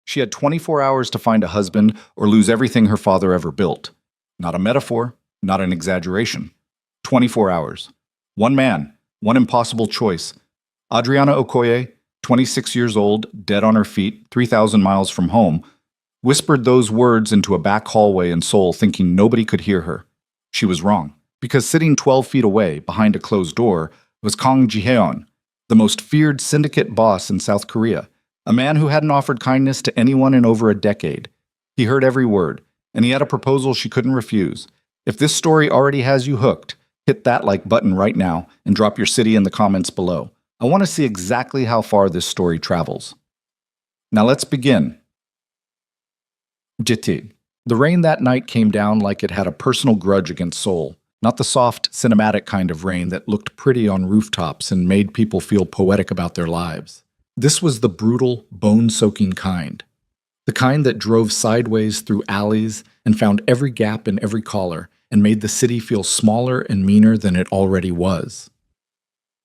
She had 24 hours to find a husband or lose everything her father ever built. Not a metaphor, not an exaggeration. 24 hours. One man, one impossible choice. Adriana Okoye, 26 years old, dead on her feet, 3,000 miles from home, whispered those words into a back hallway in Seoul thinking nobody could hear her. She was wrong, because sitting 12 feet away, behind a closed door, was Kang Ji-heon, the most feared syndicate boss in South Korea, a man who hadn't offered kindness to anyone in over a decade. He heard every word, and he had a proposal she couldn't refuse. If this story already has you hooked, hit that like button right now and drop your city in the comments below. I want to see exactly how far this story travels. Now let's begin. Jitid. The rain that night came down like it had a personal grudge against Seoul, not the soft, cinematic kind of rain that looked pretty on rooftops and made people feel poetic about their lives. This was the brutal, bone-soaking kind. The kind that drove sideways through alleys and found every gap in every collar and made the city feel smaller and meaner than it already was.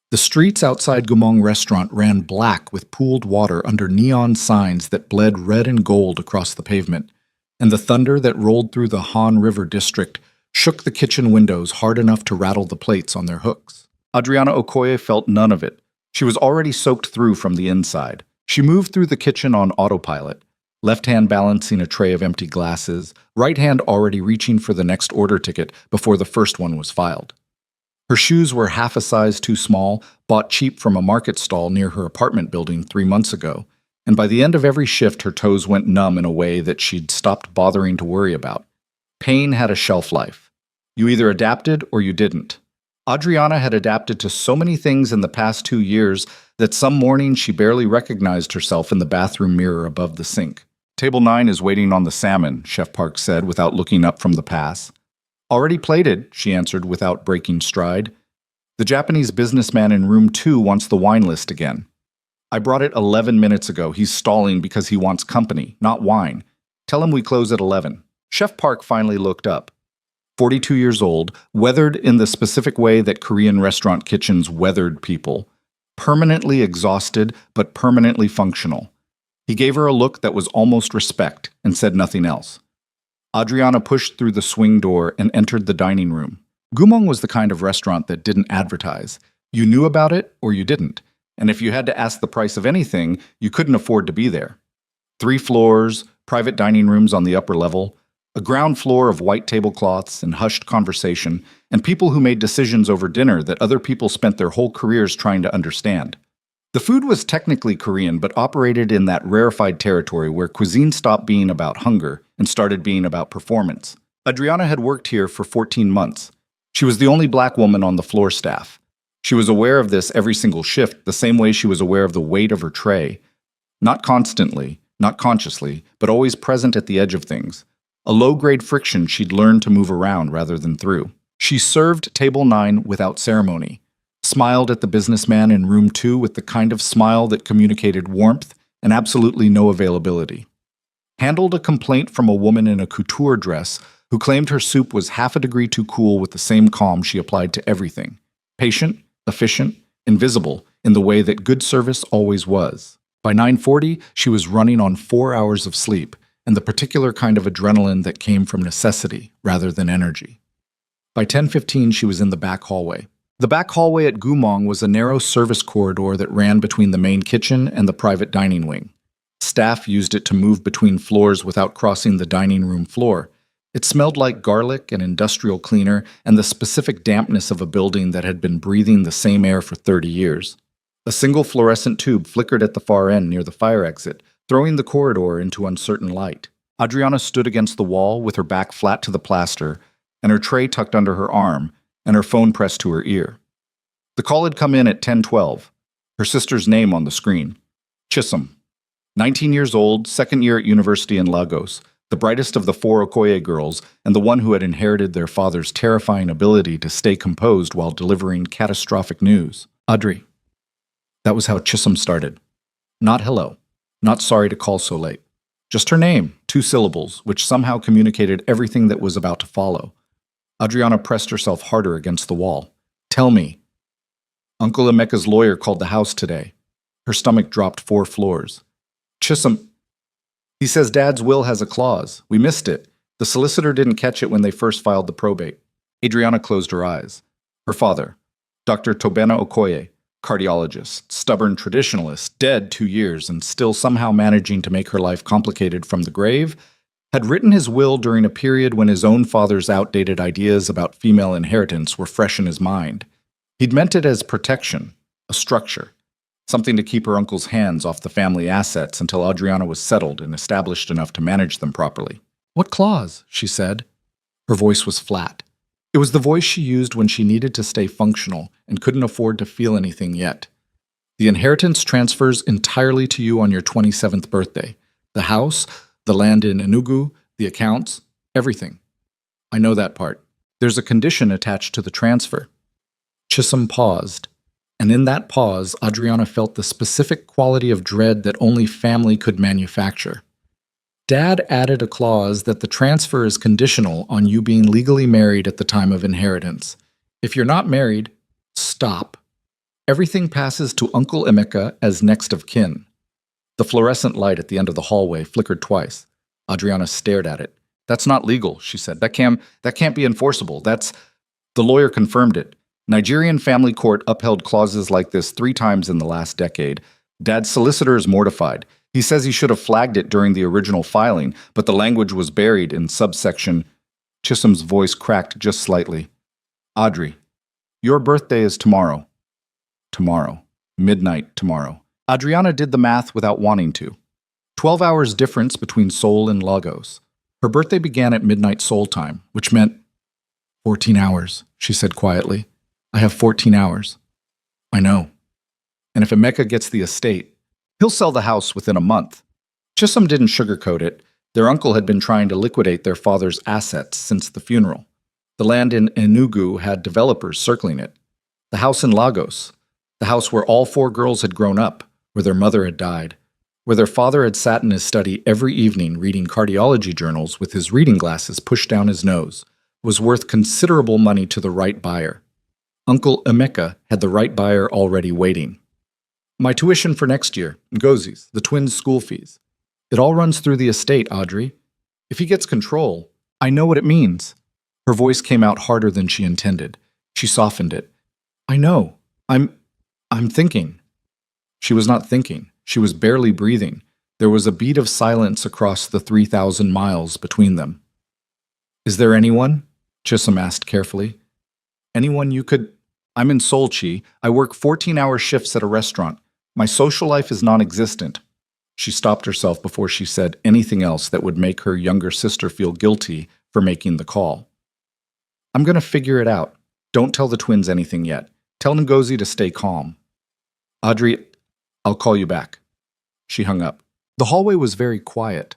The streets outside Gumong Restaurant ran black with pooled water under neon signs that bled red and gold across the pavement, and the thunder that rolled through the Han River district shook the kitchen windows hard enough to rattle the plates on their hooks. Adriana Okoye felt none of it. She was already soaked through from the inside. She moved through the kitchen on autopilot, left hand balancing a tray of empty glasses, right hand already reaching for the next order ticket before the first one was filed. Her shoes were half a size too small, bought cheap from a market stall near her apartment building 3 months ago, and by the end of every shift her toes went numb in a way that she'd stopped bothering to worry about. Pain had a shelf life. You either adapted or you didn't. Adriana had adapted to so many things in the past 2 years that some mornings she barely recognized herself in the bathroom mirror above the sink. Table 9 is waiting on the salmon, Chef Park said without looking up from the pass. Already plated, she answered without breaking stride. The Japanese businessman in room 2 wants the wine list again. I brought it 11 minutes ago. He's stalling because he wants company, not wine. Tell him we close at 11. Chef Park finally looked up. 42 years old, weathered in the specific way that Korean restaurant kitchens weathered people. Permanently exhausted, but permanently functional. He gave her a look that was almost respect and said nothing else. Adriana pushed through the swing door and entered the dining room. Gumong was the kind of restaurant that didn't advertise. You knew about it or you didn't. And if you had to ask the price of anything, you couldn't afford to be there. 3 floors, private dining rooms on the upper level, a ground floor of white tablecloths and hushed conversation, and people who made decisions over dinner that other people spent their whole careers trying to understand. The food was technically Korean, but operated in that rarefied territory where cuisine stopped being about hunger and started being about performance. Adriana had worked here for 14 months. She was the only black woman on the floor staff. She was aware of this every single shift, the same way she was aware of the weight of her tray. Not constantly, not consciously, but always present at the edge of things. A low-grade friction she'd learned to move around rather than through. She served table 9 without ceremony. Smiled at the businessman in room 2 with the kind of smile that communicated warmth and absolutely no availability. Handled a complaint from a woman in a couture dress who claimed her soup was half a degree too cool with the same calm she applied to everything. Patient, efficient, invisible in the way that good service always was. By 9:40, she was running on 4 hours of sleep and the particular kind of adrenaline that came from necessity rather than energy. By 10:15, she was in the back hallway. The back hallway at Gumong was a narrow service corridor that ran between the main kitchen and the private dining wing. Staff used it to move between floors without crossing the dining room floor. It smelled like garlic and industrial cleaner and the specific dampness of a building that had been breathing the same air for 30 years. A single fluorescent tube flickered at the far end near the fire exit, throwing the corridor into uncertain light. Adriana stood against the wall with her back flat to the plaster and her tray tucked under her arm and her phone pressed to her ear. The call had come in at 10:12, her sister's name on the screen. Chisholm. 19 years old, second year at university in Lagos, the brightest of the 4 Okoye girls, and the one who had inherited their father's terrifying ability to stay composed while delivering catastrophic news. Adri. That was how Chisholm started. Not hello. Not sorry to call so late. Just her name, 2 syllables, which somehow communicated everything that was about to follow. Adriana pressed herself harder against the wall. Tell me. Uncle Emeka's lawyer called the house today. Her stomach dropped 4 floors. Chisholm. He says Dad's will has a clause. We missed it. The solicitor didn't catch it when they first filed the probate. Adriana closed her eyes. Her father, Dr. Tobena Okoye, cardiologist, stubborn traditionalist, dead 2 years and still somehow managing to make her life complicated from the grave, had written his will during a period when his own father's outdated ideas about female inheritance were fresh in his mind. He'd meant it as protection, a structure, something to keep her uncle's hands off the family assets until Adriana was settled and established enough to manage them properly. "What clause?" she said. Her voice was flat. It was the voice she used when she needed to stay functional and couldn't afford to feel anything yet. "The inheritance transfers entirely to you on your 27th birthday. The house, the land in Enugu, the accounts, everything. I know that part. There's a condition attached to the transfer." Chisholm paused, and in that pause, Adriana felt the specific quality of dread that only family could manufacture. Dad added a clause that the transfer is conditional on you being legally married at the time of inheritance. If you're not married, stop. Everything passes to Uncle Emeka as next of kin. The fluorescent light at the end of the hallway flickered twice. Adriana stared at it. "That's not legal," she said. That can't be enforceable. The lawyer confirmed it. Nigerian family court upheld clauses like this 3 times in the last decade. Dad's solicitor is mortified. He says he should have flagged it during the original filing, but the language was buried in subsection. Chisholm's voice cracked just slightly. "Audrey, your birthday is tomorrow." Tomorrow. Midnight tomorrow. Adriana did the math without wanting to. 12 hours difference between Seoul and Lagos. Her birthday began at midnight Seoul time, which meant 14 hours, she said quietly. "I have 14 hours. "I know. And if Emeka gets the estate, he'll sell the house within a month." Chisholm didn't sugarcoat it. Their uncle had been trying to liquidate their father's assets since the funeral. The land in Enugu had developers circling it. The house in Lagos, the house where all 4 girls had grown up, where their mother had died, where their father had sat in his study every evening reading cardiology journals with his reading glasses pushed down his nose, was worth considerable money to the right buyer. Uncle Emeka had the right buyer already waiting. "My tuition for next year, Ngozi's, the twins' school fees. It all runs through the estate, Audrey. If he gets control, I know what it means." Her voice came out harder than she intended. She softened it. "I know. I'm thinking." She was not thinking. She was barely breathing. There was a beat of silence across the 3,000 miles between them. "Is there anyone?" Chisholm asked carefully. "Anyone you could—" "I'm in Seoul, Chi. I work 14-hour shifts at a restaurant. My social life is non-existent." She stopped herself before she said anything else that would make her younger sister feel guilty for making the call. "I'm going to figure it out. Don't tell the twins anything yet. Tell Ngozi to stay calm." "Audrey, I'll call you back." She hung up. The hallway was very quiet.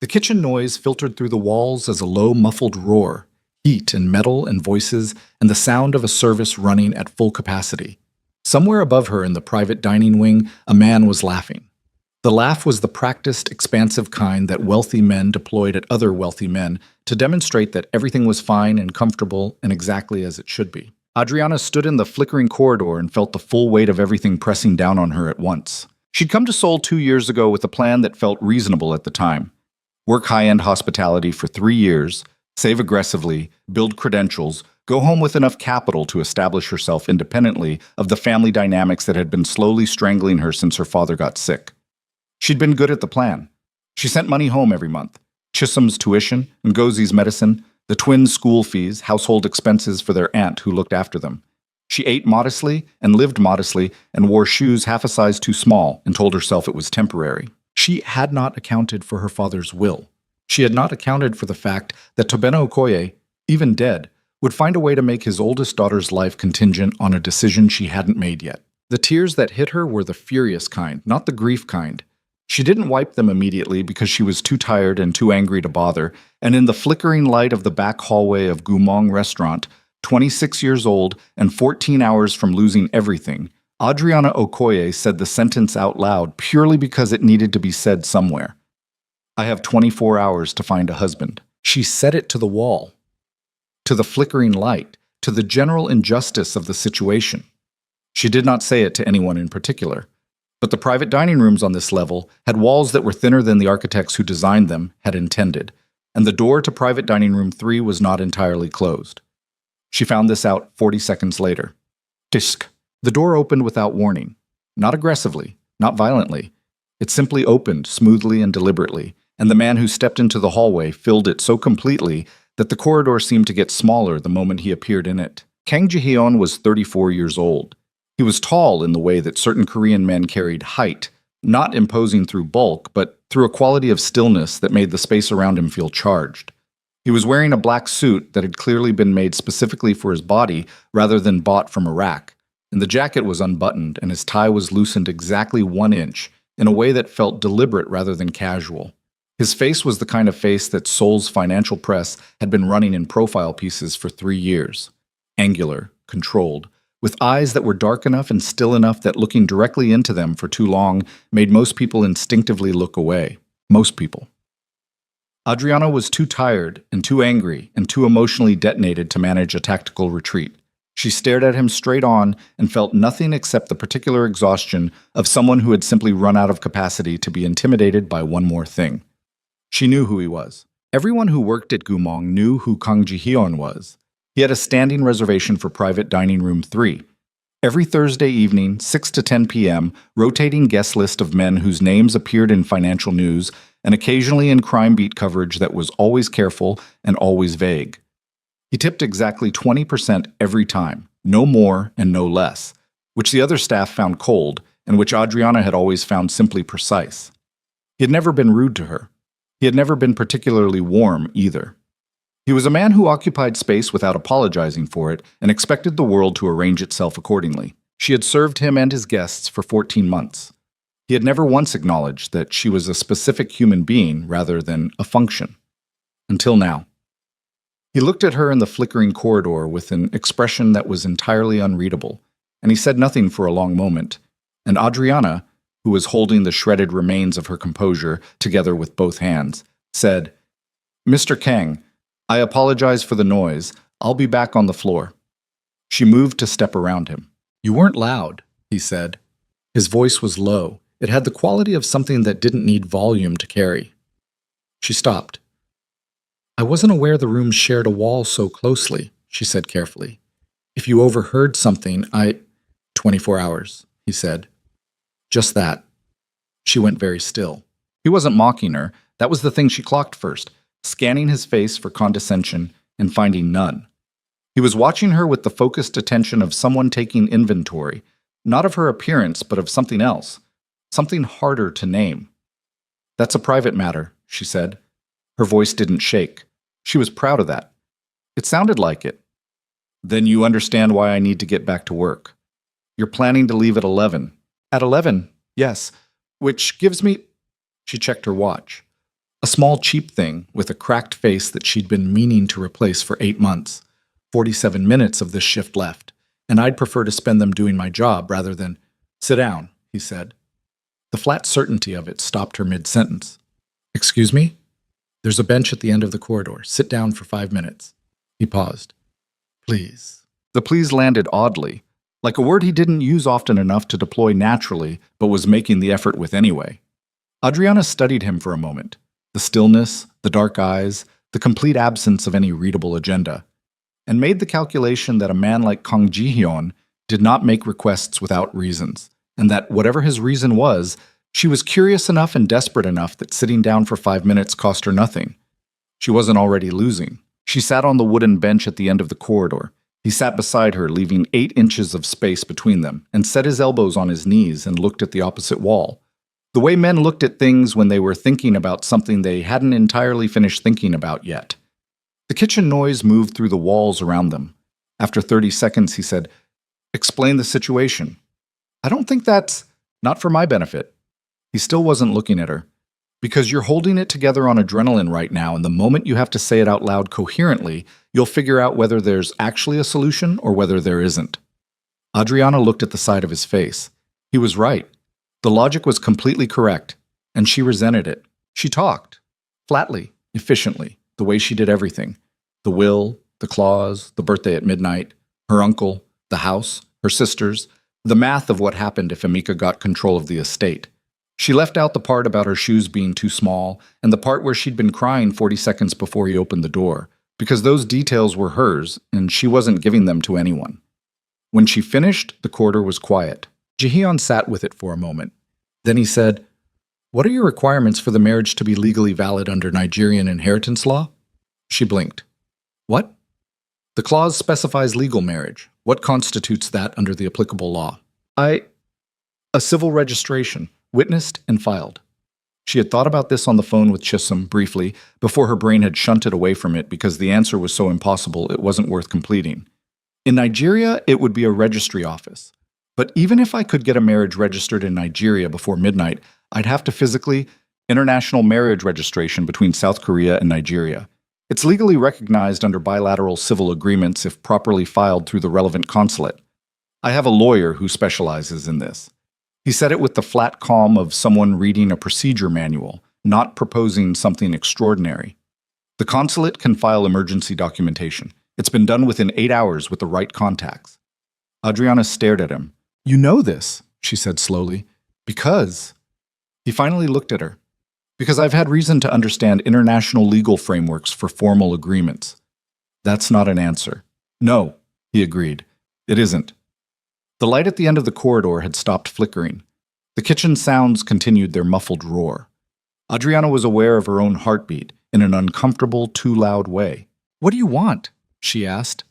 The kitchen noise filtered through the walls as a low, muffled roar, heat and metal and voices, and the sound of a service running at full capacity. Somewhere above her in the private dining wing, a man was laughing. The laugh was the practiced, expansive kind that wealthy men deployed at other wealthy men to demonstrate that everything was fine and comfortable and exactly as it should be. Adriana stood in the flickering corridor and felt the full weight of everything pressing down on her at once. She'd come to Seoul 2 years ago with a plan that felt reasonable at the time. Work high-end hospitality for 3 years, save aggressively, build credentials, go home with enough capital to establish herself independently of the family dynamics that had been slowly strangling her since her father got sick. She'd been good at the plan. She sent money home every month. Chisholm's tuition, Ngozi's medicine, the twins' school fees, household expenses for their aunt who looked after them. She ate modestly and lived modestly and wore shoes half a size too small and told herself it was temporary. She had not accounted for her father's will. She had not accounted for the fact that Tobena Okoye, even dead, would find a way to make his oldest daughter's life contingent on a decision she hadn't made yet. The tears that hit her were the furious kind, not the grief kind. She didn't wipe them immediately because she was too tired and too angry to bother, and in the flickering light of the back hallway of Gumong Restaurant, 26 years old and 14 hours from losing everything, Adriana Okoye said the sentence out loud purely because it needed to be said somewhere. "I have 24 hours to find a husband." She said it to the wall, to the flickering light, to the general injustice of the situation. She did not say it to anyone in particular. But the private dining rooms on this level had walls that were thinner than the architects who designed them had intended, and the door to private dining room 3 was not entirely closed. She found this out 40 seconds later. Tsk. The door opened without warning. Not aggressively, not violently. It simply opened smoothly and deliberately, and the man who stepped into the hallway filled it so completely that the corridor seemed to get smaller the moment he appeared in it. Kang Ji-hyun was 34 years old. He was tall in the way that certain Korean men carried height, not imposing through bulk, but through a quality of stillness that made the space around him feel charged. He was wearing a black suit that had clearly been made specifically for his body rather than bought from a rack, and the jacket was unbuttoned and his tie was loosened exactly 1 inch, in a way that felt deliberate rather than casual. His face was the kind of face that Seoul's financial press had been running in profile pieces for 3 years. Angular, controlled, with eyes that were dark enough and still enough that looking directly into them for too long made most people instinctively look away. Most people. Adriana was too tired and too angry and too emotionally detonated to manage a tactical retreat. She stared at him straight on and felt nothing except the particular exhaustion of someone who had simply run out of capacity to be intimidated by one more thing. She knew who he was. Everyone who worked at Gumong knew who Kang Ji-hyun was. He had a standing reservation for private dining room 3. Every Thursday evening, 6 to 10 p.m., rotating guest list of men whose names appeared in financial news and occasionally in crime beat coverage that was always careful and always vague. He tipped exactly 20% every time, no more and no less, which the other staff found cold and which Adriana had always found simply precise. He had never been rude to her. He had never been particularly warm either. He was a man who occupied space without apologizing for it and expected the world to arrange itself accordingly. She had served him and his guests for 14 months. He had never once acknowledged that she was a specific human being rather than a function. Until now. He looked at her in the flickering corridor with an expression that was entirely unreadable, and he said nothing for a long moment, and Adriana, who was holding the shredded remains of her composure together with both hands, said, "Mr. Kang, I apologize for the noise. I'll be back on the floor." She moved to step around him. "You weren't loud," he said. His voice was low. It had the quality of something that didn't need volume to carry. She stopped. "I wasn't aware the rooms shared a wall so closely," she said carefully. "If you overheard something, 24 hours, he said. "Just that." She went very still. He wasn't mocking her. That was the thing she clocked first, scanning his face for condescension and finding none. He was watching her with the focused attention of someone taking inventory, not of her appearance, but of something else, something harder to name. "That's a private matter," she said. Her voice didn't shake. She was proud of that. It sounded like it. "Then you understand why I need to get back to work. You're planning to leave at 11. At 11, yes. Which gives me—" She checked her watch. A small cheap thing with a cracked face that she'd been meaning to replace for 8 months. 47 minutes of this shift left, and I'd prefer to spend them doing my job rather than— "Sit down," he said. The flat certainty of it stopped her mid-sentence. "Excuse me? There's a bench at the end of the corridor. Sit down for 5 minutes. He paused. "Please." The please landed oddly, like a word he didn't use often enough to deploy naturally, but was making the effort with anyway. Adriana studied him for a moment. The stillness, the dark eyes, the complete absence of any readable agenda, and made the calculation that a man like Kang Ji-hyun did not make requests without reasons, and that whatever his reason was, she was curious enough and desperate enough that sitting down for 5 minutes cost her nothing. She wasn't already losing. She sat on the wooden bench at the end of the corridor. He sat beside her, leaving 8 inches of space between them, and set his elbows on his knees and looked at the opposite wall. The way men looked at things when they were thinking about something they hadn't entirely finished thinking about yet. The kitchen noise moved through the walls around them. After 30 seconds, he said, "Explain the situation." "I don't think that's— not for my benefit." He still wasn't looking at her. "Because you're holding it together on adrenaline right now, and the moment you have to say it out loud coherently, you'll figure out whether there's actually a solution or whether there isn't." Adriana looked at the side of his face. He was right. The logic was completely correct, and she resented it. She talked. Flatly, efficiently, the way she did everything. The will, the clause, the birthday at midnight, her uncle, the house, her sisters, The math of what happened if Amika got control of the estate. She left out the part about her shoes being too small and the part where she'd been crying 40 seconds before he opened the door, because those details were hers and she wasn't giving them to anyone. When she finished, the corridor was quiet. Jaehyun sat with it for a moment. Then he said, "What are your requirements for the marriage to be legally valid under Nigerian inheritance law?" She blinked. "What?" "The clause specifies legal marriage. What constitutes that under the applicable law?" A civil registration, witnessed and filed." She had thought about this on the phone with Chisholm briefly before her brain had shunted away from it because the answer was so impossible it wasn't worth completing. In Nigeria, it would be a registry office. But even if I could get a marriage registered in Nigeria before midnight, I'd have to physically international marriage registration between South Korea and Nigeria. It's legally recognized under bilateral civil agreements if properly filed through the relevant consulate. I have a lawyer who specializes in this. He said it with the flat calm of someone reading a procedure manual, not proposing something extraordinary. The consulate can file emergency documentation. It's been done within 8 hours with the right contacts. Adriana stared at him. "You know this," she said slowly. "Because..." He finally looked at her. "Because I've had reason to understand international legal frameworks for formal agreements." "That's not an answer." "No," he agreed. "It isn't." The light at the end of the corridor had stopped flickering. The kitchen sounds continued their muffled roar. Adriana was aware of her own heartbeat in an uncomfortable, too loud way. "What do you want?" she asked.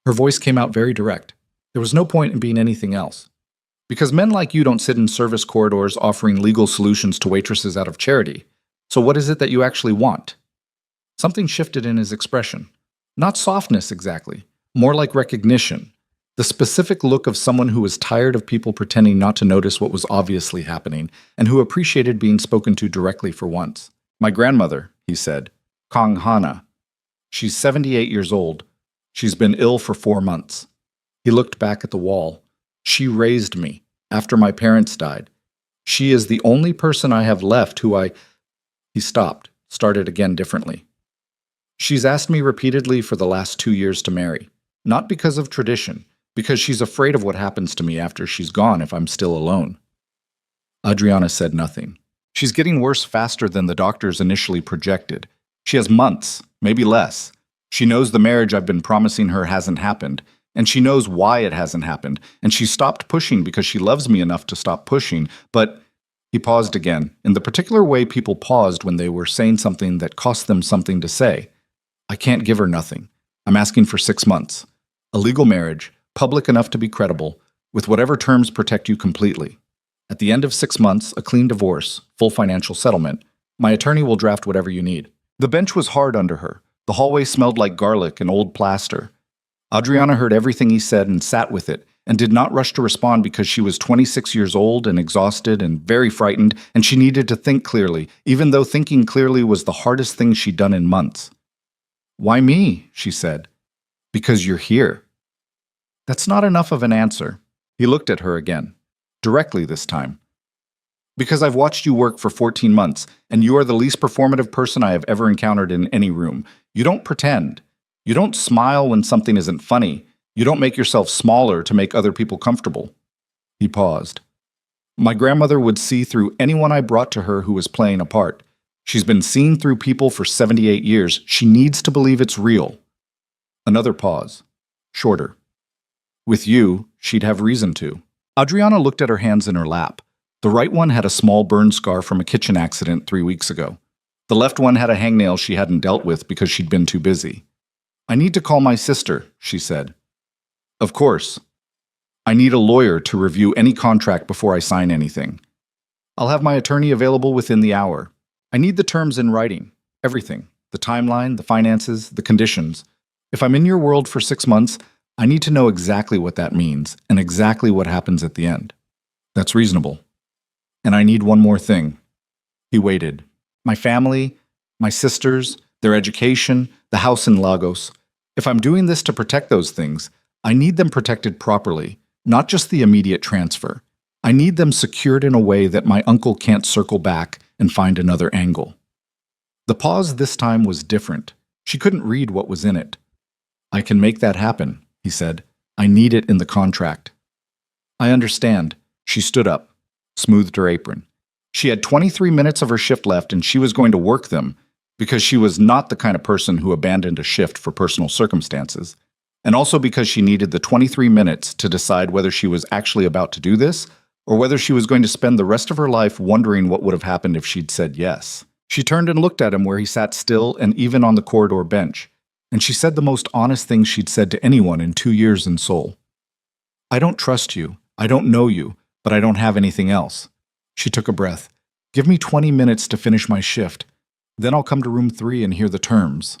Her voice came out very direct. There was no point in being anything else. "Because men like you don't sit in service corridors offering legal solutions to waitresses out of charity. So what is it that you actually want?" Something shifted in his expression. Not softness exactly, more like recognition. The specific look of someone who was tired of people pretending not to notice what was obviously happening, and who appreciated being spoken to directly for once. "My grandmother," he said. "Kang Hana. She's 78 years old. She's been ill for 4 months." He looked back at the wall. "She raised me, after my parents died. She is the only person I have left who I..." He stopped, started again differently. "She's asked me repeatedly for the last 2 years to marry. Not because of tradition, because she's afraid of what happens to me after she's gone if I'm still alone." Adriana said nothing. "She's getting worse faster than the doctors initially projected. She has months, maybe less. She knows the marriage I've been promising her hasn't happened, and she knows why it hasn't happened, and she stopped pushing because she loves me enough to stop pushing, but..." He paused again, in the particular way people paused when they were saying something that cost them something to say. "I can't give her nothing. I'm asking for 6 months. A legal marriage, public enough to be credible, with whatever terms protect you completely. At the end of 6 months, a clean divorce, full financial settlement. My attorney will draft whatever you need." The bench was hard under her. The hallway smelled like garlic and old plaster. Adriana heard everything he said and sat with it, and did not rush to respond because she was 26 years old and exhausted and very frightened, and she needed to think clearly, even though thinking clearly was the hardest thing she'd done in months. "Why me?" she said. "Because you're here." That's not enough of an answer. He looked at her again, directly this time. "Because I've watched you work for 14 months, and you are the least performative person I have ever encountered in any room. You don't pretend. You don't smile when something isn't funny. You don't make yourself smaller to make other people comfortable." He paused. "My grandmother would see through anyone I brought to her who was playing a part. She's been seen through people for 78 years. She needs to believe it's real." Another pause. Shorter. "With you, she'd have reason to." Adriana looked at her hands in her lap. The right one had a small burn scar from a kitchen accident 3 weeks ago. The left one had a hangnail she hadn't dealt with because she'd been too busy. "I need to call my sister," she said. "Of course. I need a lawyer to review any contract before I sign anything. I'll have my attorney available within the hour. I need the terms in writing. Everything. The timeline, the finances, the conditions. If I'm in your world for 6 months, I need to know exactly what that means and exactly what happens at the end." "That's reasonable. And I need one more thing." He waited. "My family, my sisters, their education, the house in Lagos. If I'm doing this to protect those things, I need them protected properly, not just the immediate transfer. I need them secured in a way that my uncle can't circle back and find another angle." The pause this time was different. She couldn't read what was in it. "I can make that happen," he said. "I need it in the contract." I understand. She stood up, smoothed her apron. She had 23 minutes of her shift left and she was going to work them because she was not the kind of person who abandoned a shift for personal circumstances, and also because she needed the 23 minutes to decide whether she was actually about to do this or whether she was going to spend the rest of her life wondering what would have happened if she'd said yes. She turned and looked at him where he sat still and even on the corridor bench, and she said the most honest thing she'd said to anyone in 2 years in Seoul. I don't trust you. I don't know you, but I don't have anything else. She took a breath. Give me 20 minutes to finish my shift. Then I'll come to room 3 and hear the terms.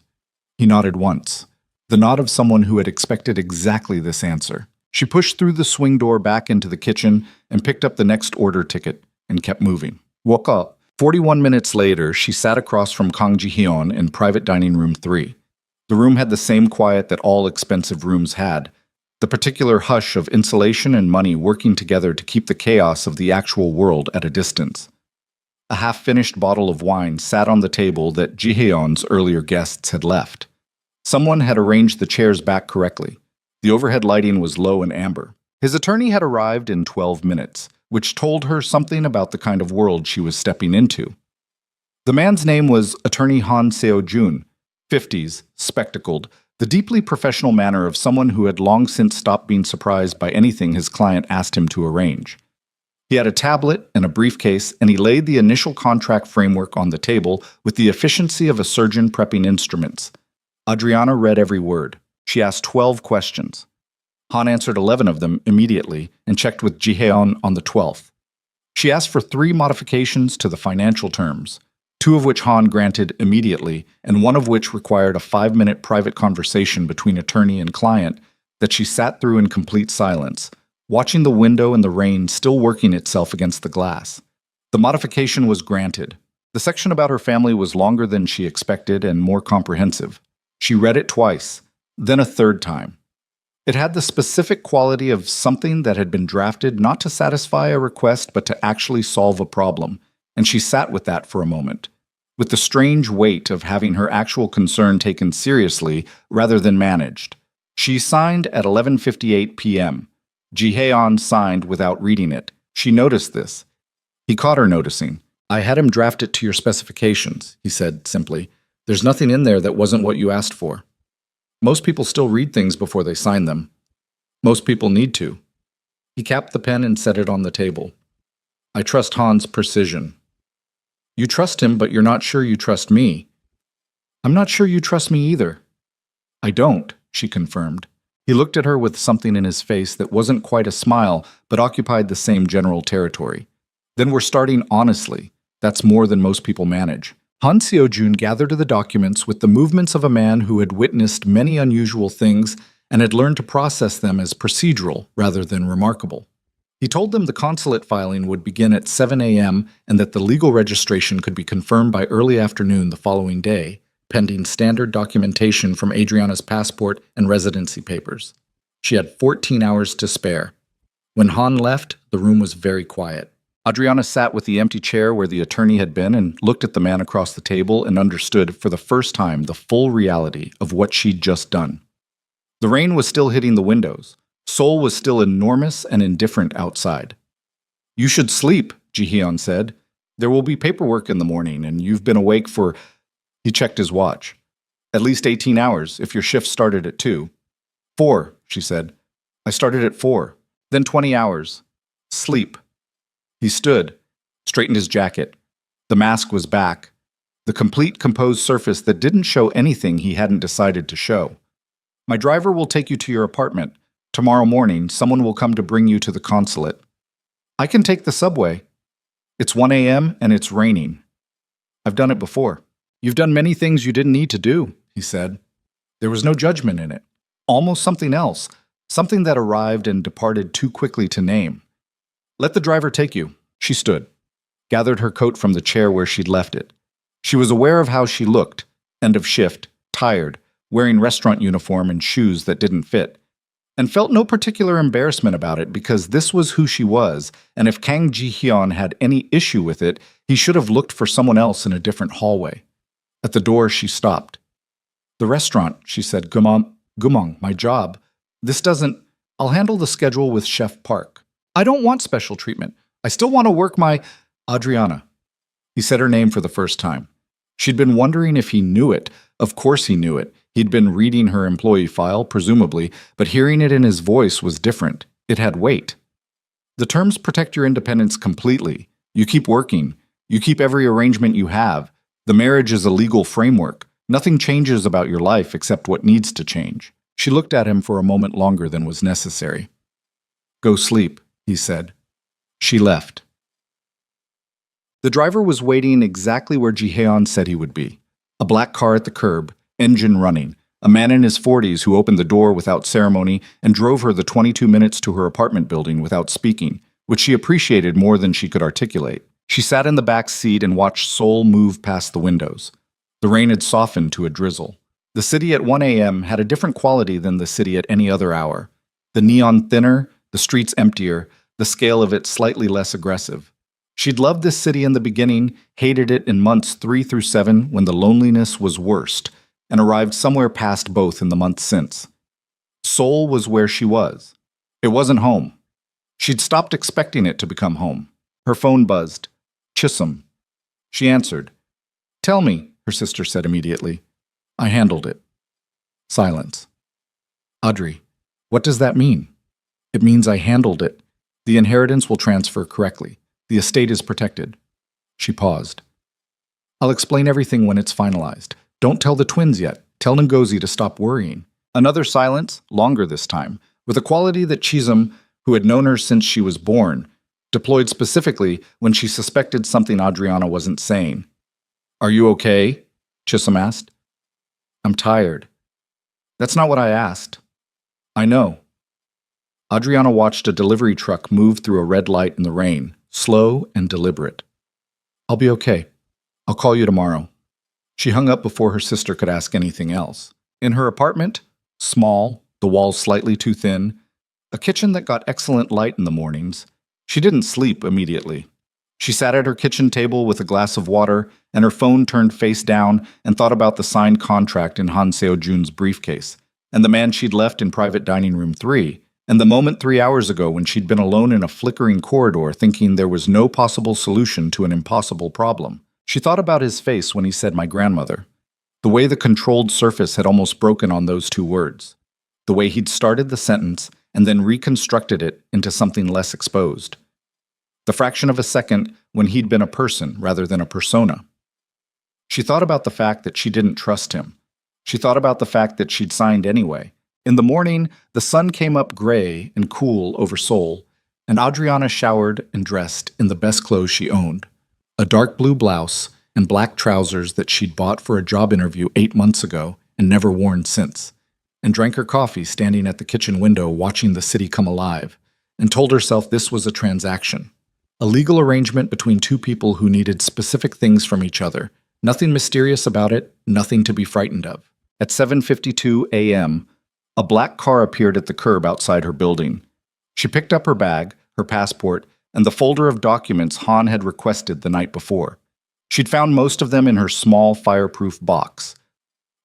He nodded once, the nod of someone who had expected exactly this answer. She pushed through the swing door back into the kitchen and picked up the next order ticket and kept moving. Woke up. 41 minutes later, she sat across from Kang Ji-hyun in private dining room 3. The room had the same quiet that all expensive rooms had, the particular hush of insulation and money working together to keep the chaos of the actual world at a distance. A half-finished bottle of wine sat on the table that Ji-hyun's earlier guests had left. Someone had arranged the chairs back correctly. The overhead lighting was low and amber. His attorney had arrived in 12 minutes, which told her something about the kind of world she was stepping into. The man's name was Attorney Han Seo-jun, 50s, spectacled, the deeply professional manner of someone who had long since stopped being surprised by anything his client asked him to arrange. He had a tablet and a briefcase, and he laid the initial contract framework on the table with the efficiency of a surgeon prepping instruments. Adriana read every word. She asked 12 questions. Han answered 11 of them immediately and checked with Ji-hyun on the 12th. She asked for 3 modifications to the financial terms, 2 of which Han granted immediately, and 1 of which required a 5-minute private conversation between attorney and client that she sat through in complete silence, watching the window and the rain still working itself against the glass. The modification was granted. The section about her family was longer than she expected and more comprehensive. She read it twice, then a third time. It had the specific quality of something that had been drafted not to satisfy a request but to actually solve a problem, and she sat with that for a moment, with the strange weight of having her actual concern taken seriously rather than managed. She signed at 11:58 p.m. Ji-hyun signed without reading it. She noticed this. He caught her noticing. I had him draft it to your specifications, he said simply. There's nothing in there that wasn't what you asked for. Most people still read things before they sign them. Most people need to. He capped the pen and set it on the table. I trust Han's precision. You trust him, but you're not sure you trust me. I'm not sure you trust me either. I don't, she confirmed. He looked at her with something in his face that wasn't quite a smile, but occupied the same general territory. Then we're starting honestly. That's more than most people manage. Han Seo-jun gathered the documents with the movements of a man who had witnessed many unusual things and had learned to process them as procedural rather than remarkable. He told them the consulate filing would begin at 7 a.m. and that the legal registration could be confirmed by early afternoon the following day, pending standard documentation from Adriana's passport and residency papers. She had 14 hours to spare. When Han left, the room was very quiet. Adriana sat with the empty chair where the attorney had been and looked at the man across the table and understood for the first time the full reality of what she'd just done. The rain was still hitting the windows. Seoul was still enormous and indifferent outside. You should sleep, Ji-hyun said. There will be paperwork in the morning, and you've been awake for... He checked his watch. At least 18 hours, if your shift started at 2. 4, she said. I started at 4. Then 20 hours. Sleep. He stood, straightened his jacket. The mask was back. The complete composed surface that didn't show anything he hadn't decided to show. My driver will take you to your apartment. Tomorrow morning, someone will come to bring you to the consulate. I can take the subway. It's 1 a.m. and it's raining. I've done it before. You've done many things you didn't need to do, he said. There was no judgment in it. Almost something else, something that arrived and departed too quickly to name. Let the driver take you. She stood, gathered her coat from the chair where she'd left it. She was aware of how she looked, end of shift, tired, wearing restaurant uniform and shoes that didn't fit, and felt no particular embarrassment about it because this was who she was, and if Kang Ji-hyun had any issue with it, he should have looked for someone else in a different hallway. At the door, she stopped. The restaurant, she said, Gumong, my job. This doesn't... I'll handle the schedule with Chef Park. I don't want special treatment. I still want to work my... Adriana. He said her name for the first time. She'd been wondering if he knew it. Of course he knew it. He'd been reading her employee file, presumably, but hearing it in his voice was different. It had weight. The terms protect your independence completely. You keep working. You keep every arrangement you have. The marriage is a legal framework. Nothing changes about your life except what needs to change. She looked at him for a moment longer than was necessary. Go sleep, he said. She left. The driver was waiting exactly where Jiheon said he would be. A black car at the curb, engine running. A man in his 40s who opened the door without ceremony and drove her the 22 minutes to her apartment building without speaking, which she appreciated more than she could articulate. She sat in the back seat and watched Seoul move past the windows. The rain had softened to a drizzle. The city at 1 a.m. had a different quality than the city at any other hour. The neon thinner, the streets emptier, the scale of it slightly less aggressive. She'd loved this city in the beginning, hated it in months 3 through 7 when the loneliness was worst, and arrived somewhere past both in the months since. Seoul was where she was. It wasn't home. She'd stopped expecting it to become home. Her phone buzzed. Chisholm. She answered. Tell me, her sister said immediately. I handled it. Silence. Audrey, what does that mean? It means I handled it. The inheritance will transfer correctly. The estate is protected. She paused. I'll explain everything when it's finalized. Don't tell the twins yet. Tell Ngozi to stop worrying. Another silence, longer this time, with a quality that Chisholm, who had known her since she was born, deployed specifically when she suspected something Adriana wasn't saying. Are you okay? Chisholm asked. I'm tired. That's not what I asked. I know. Adriana watched a delivery truck move through a red light in the rain, slow and deliberate. I'll be okay. I'll call you tomorrow. She hung up before her sister could ask anything else. In her apartment, small, the walls slightly too thin, a kitchen that got excellent light in the mornings, she didn't sleep immediately. She sat at her kitchen table with a glass of water and her phone turned face down and thought about the signed contract in Han Seo-jun's briefcase, and the man she'd left in private dining room 3, and the moment 3 hours ago when she'd been alone in a flickering corridor thinking there was no possible solution to an impossible problem. She thought about his face when he said my grandmother. The way the controlled surface had almost broken on those 2 words. The way he'd started the sentence and then reconstructed it into something less exposed. The fraction of a second when he'd been a person rather than a persona. She thought about the fact that she didn't trust him. She thought about the fact that she'd signed anyway. In the morning, the sun came up gray and cool over Seoul, and Adriana showered and dressed in the best clothes she owned. A dark blue blouse and black trousers that she'd bought for a job interview 8 months ago and never worn since, and drank her coffee standing at the kitchen window watching the city come alive, and told herself this was a transaction. A legal arrangement between 2 people who needed specific things from each other. Nothing mysterious about it, nothing to be frightened of. At 7:52 a.m., a black car appeared at the curb outside her building. She picked up her bag, her passport, and the folder of documents Han had requested the night before. She'd found most of them in her small, fireproof box.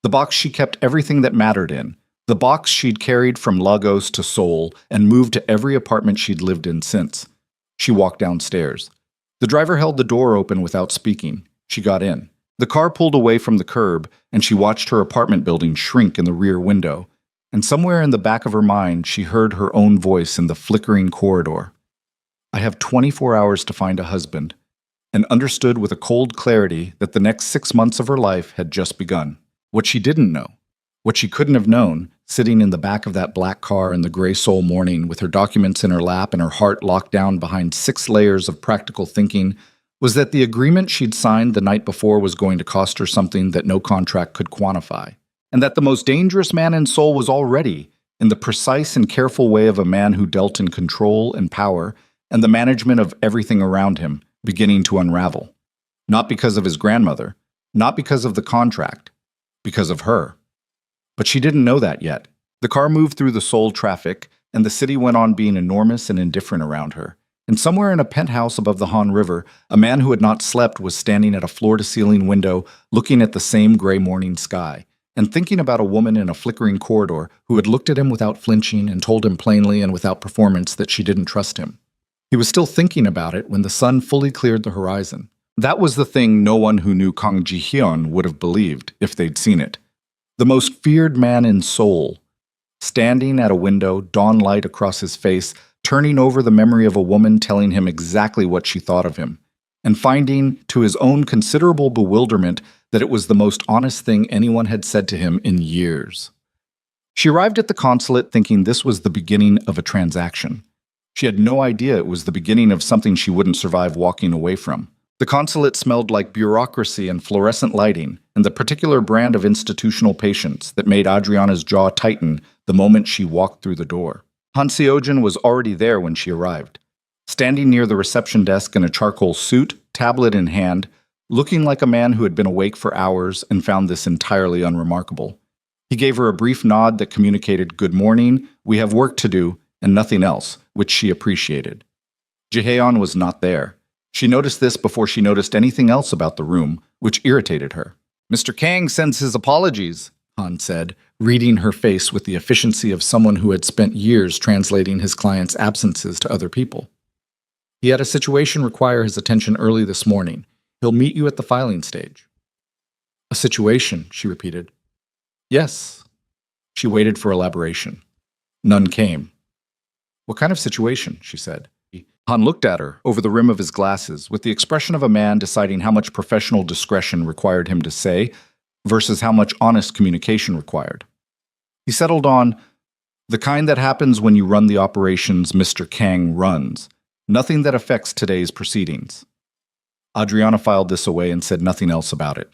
The box she kept everything that mattered in. The box she'd carried from Lagos to Seoul and moved to every apartment she'd lived in since. She walked downstairs. The driver held the door open without speaking. She got in. The car pulled away from the curb, and she watched her apartment building shrink in the rear window. And somewhere in the back of her mind, she heard her own voice in the flickering corridor. I have 24 hours to find a husband, and understood with a cold clarity that the next 6 months of her life had just begun. What she didn't know, what she couldn't have known, sitting in the back of that black car in the gray Seoul morning with her documents in her lap and her heart locked down behind 6 layers of practical thinking, was that the agreement she'd signed the night before was going to cost her something that no contract could quantify, and that the most dangerous man in Seoul was already, in the precise and careful way of a man who dealt in control and power and the management of everything around him, beginning to unravel. Not because of his grandmother, not because of the contract, because of her. But she didn't know that yet. The car moved through the Seoul traffic, and the city went on being enormous and indifferent around her. And somewhere in a penthouse above the Han River, a man who had not slept was standing at a floor-to-ceiling window, looking at the same gray morning sky, and thinking about a woman in a flickering corridor who had looked at him without flinching and told him plainly and without performance that she didn't trust him. He was still thinking about it when the sun fully cleared the horizon. That was the thing no one who knew Kang Ji-hyun would have believed if they'd seen it. The most feared man in Seoul, standing at a window, dawn light across his face, turning over the memory of a woman telling him exactly what she thought of him, and finding, to his own considerable bewilderment, that it was the most honest thing anyone had said to him in years. She arrived at the consulate thinking this was the beginning of a transaction. She had no idea it was the beginning of something she wouldn't survive walking away from. The consulate smelled like bureaucracy and fluorescent lighting, and the particular brand of institutional patience that made Adriana's jaw tighten the moment she walked through the door. Han Seojin was already there when she arrived, standing near the reception desk in a charcoal suit, tablet in hand, looking like a man who had been awake for hours and found this entirely unremarkable. He gave her a brief nod that communicated, "Good morning, we have work to do," and nothing else, which she appreciated. Jaehyun was not there. She noticed this before she noticed anything else about the room, which irritated her. "Mr. Kang sends his apologies," Han said, reading her face with the efficiency of someone who had spent years translating his client's absences to other people. "He had a situation require his attention early this morning. He'll meet you at the filing stage." "A situation," she repeated. "Yes." She waited for elaboration. None came. "What kind of situation?" she said. Han looked at her over the rim of his glasses with the expression of a man deciding how much professional discretion required him to say versus how much honest communication required. He settled on, "The kind that happens when you run the operations Mr. Kang runs. Nothing that affects today's proceedings." Adriana filed this away and said nothing else about it.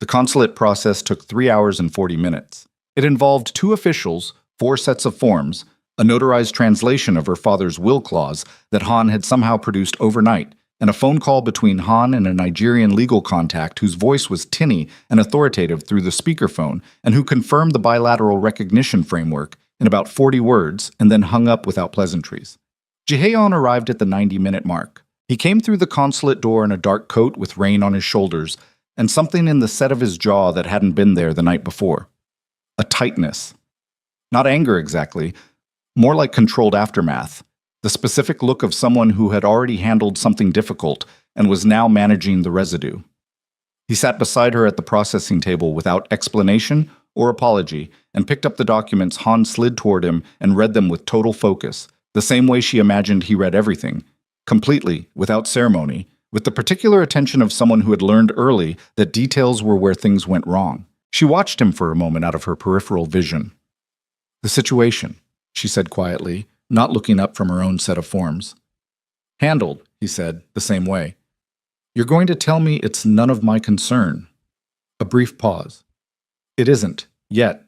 The consulate process took 3 hours and 40 minutes. It involved 2 officials, 4 sets of forms, a notarized translation of her father's will clause that Han had somehow produced overnight, and a phone call between Han and a Nigerian legal contact whose voice was tinny and authoritative through the speakerphone and who confirmed the bilateral recognition framework in about 40 words and then hung up without pleasantries. Jaehyun arrived at the 90-minute mark. He came through the consulate door in a dark coat with rain on his shoulders and something in the set of his jaw that hadn't been there the night before. A tightness. Not anger exactly, more like controlled aftermath, the specific look of someone who had already handled something difficult and was now managing the residue. He sat beside her at the processing table without explanation or apology and picked up the documents Han slid toward him and read them with total focus, the same way she imagined he read everything, completely, without ceremony, with the particular attention of someone who had learned early that details were where things went wrong. She watched him for a moment out of her peripheral vision. "The situation," she said quietly, not looking up from her own set of forms. "Handled," he said, the same way. "You're going to tell me it's none of my concern." A brief pause. "It isn't, yet."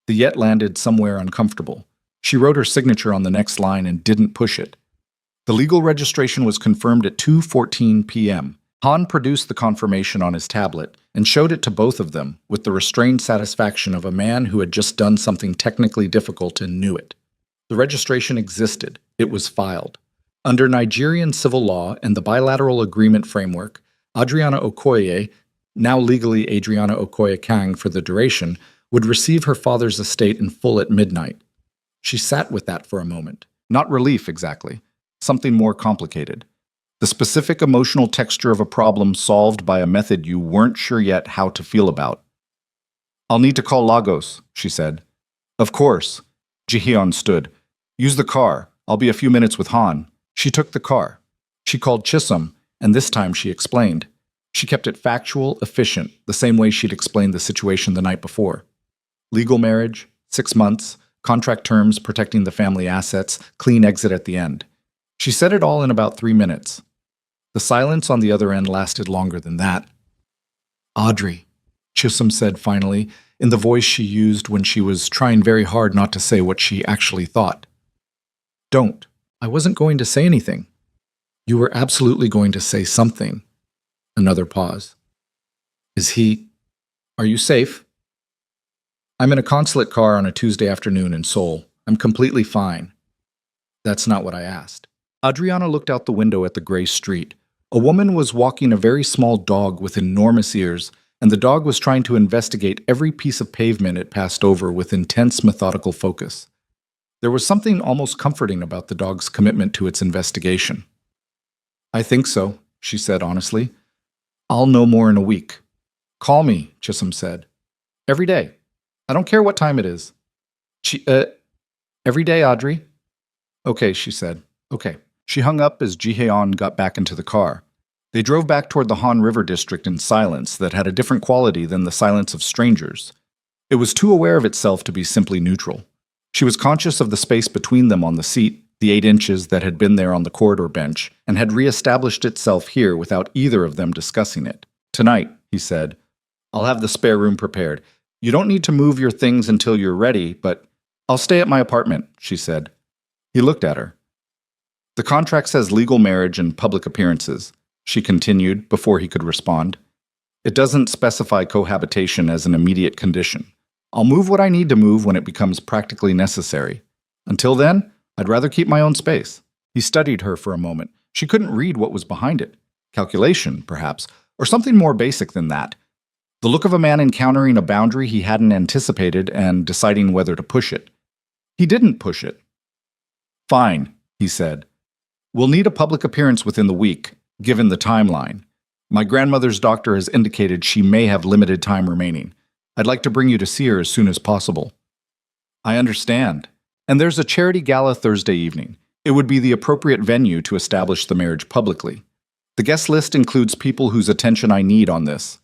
The yet landed somewhere uncomfortable. She wrote her signature on the next line and didn't push it. The legal registration was confirmed at 2:14 p.m. Han produced the confirmation on his tablet and showed it to both of them with the restrained satisfaction of a man who had just done something technically difficult and knew it. The registration existed. It was filed. Under Nigerian civil law and the bilateral agreement framework, Adriana Okoye, now legally Adriana Okoye Kang for the duration, would receive her father's estate in full at midnight. She sat with that for a moment. Not relief, exactly. Something more complicated. The specific emotional texture of a problem solved by a method you weren't sure yet how to feel about. "I'll need to call Lagos," she said. "Of course." Ji-hyun stood. "Use the car. I'll be a few minutes with Han." She took the car. She called Chisholm, and this time she explained. She kept it factual, efficient, the same way she'd explained the situation the night before. Legal marriage, 6 months, contract terms protecting the family assets, clean exit at the end. She said it all in about 3 minutes. The silence on the other end lasted longer than that. "Audrey," Chisholm said finally, in the voice she used when she was trying very hard not to say what she actually thought. "Don't. I wasn't going to say anything." "You were absolutely going to say something." Another pause. Are you safe?" "I'm in a consulate car on a Tuesday afternoon in Seoul. I'm completely fine." "That's not what I asked." Adriana looked out the window at the gray street. A woman was walking a very small dog with enormous ears, and the dog was trying to investigate every piece of pavement it passed over with intense, methodical focus. There was something almost comforting about the dog's commitment to its investigation. I think so, she said honestly. I'll know more in a week. Call me, Chisholm said. Every day. I don't care what time it is. She, every day, Audrey. Okay, she said. Okay. She hung up as Ji-Heon got back into the car. They drove back toward the Han River district in silence that had a different quality than the silence of strangers. It was too aware of itself to be simply neutral. She was conscious of the space between them on the seat, the 8 inches that had been there on the corridor bench, and had re-established itself here without either of them discussing it. Tonight, he said, I'll have the spare room prepared. You don't need to move your things until you're ready, but I'll stay at my apartment, she said. He looked at her. The contract says legal marriage and public appearances, she continued before he could respond. It doesn't specify cohabitation as an immediate condition. I'll move what I need to move when it becomes practically necessary. Until then, I'd rather keep my own space. He studied her for a moment. She couldn't read what was behind it. Calculation, perhaps, or something more basic than that. The look of a man encountering a boundary he hadn't anticipated and deciding whether to push it. He didn't push it. Fine, he said. We'll need a public appearance within the week, given the timeline. My grandmother's doctor has indicated she may have limited time remaining. I'd like to bring you to see her as soon as possible. I understand. And there's a charity gala Thursday evening. It would be the appropriate venue to establish the marriage publicly. The guest list includes people whose attention I need on this.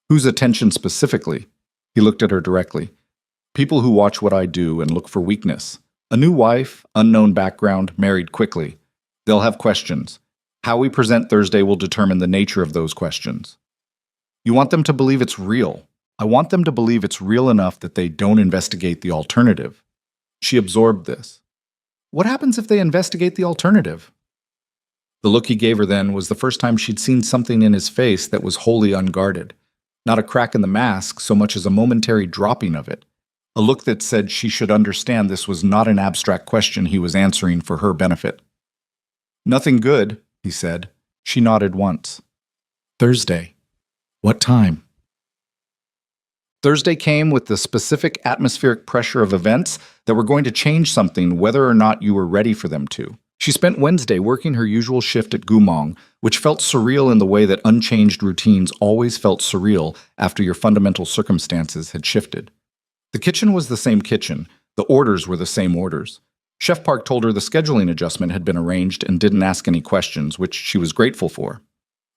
Whose attention specifically? He looked at her directly. People who watch what I do and look for weakness. A new wife, unknown background, married quickly. They'll have questions. How we present Thursday will determine the nature of those questions. You want them to believe it's real. I want them to believe it's real enough that they don't investigate the alternative. She absorbed this. What happens if they investigate the alternative? The look he gave her then was the first time she'd seen something in his face that was wholly unguarded. Not a crack in the mask so much as a momentary dropping of it. A look that said she should understand this was not an abstract question he was answering for her benefit. Nothing good, he said. She nodded once. Thursday. What time? Thursday came with the specific atmospheric pressure of events that were going to change something whether or not you were ready for them to. She spent Wednesday working her usual shift at Gumong, which felt surreal in the way that unchanged routines always felt surreal after your fundamental circumstances had shifted. The kitchen was the same kitchen. The orders were the same orders. Chef Park told her the scheduling adjustment had been arranged and didn't ask any questions, which she was grateful for.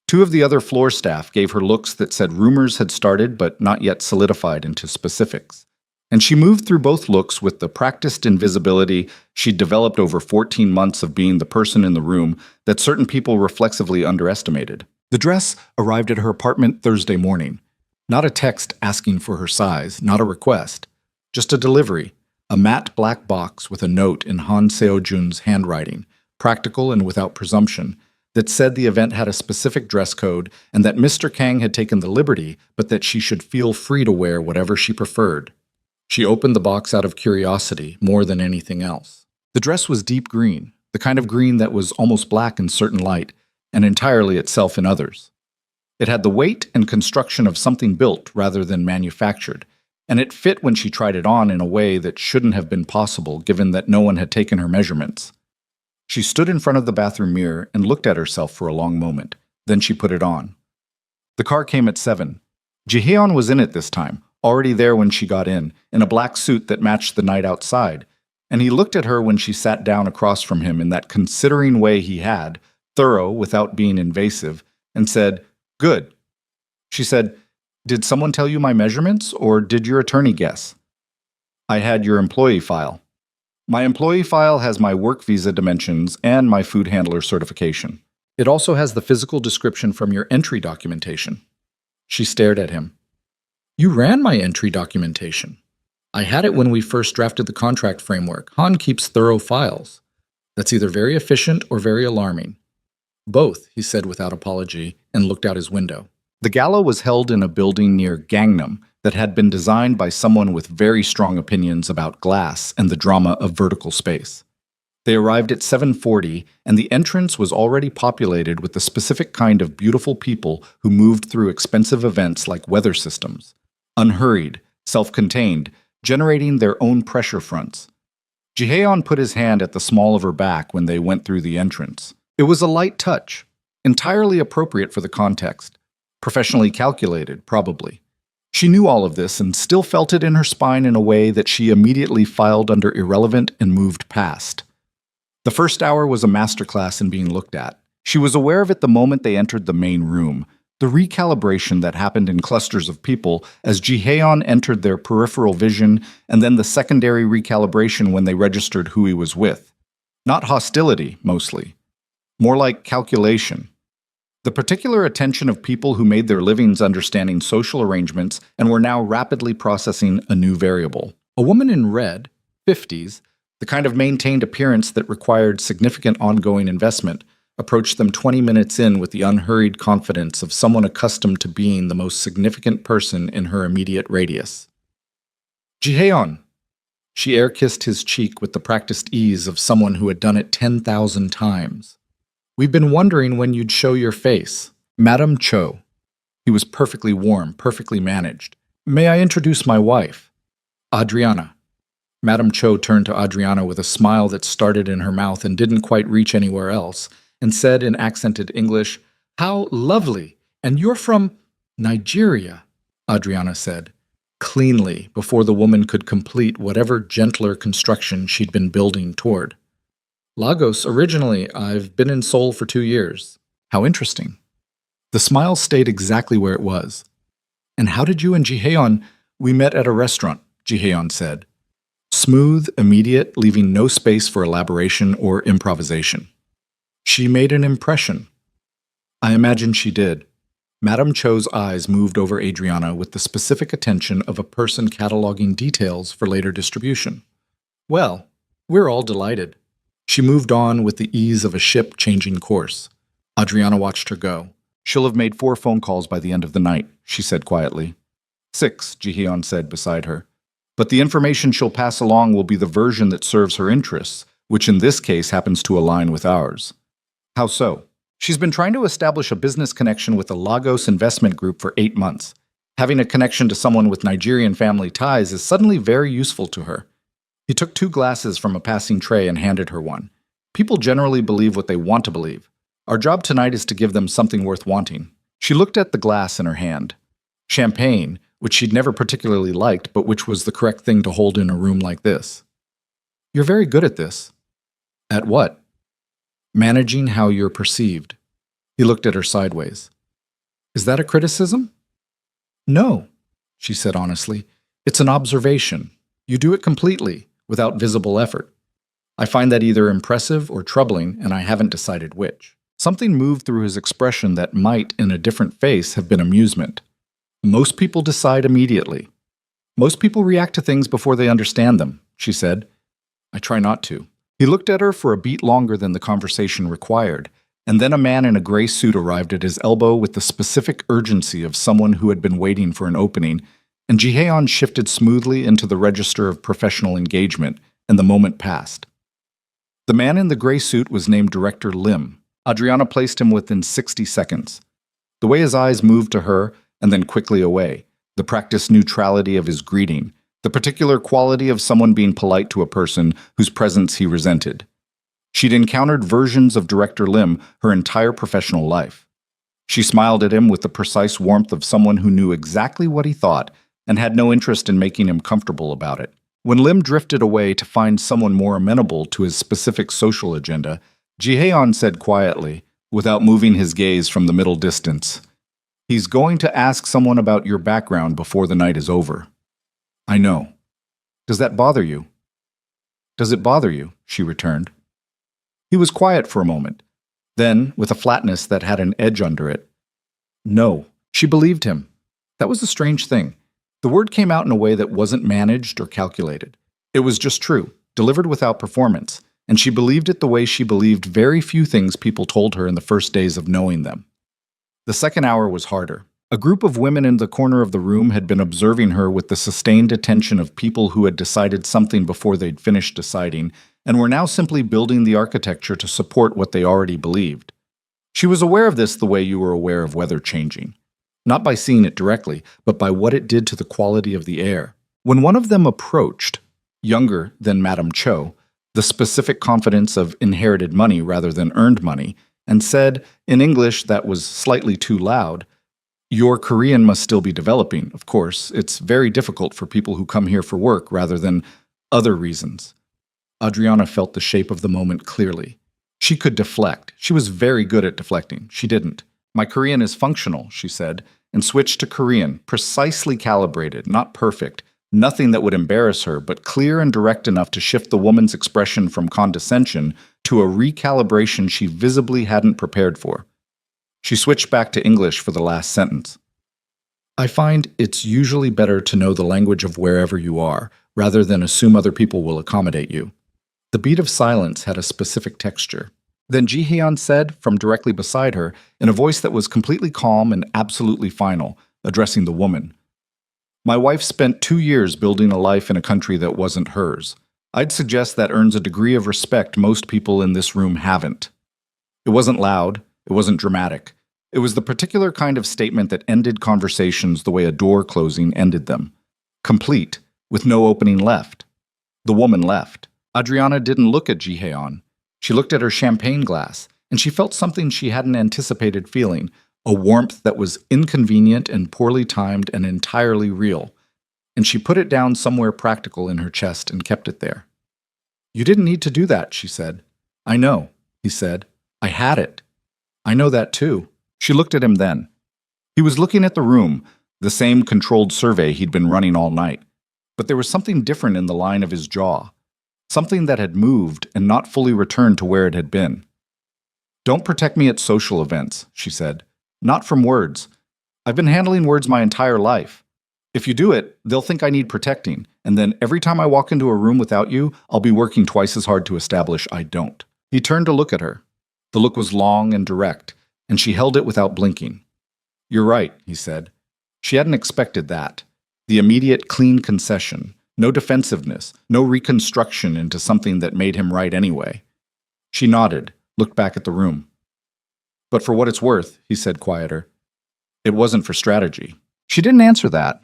2 of the other floor staff gave her looks that said rumors had started but not yet solidified into specifics. And she moved through both looks with the practiced invisibility she'd developed over 14 months of being the person in the room that certain people reflexively underestimated. The dress arrived at her apartment Thursday morning. Not a text asking for her size, not a request. Just a delivery. A matte black box with a note in Han Seo-jun's handwriting, practical and without presumption, that said the event had a specific dress code and that Mr. Kang had taken the liberty, but that she should feel free to wear whatever she preferred. She opened the box out of curiosity more than anything else. The dress was deep green, the kind of green that was almost black in certain light and entirely itself in others. It had the weight and construction of something built rather than manufactured, and it fit when she tried it on in a way that shouldn't have been possible given that no one had taken her measurements. She stood in front of the bathroom mirror and looked at herself for a long moment. Then she put it on. The car came at 7. Ji-Heon was in it this time, already there when she got in a black suit that matched the night outside, and he looked at her when she sat down across from him in that considering way he had, thorough without being invasive, and said, "Good." She said, "Did someone tell you my measurements, or did your attorney guess?" "I had your employee file." "My employee file has my work visa dimensions and my food handler certification. It also has the physical description from your entry documentation." She stared at him. "You ran my entry documentation. I had it when we first drafted the contract framework. Han keeps thorough files. That's either very efficient or very alarming." "Both," he said without apology, and looked out his window. The gala was held in a building near Gangnam that had been designed by someone with very strong opinions about glass and the drama of vertical space. They arrived at 7:40, and the entrance was already populated with the specific kind of beautiful people who moved through expensive events like weather systems. Unhurried, self-contained, generating their own pressure fronts. Ji-Heon put his hand at the small of her back when they went through the entrance. It was a light touch, Entirely appropriate for the context. Professionally calculated, probably. She knew all of this and still felt it in her spine in a way that she immediately filed under irrelevant and moved past. The first hour was a masterclass in being looked at. She was aware of it the moment they entered the main room. The recalibration that happened in clusters of people as Ji-Haeon entered their peripheral vision, and then the secondary recalibration when they registered who he was with. Not hostility, mostly. More like calculation. The particular attention of people who made their livings understanding social arrangements and were now rapidly processing a new variable. A woman in red, 50s, the kind of maintained appearance that required significant ongoing investment, approached them 20 minutes in with the unhurried confidence of someone accustomed to being the most significant person in her immediate radius. Ji-Haeon! She air-kissed his cheek with the practiced ease of someone who had done it 10,000 times. We've been wondering when you'd show your face. Madam Cho. He was perfectly warm, perfectly managed. May I introduce my wife? Adriana. Madam Cho turned to Adriana with a smile that started in her mouth and didn't quite reach anywhere else, and said in accented English, "How lovely! And you're from Nigeria," Adriana said, cleanly, before the woman could complete whatever gentler construction she'd been building toward. Lagos, originally. I've been in Seoul for 2 years. How interesting. The smile stayed exactly where it was. And how did you and Ji-Haeon? We met at a restaurant, Ji-Haeon said. Smooth, immediate, leaving no space for elaboration or improvisation. She made an impression. I imagine she did. Madame Cho's eyes moved over Adriana with the specific attention of a person cataloging details for later distribution. Well, we're all delighted. She moved on with the ease of a ship changing course. Adriana watched her go. She'll have made 4 phone calls by the end of the night, she said quietly. 6, Ji-Haeon said beside her. But the information she'll pass along will be the version that serves her interests, which in this case happens to align with ours. How so? She's been trying to establish a business connection with the Lagos investment group for 8 months. Having a connection to someone with Nigerian family ties is suddenly very useful to her. He took 2 glasses from a passing tray and handed her one. People generally believe what they want to believe. Our job tonight is to give them something worth wanting. She looked at the glass in her hand. Champagne, which she'd never particularly liked, but which was the correct thing to hold in a room like this. You're very good at this. At what? Managing how you're perceived. He looked at her sideways. Is that a criticism? No, she said honestly. It's an observation. You do it completely, without visible effort. I find that either impressive or troubling, and I haven't decided which. Something moved through his expression that might, in a different face, have been amusement. Most people decide immediately. Most people react to things before they understand them, she said. I try not to. He looked at her for a beat longer than the conversation required, and then a man in a gray suit arrived at his elbow with the specific urgency of someone who had been waiting for an opening, and Ji-Haeon shifted smoothly into the register of professional engagement, and the moment passed. The man in the gray suit was named Director Lim. Adriana placed him within 60 seconds. The way his eyes moved to her, and then quickly away, the practiced neutrality of his greeting, the particular quality of someone being polite to a person whose presence he resented. She'd encountered versions of Director Lim her entire professional life. She smiled at him with the precise warmth of someone who knew exactly what he thought and had no interest in making him comfortable about it. When Lim drifted away to find someone more amenable to his specific social agenda, Ji-Haeon said quietly, without moving his gaze from the middle distance, He's going to ask someone about your background before the night is over. I know. Does that bother you? Does it bother you? She returned. He was quiet for a moment. Then, with a flatness that had an edge under it, no, she believed him. That was a strange thing. The word came out in a way that wasn't managed or calculated. It was just true, delivered without performance, and she believed it the way she believed very few things people told her in the first days of knowing them. The second hour was harder. A group of women in the corner of the room had been observing her with the sustained attention of people who had decided something before they'd finished deciding, and were now simply building the architecture to support what they already believed. She was aware of this the way you were aware of weather changing. Not by seeing it directly, but by what it did to the quality of the air. When one of them approached, younger than Madame Cho, the specific confidence of inherited money rather than earned money, and said, in English that was slightly too loud, "Your Korean must still be developing, of course. It's very difficult for people who come here for work rather than other reasons." Adriana felt the shape of the moment clearly. She could deflect. She was very good at deflecting. She didn't. "My Korean is functional," she said, and switched to Korean, precisely calibrated, not perfect, nothing that would embarrass her, but clear and direct enough to shift the woman's expression from condescension to a recalibration she visibly hadn't prepared for. She switched back to English for the last sentence. "I find it's usually better to know the language of wherever you are, rather than assume other people will accommodate you." The beat of silence had a specific texture. Then Ji-hyun said, from directly beside her, in a voice that was completely calm and absolutely final, addressing the woman, "My wife spent 2 years building a life in a country that wasn't hers. I'd suggest that earns a degree of respect most people in this room haven't." It wasn't loud. It wasn't dramatic. It was the particular kind of statement that ended conversations the way a door closing ended them. Complete, with no opening left. The woman left. Adriana didn't look at Ji-hyun. She looked at her champagne glass, and she felt something she hadn't anticipated feeling, a warmth that was inconvenient and poorly timed and entirely real. And she put it down somewhere practical in her chest and kept it there. "You didn't need to do that," she said. "I know," he said. "I had it." "I know that too." She looked at him then. He was looking at the room, the same controlled survey he'd been running all night. But there was something different in the line of his jaw. Something that had moved and not fully returned to where it had been. "Don't protect me at social events," she said. "Not from words. I've been handling words my entire life. If you do it, they'll think I need protecting, and then every time I walk into a room without you, I'll be working twice as hard to establish I don't." He turned to look at her. The look was long and direct, and she held it without blinking. "You're right," he said. She hadn't expected that. The immediate, clean concession. No defensiveness, no reconstruction into something that made him right anyway. She nodded, looked back at the room. "But for what it's worth," he said quieter, "it wasn't for strategy." She didn't answer that.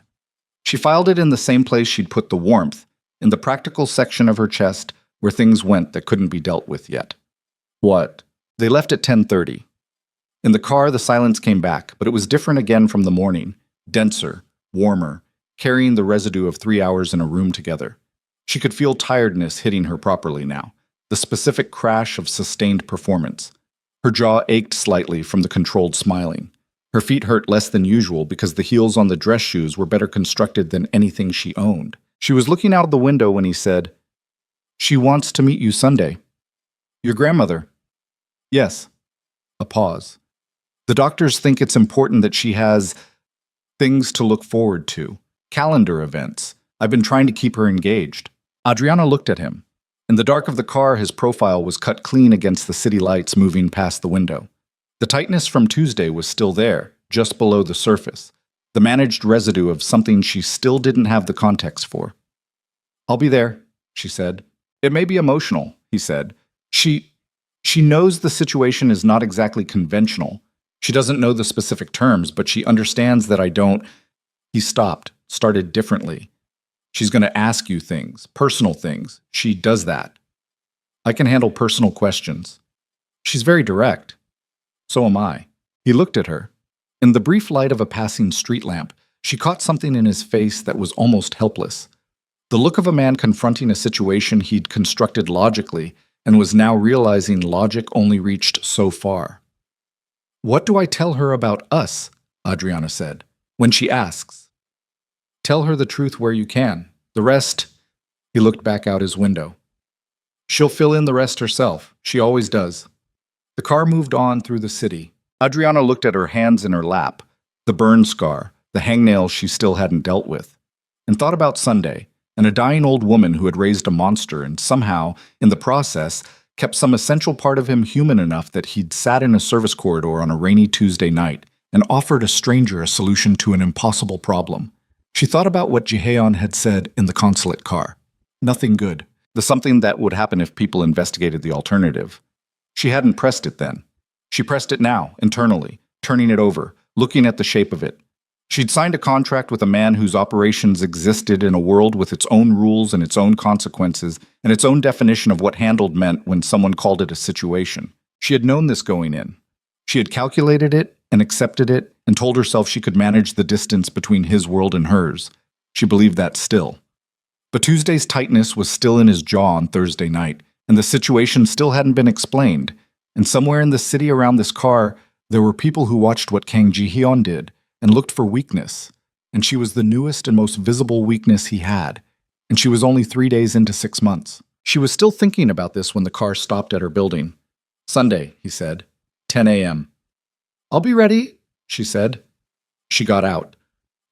She filed it in the same place she'd put the warmth, in the practical section of her chest where things went that couldn't be dealt with yet. "What?" They left at 10:30. In the car, the silence came back, but it was different again from the morning, denser, warmer, carrying the residue of 3 hours in a room together. She could feel tiredness hitting her properly now, the specific crash of sustained performance. Her jaw ached slightly from the controlled smiling. Her feet hurt less than usual because the heels on the dress shoes were better constructed than anything she owned. She was looking out the window when he said, "She wants to meet you Sunday." "Your grandmother?" "Yes." A pause. "The doctors think it's important that she has things to look forward to. Calendar events. I've been trying to keep her engaged." Adriana looked at him. In the dark of the car, his profile was cut clean against the city lights moving past the window. The tightness from Tuesday was still there, just below the surface, the managed residue of something she still didn't have the context for. "I'll be there," she said. "It may be emotional," he said. She knows the situation is not exactly conventional. She doesn't know the specific terms, but she understands that I don't." He stopped, started differently. "She's going to ask you things, personal things. She does that. I can handle personal questions. She's very direct. So am I." He looked at her. In the brief light of a passing street lamp, she caught something in his face that was almost helpless. The look of a man confronting a situation he'd constructed logically and was now realizing logic only reached so far. "What do I tell her about us?" Adriana said. "When she asks. Tell her the truth where you can. The rest," he looked back out his window. "She'll fill in the rest herself. She always does." The car moved on through the city. Adriana looked at her hands in her lap, the burn scar, the hangnail she still hadn't dealt with, and thought about Sunday, and a dying old woman who had raised a monster and somehow, in the process, kept some essential part of him human enough that he'd sat in a service corridor on a rainy Tuesday night and offered a stranger a solution to an impossible problem. She thought about what Ji-hyun had said in the consulate car. Nothing good. The something that would happen if people investigated the alternative. She hadn't pressed it then. She pressed it now, internally, turning it over, looking at the shape of it. She'd signed a contract with a man whose operations existed in a world with its own rules and its own consequences and its own definition of what handled meant when someone called it a situation. She had known this going in. She had calculated it and accepted it and told herself she could manage the distance between his world and hers. She believed that still. But Tuesday's tightness was still in his jaw on Thursday night, and the situation still hadn't been explained. And somewhere in the city around this car, there were people who watched what Kang Ji-hyun did and looked for weakness. And she was the newest and most visible weakness he had. And she was only 3 days into 6 months. She was still thinking about this when the car stopped at her building. "Sunday," he said. 10 a.m. "I'll be ready," she said. She got out.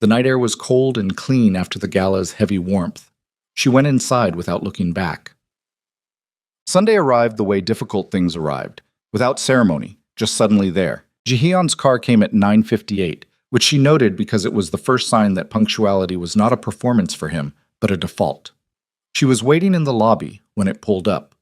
The night air was cold and clean after the gala's heavy warmth. She went inside without looking back. Sunday arrived the way difficult things arrived, without ceremony, just suddenly there. Ji-hyun's car came at 9:58, which she noted because it was the first sign that punctuality was not a performance for him, but a default. She was waiting in the lobby when it pulled up.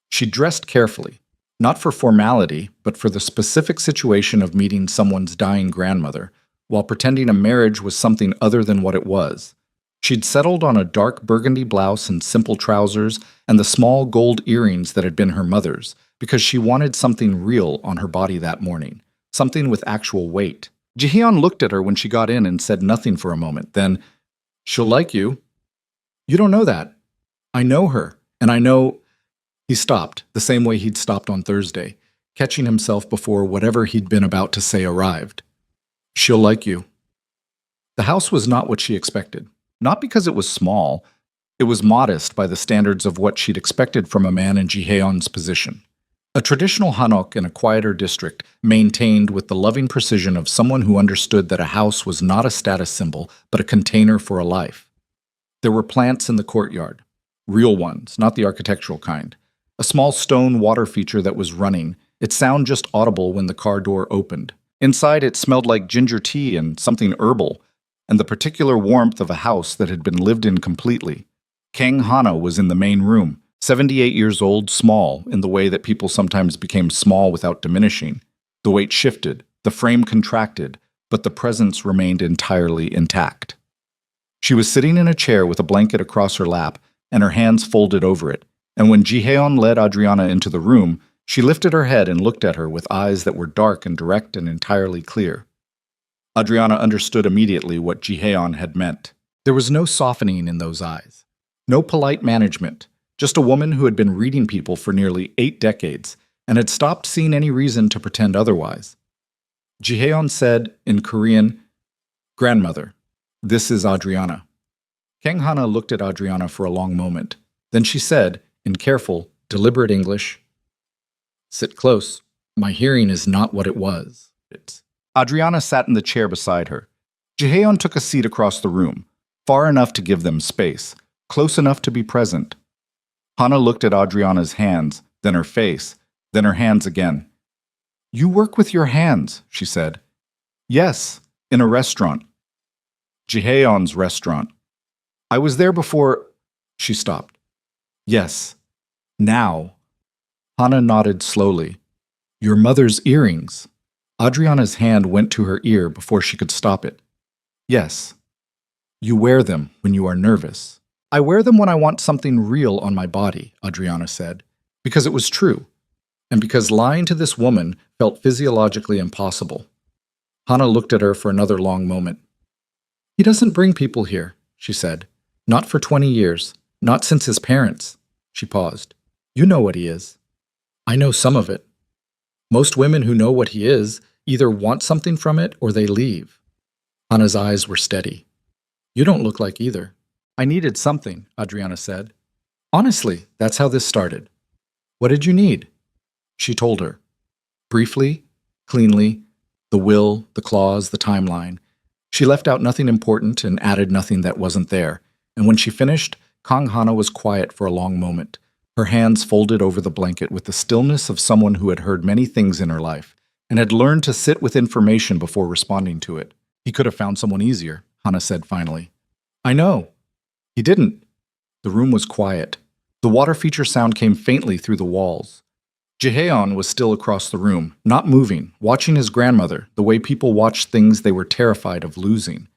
She dressed carefully, not for formality, but for the specific situation of meeting someone's dying grandmother, while pretending a marriage was something other than what it was. She'd settled on a dark burgundy blouse and simple trousers and the small gold earrings that had been her mother's, because she wanted something real on her body that morning, something with actual weight. Ji-hyun looked at her when she got in and said nothing for a moment. Then, "She'll like you." "You don't know that." "I know her, and I know—" He stopped, the same way he'd stopped on Thursday, catching himself before whatever he'd been about to say arrived. "She'll like you." The house was not what she expected. Not because it was small. It was modest by the standards of what she'd expected from a man in Ji-hyun's position. A traditional hanok in a quieter district, maintained with the loving precision of someone who understood that a house was not a status symbol, but a container for a life. There were plants in the courtyard. Real ones, not the architectural kind. A small stone water feature that was running, its sound just audible when the car door opened. Inside, it smelled like ginger tea and something herbal, and the particular warmth of a house that had been lived in completely. Kang Hana was in the main room, 78 years old, small, in the way that people sometimes became small without diminishing. The weight shifted, the frame contracted, but the presence remained entirely intact. She was sitting in a chair with a blanket across her lap and her hands folded over it, and when Ji-hyun led Adriana into the room, she lifted her head and looked at her with eyes that were dark and direct and entirely clear. Adriana understood immediately what Ji-hyun had meant. There was no softening in those eyes. No polite management. Just a woman who had been reading people for nearly 8 decades and had stopped seeing any reason to pretend otherwise. Ji-hyun said, in Korean, "Grandmother, this is Adriana." Kang Hana looked at Adriana for a long moment. Then she said, in careful, deliberate English, "Sit close. My hearing is not what it was." Adriana sat in the chair beside her. Ji-hyun took a seat across the room, far enough to give them space, close enough to be present. Hana looked at Adriana's hands, then her face, then her hands again. "You work with your hands," she said. "Yes, in a restaurant." Ji-hyun's restaurant. "I was there before—" She stopped. "Yes. Now." Hana nodded slowly. "Your mother's earrings." Adriana's hand went to her ear before she could stop it. "Yes. You wear them when you are nervous." "I wear them when I want something real on my body," Adriana said, because it was true, and because lying to this woman felt physiologically impossible. Hana looked at her for another long moment. "He doesn't bring people here," she said. "Not for 20 years. Not since his parents." She paused. "You know what he is." "I know some of it. Most women who know what he is either want something from it or they leave." Hana's eyes were steady. "You don't look like either." "I needed something," Adriana said. "Honestly, that's how this started." "What did you need?" She told her. Briefly, cleanly, the will, the clause, the timeline. She left out nothing important and added nothing that wasn't there. And when she finished, Kang Hana was quiet for a long moment, her hands folded over the blanket with the stillness of someone who had heard many things in her life and had learned to sit with information before responding to it. "He could have found someone easier," Hana said finally. "I know." "He didn't." The room was quiet. The water feature sound came faintly through the walls. Ji-hyun was still across the room, not moving, watching his grandmother, the way people watched things they were terrified of losing.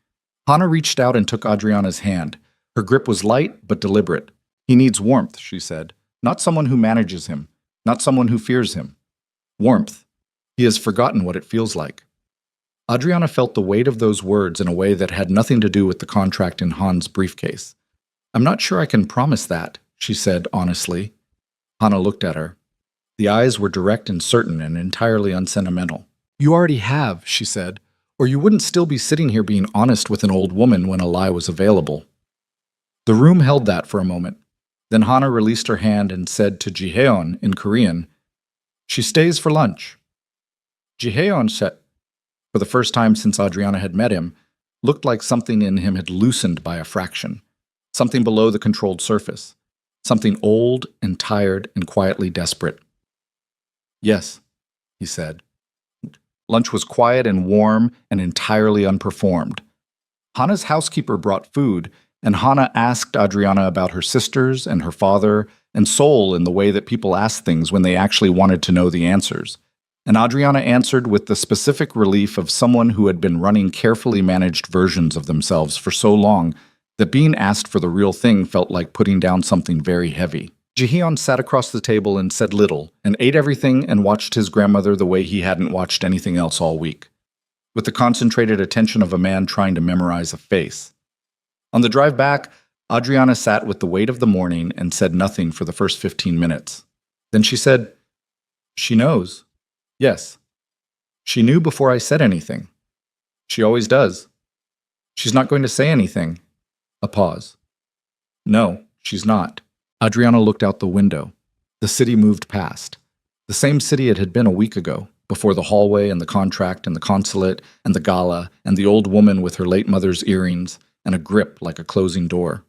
Hana reached out and took Adriana's hand. Her grip was light but deliberate. "He needs warmth," she said. "Not someone who manages him. Not someone who fears him." Warmth. He has forgotten what it feels like. Adriana felt the weight of those words in a way that had nothing to do with the contract in Han's briefcase. I'm not sure I can promise that, she said honestly. Hanna looked at her. The eyes were direct and certain and entirely unsentimental. You already have, she said, or you wouldn't still be sitting here being honest with an old woman when a lie was available. The room held that for a moment. Then Hanna released her hand and said to Jiheon in Korean, She stays for lunch. Jiheon said, for the first time since Adriana had met him, looked like something in him had loosened by a fraction, something below the controlled surface, something old and tired and quietly desperate. Yes, he said. Lunch was quiet and warm and entirely unperformed. Hanna's housekeeper brought food, and Hanna asked Adriana about her sisters and her father and Seoul in the way that people ask things when they actually wanted to know the answers. And Adriana answered with the specific relief of someone who had been running carefully managed versions of themselves for so long that being asked for the real thing felt like putting down something very heavy. Jiheon sat across the table and said little, and ate everything and watched his grandmother the way he hadn't watched anything else all week, with the concentrated attention of a man trying to memorize a face. On the drive back, Adriana sat with the weight of the morning and said nothing for the first 15 minutes. Then she said, She knows. Yes. She knew before I said anything. She always does. She's not going to say anything. A pause. No, she's not. Adriana looked out the window. The city moved past. The same city it had been a week ago, before the hallway and the contract and the consulate and the gala and the old woman with her late mother's earrings and a grip like a closing door.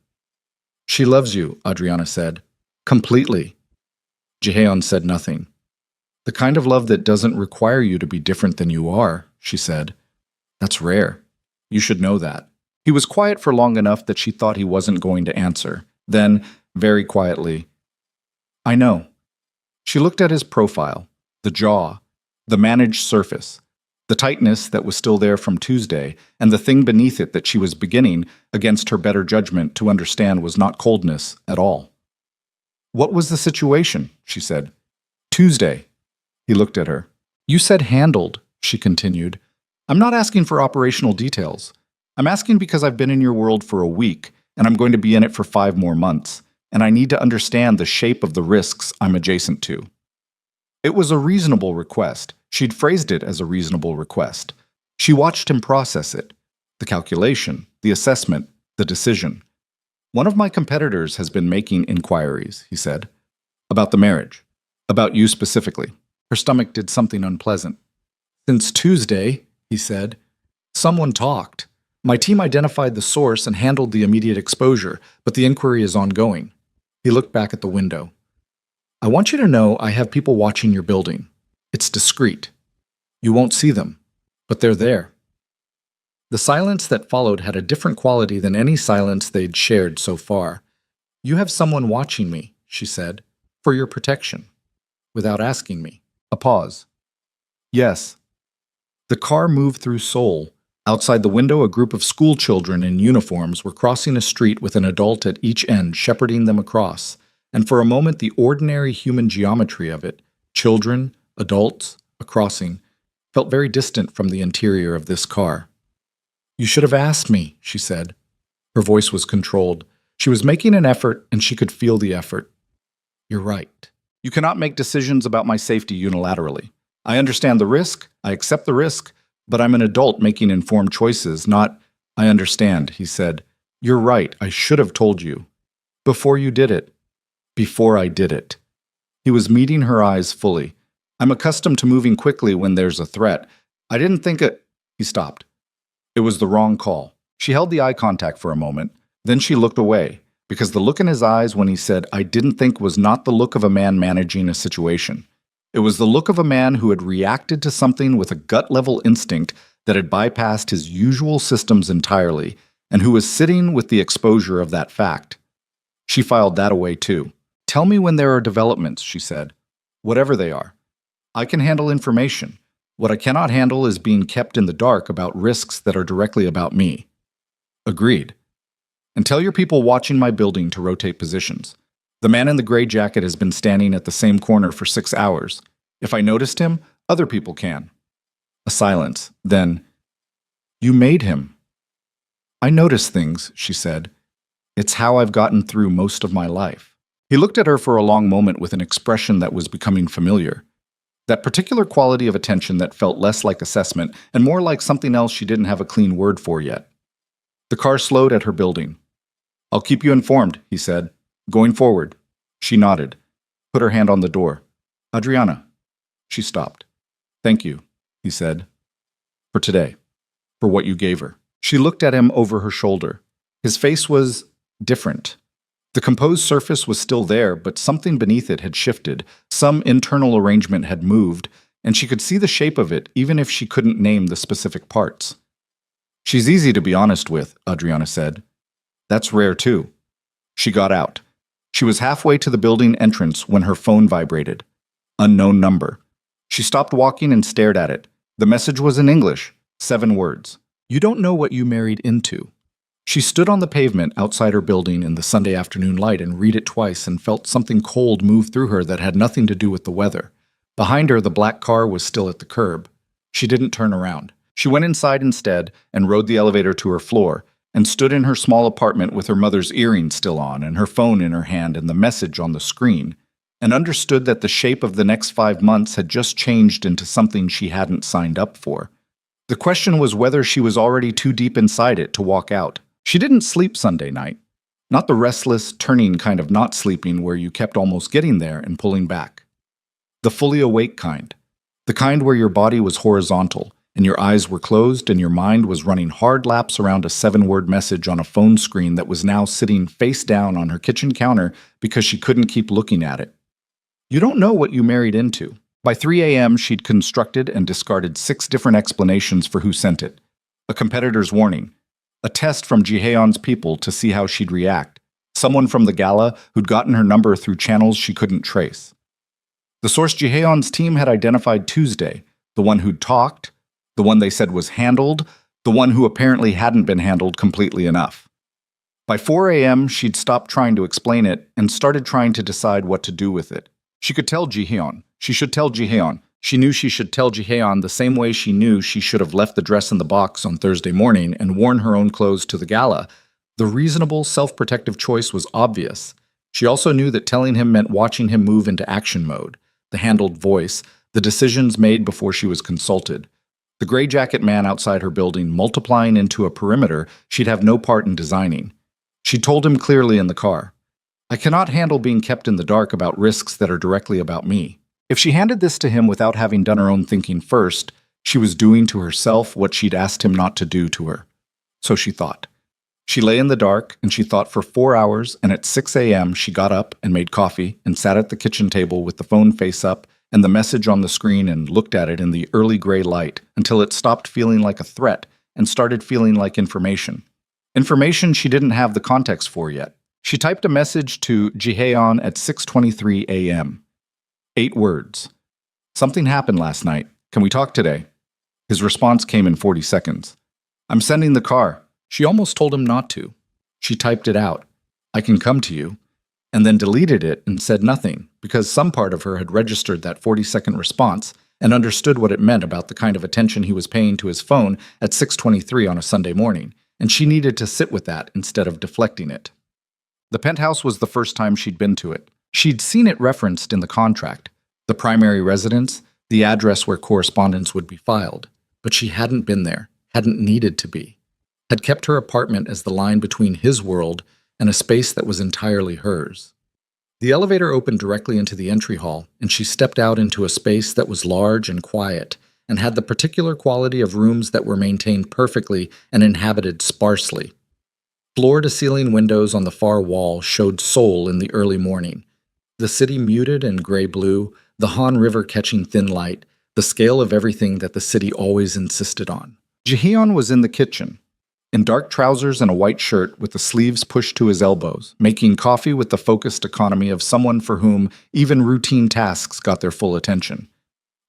She loves you, Adriana said. Completely. Jiheon said nothing. The kind of love that doesn't require you to be different than you are, she said. That's rare. You should know that. He was quiet for long enough that she thought he wasn't going to answer. Then, very quietly, I know. She looked at his profile, the jaw, the managed surface, the tightness that was still there from Tuesday, and the thing beneath it that she was beginning, against her better judgment, to understand was not coldness at all. What was the situation? She said. Tuesday. He looked at her. You said handled, she continued. I'm not asking for operational details. I'm asking because I've been in your world for a week, and I'm going to be in it for 5 more months, and I need to understand the shape of the risks I'm adjacent to. It was a reasonable request. She'd phrased it as a reasonable request. She watched him process it. The calculation, the assessment, the decision. One of my competitors has been making inquiries, he said. About the marriage. About you specifically. Her stomach did something unpleasant. Since Tuesday, he said, someone talked. My team identified the source and handled the immediate exposure, but the inquiry is ongoing. He looked back at the window. I want you to know I have people watching your building. It's discreet. You won't see them, but they're there. The silence that followed had a different quality than any silence they'd shared so far. You have someone watching me, she said, for your protection, without asking me. A pause. Yes. The car moved through Seoul. Outside the window, a group of school children in uniforms were crossing a street with an adult at each end shepherding them across, and for a moment the ordinary human geometry of it, children, adults, a crossing, felt very distant from the interior of this car. You should have asked me, she said. Her voice was controlled. She was making an effort, and she could feel the effort. You're right. You cannot make decisions about my safety unilaterally. I understand the risk, I accept the risk, but I'm an adult making informed choices, not— I understand, he said. You're right, I should have told you. Before you did it. Before I did it. He was meeting her eyes fully. I'm accustomed to moving quickly when there's a threat. I didn't think it— He stopped. It was the wrong call. She held the eye contact for a moment. Then she looked away, because the look in his eyes when he said, I didn't think, was not the look of a man managing a situation. It was the look of a man who had reacted to something with a gut-level instinct that had bypassed his usual systems entirely, and who was sitting with the exposure of that fact. She filed that away too. Tell me when there are developments, she said. Whatever they are. I can handle information. What I cannot handle is being kept in the dark about risks that are directly about me. Agreed. And tell your people watching my building to rotate positions. The man in the gray jacket has been standing at the same corner for 6 hours. If I noticed him, other people can. A silence. Then, you made him. I notice things, she said. It's how I've gotten through most of my life. He looked at her for a long moment with an expression that was becoming familiar. That particular quality of attention that felt less like assessment and more like something else she didn't have a clean word for yet. The car slowed at her building. I'll keep you informed, he said. Going forward. She nodded, put her hand on the door. Adriana. She stopped. Thank you, he said. For today. For what you gave her. She looked at him over her shoulder. His face was different. The composed surface was still there, but something beneath it had shifted. Some internal arrangement had moved, and she could see the shape of it even if she couldn't name the specific parts. She's easy to be honest with, Adriana said. That's rare too. She got out. She was halfway to the building entrance when her phone vibrated. Unknown number. She stopped walking and stared at it. The message was in English, 7 words. You don't know what you married into. She stood on the pavement outside her building in the Sunday afternoon light and read it twice and felt something cold move through her that had nothing to do with the weather. Behind her, the black car was still at the curb. She didn't turn around. She went inside instead and rode the elevator to her floor and stood in her small apartment with her mother's earrings still on and her phone in her hand and the message on the screen, and understood that the shape of the next 5 months had just changed into something she hadn't signed up for. The question was whether she was already too deep inside it to walk out. She didn't sleep Sunday night. Not the restless, turning kind of not sleeping where you kept almost getting there and pulling back. The fully awake kind. The kind where your body was horizontal, and your eyes were closed and your mind was running hard laps around a 7-word message on a phone screen that was now sitting face down on her kitchen counter because she couldn't keep looking at it. You don't know what you married into. By 3 a.m., she'd constructed and discarded 6 different explanations for who sent it. A competitor's warning. A test from Jihaeon's people to see how she'd react. Someone from the gala who'd gotten her number through channels she couldn't trace. The source Jihaeon's team had identified Tuesday, the one who'd talked, the one they said was handled, the one who apparently hadn't been handled completely enough. By 4 a.m., she'd stopped trying to explain it and started trying to decide what to do with it. She could tell Jihaeon. She should tell Jihaeon. She knew she should tell Jihaeon the same way she knew she should have left the dress in the box on Thursday morning and worn her own clothes to the gala. The reasonable, self-protective choice was obvious. She also knew that telling him meant watching him move into action mode, the handled voice, the decisions made before she was consulted. The gray jacket man outside her building multiplying into a perimeter she'd have no part in designing. She told him clearly in the car, I cannot handle being kept in the dark about risks that are directly about me. If she handed this to him without having done her own thinking first, she was doing to herself what she'd asked him not to do to her. So she thought. She lay in the dark, and she thought for 4 hours, and at 6 a.m. she got up and made coffee and sat at the kitchen table with the phone face up and the message on the screen and looked at it in the early gray light until it stopped feeling like a threat and started feeling like information. Information she didn't have the context for yet. She typed a message to Jihaeon at 6:23 a.m. 8 words. Something happened last night. Can we talk today? His response came in 40 seconds. I'm sending the car. She almost told him not to. She typed it out. I can come to you. And then deleted it and said nothing, because some part of her had registered that 40-second response and understood what it meant about the kind of attention he was paying to his phone at 6:23 on a Sunday morning, and she needed to sit with that instead of deflecting it. The penthouse was the first time she'd been to it. She'd seen it referenced in the contract, the primary residence, the address where correspondence would be filed, but she hadn't been there, hadn't needed to be, had kept her apartment as the line between his world and a space that was entirely hers. The elevator opened directly into the entry hall, and she stepped out into a space that was large and quiet, and had the particular quality of rooms that were maintained perfectly and inhabited sparsely. Floor-to-ceiling windows on the far wall showed soul in the early morning. The city muted and gray-blue, the Han River catching thin light, the scale of everything that the city always insisted on. Jihaeon was in the kitchen, in dark trousers and a white shirt with the sleeves pushed to his elbows, making coffee with the focused economy of someone for whom even routine tasks got their full attention.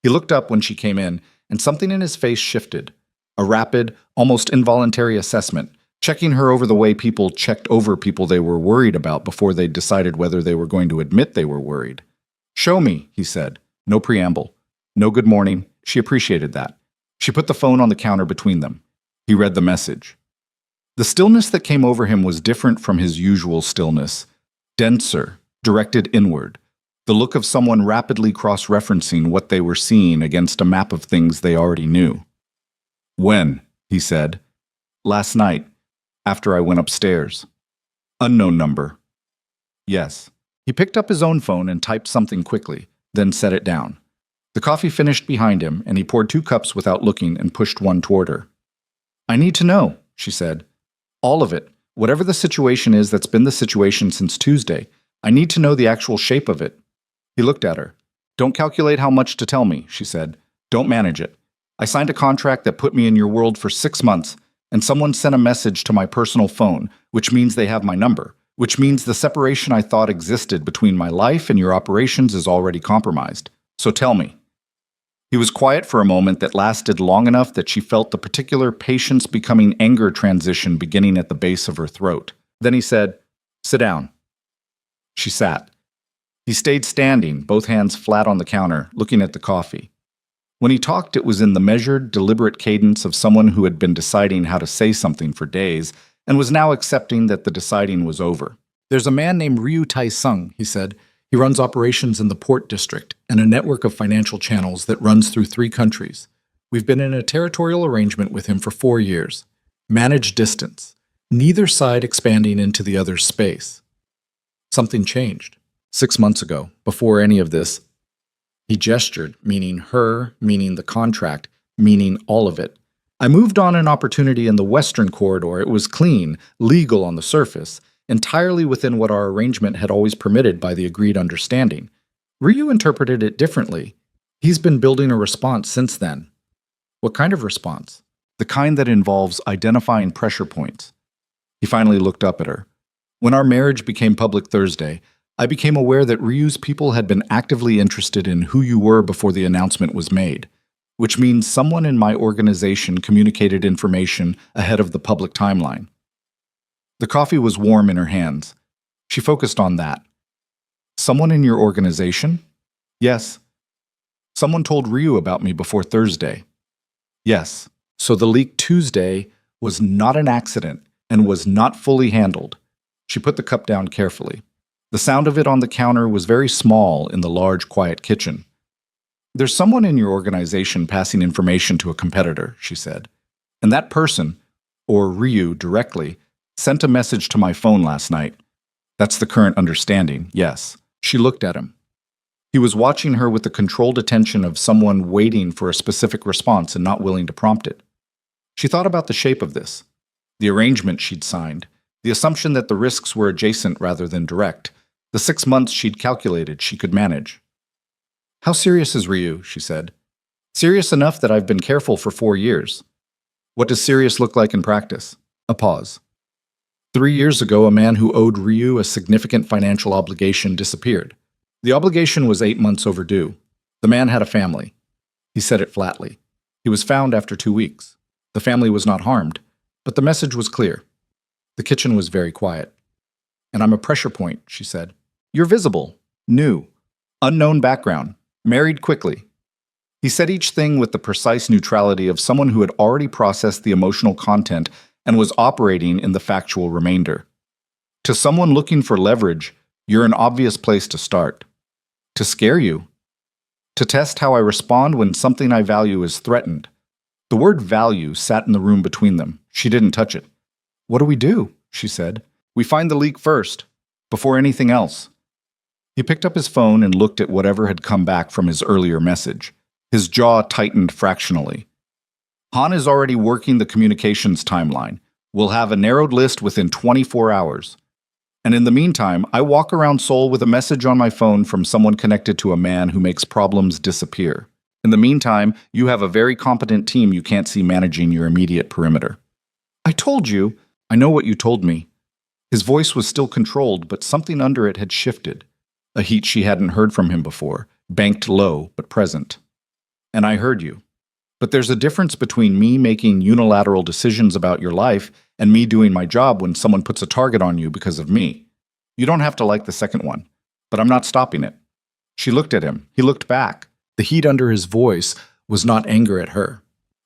He looked up when she came in, and something in his face shifted. A rapid, almost involuntary assessment, checking her over the way people checked over people they were worried about before they decided whether they were going to admit they were worried. Show me, he said. No preamble. No good morning. She appreciated that. She put the phone on the counter between them. He read the message. The stillness that came over him was different from his usual stillness, denser, directed inward, the look of someone rapidly cross-referencing what they were seeing against a map of things they already knew. When? He said. Last night, after I went upstairs. Unknown number. Yes. He picked up his own phone and typed something quickly, then set it down. The coffee finished behind him, and he poured 2 cups without looking and pushed one toward her. I need to know, she said. All of it. Whatever the situation is that's been the situation since Tuesday. I need to know the actual shape of it. He looked at her. Don't calculate how much to tell me, she said. Don't manage it. I signed a contract that put me in your world for 6 months, and someone sent a message to my personal phone, which means they have my number, which means the separation I thought existed between my life and your operations is already compromised. So tell me. He was quiet for a moment that lasted long enough that she felt the particular patience becoming anger transition beginning at the base of her throat. Then he said, Sit down. She sat. He stayed standing, both hands flat on the counter, looking at the coffee. When he talked, it was in the measured, deliberate cadence of someone who had been deciding how to say something for days and was now accepting that the deciding was over. There's a man named Ryu Tai-sung, he said. He runs operations in the Port District and a network of financial channels that runs through 3 countries. We've been in a territorial arrangement with him for 4 years. Managed distance. Neither side expanding into the other's space. Something changed. 6 months ago, before any of this, he gestured, meaning her, meaning the contract, meaning all of it. I moved on an opportunity in the Western Corridor. It was clean, legal on the surface, entirely within what our arrangement had always permitted by the agreed understanding. Ryu interpreted it differently. He's been building a response since then. What kind of response? The kind that involves identifying pressure points. He finally looked up at her. When our marriage became public Thursday, I became aware that Ryu's people had been actively interested in who you were before the announcement was made, which means someone in my organization communicated information ahead of the public timeline. The coffee was warm in her hands. She focused on that. Someone in your organization? Yes. Someone told Ryu about me before Thursday. Yes. So the leak Tuesday was not an accident and was not fully handled. She put the cup down carefully. The sound of it on the counter was very small in the large, quiet kitchen. There's someone in your organization passing information to a competitor, she said. And that person, or Ryu directly, sent a message to my phone last night. That's the current understanding, yes. She looked at him. He was watching her with the controlled attention of someone waiting for a specific response and not willing to prompt it. She thought about the shape of this, the arrangement she'd signed, the assumption that the risks were adjacent rather than direct, the 6 months she'd calculated she could manage. How serious is Ryu? She said. Serious enough that I've been careful for 4 years. What does serious look like in practice? A pause. 3 years ago, a man who owed Ryu a significant financial obligation disappeared. The obligation was 8 months overdue. The man had a family. He said it flatly. He was found after 2 weeks. The family was not harmed, but the message was clear. The kitchen was very quiet. And I'm a pressure point, she said. You're visible, new, unknown background, married quickly. He said each thing with the precise neutrality of someone who had already processed the emotional content and was operating in the factual remainder. To someone looking for leverage, you're an obvious place to start. To scare you. To test how I respond when something I value is threatened. The word value sat in the room between them. She didn't touch it. What do we do? She said. We find the leak first, before anything else. He picked up his phone and looked at whatever had come back from his earlier message. His jaw tightened fractionally. Han is already working the communications timeline. We'll have a narrowed list within 24 hours. And in the meantime, I walk around Seoul with a message on my phone from someone connected to a man who makes problems disappear. In the meantime, you have a very competent team you can't see managing your immediate perimeter. I told you. I know what you told me. His voice was still controlled, but something under it had shifted. A heat she hadn't heard from him before, banked low but present. And I heard you. But there's a difference between me making unilateral decisions about your life and me doing my job when someone puts a target on you because of me. You don't have to like the second one, but I'm not stopping it. She looked at him. He looked back. The heat under his voice was not anger at her.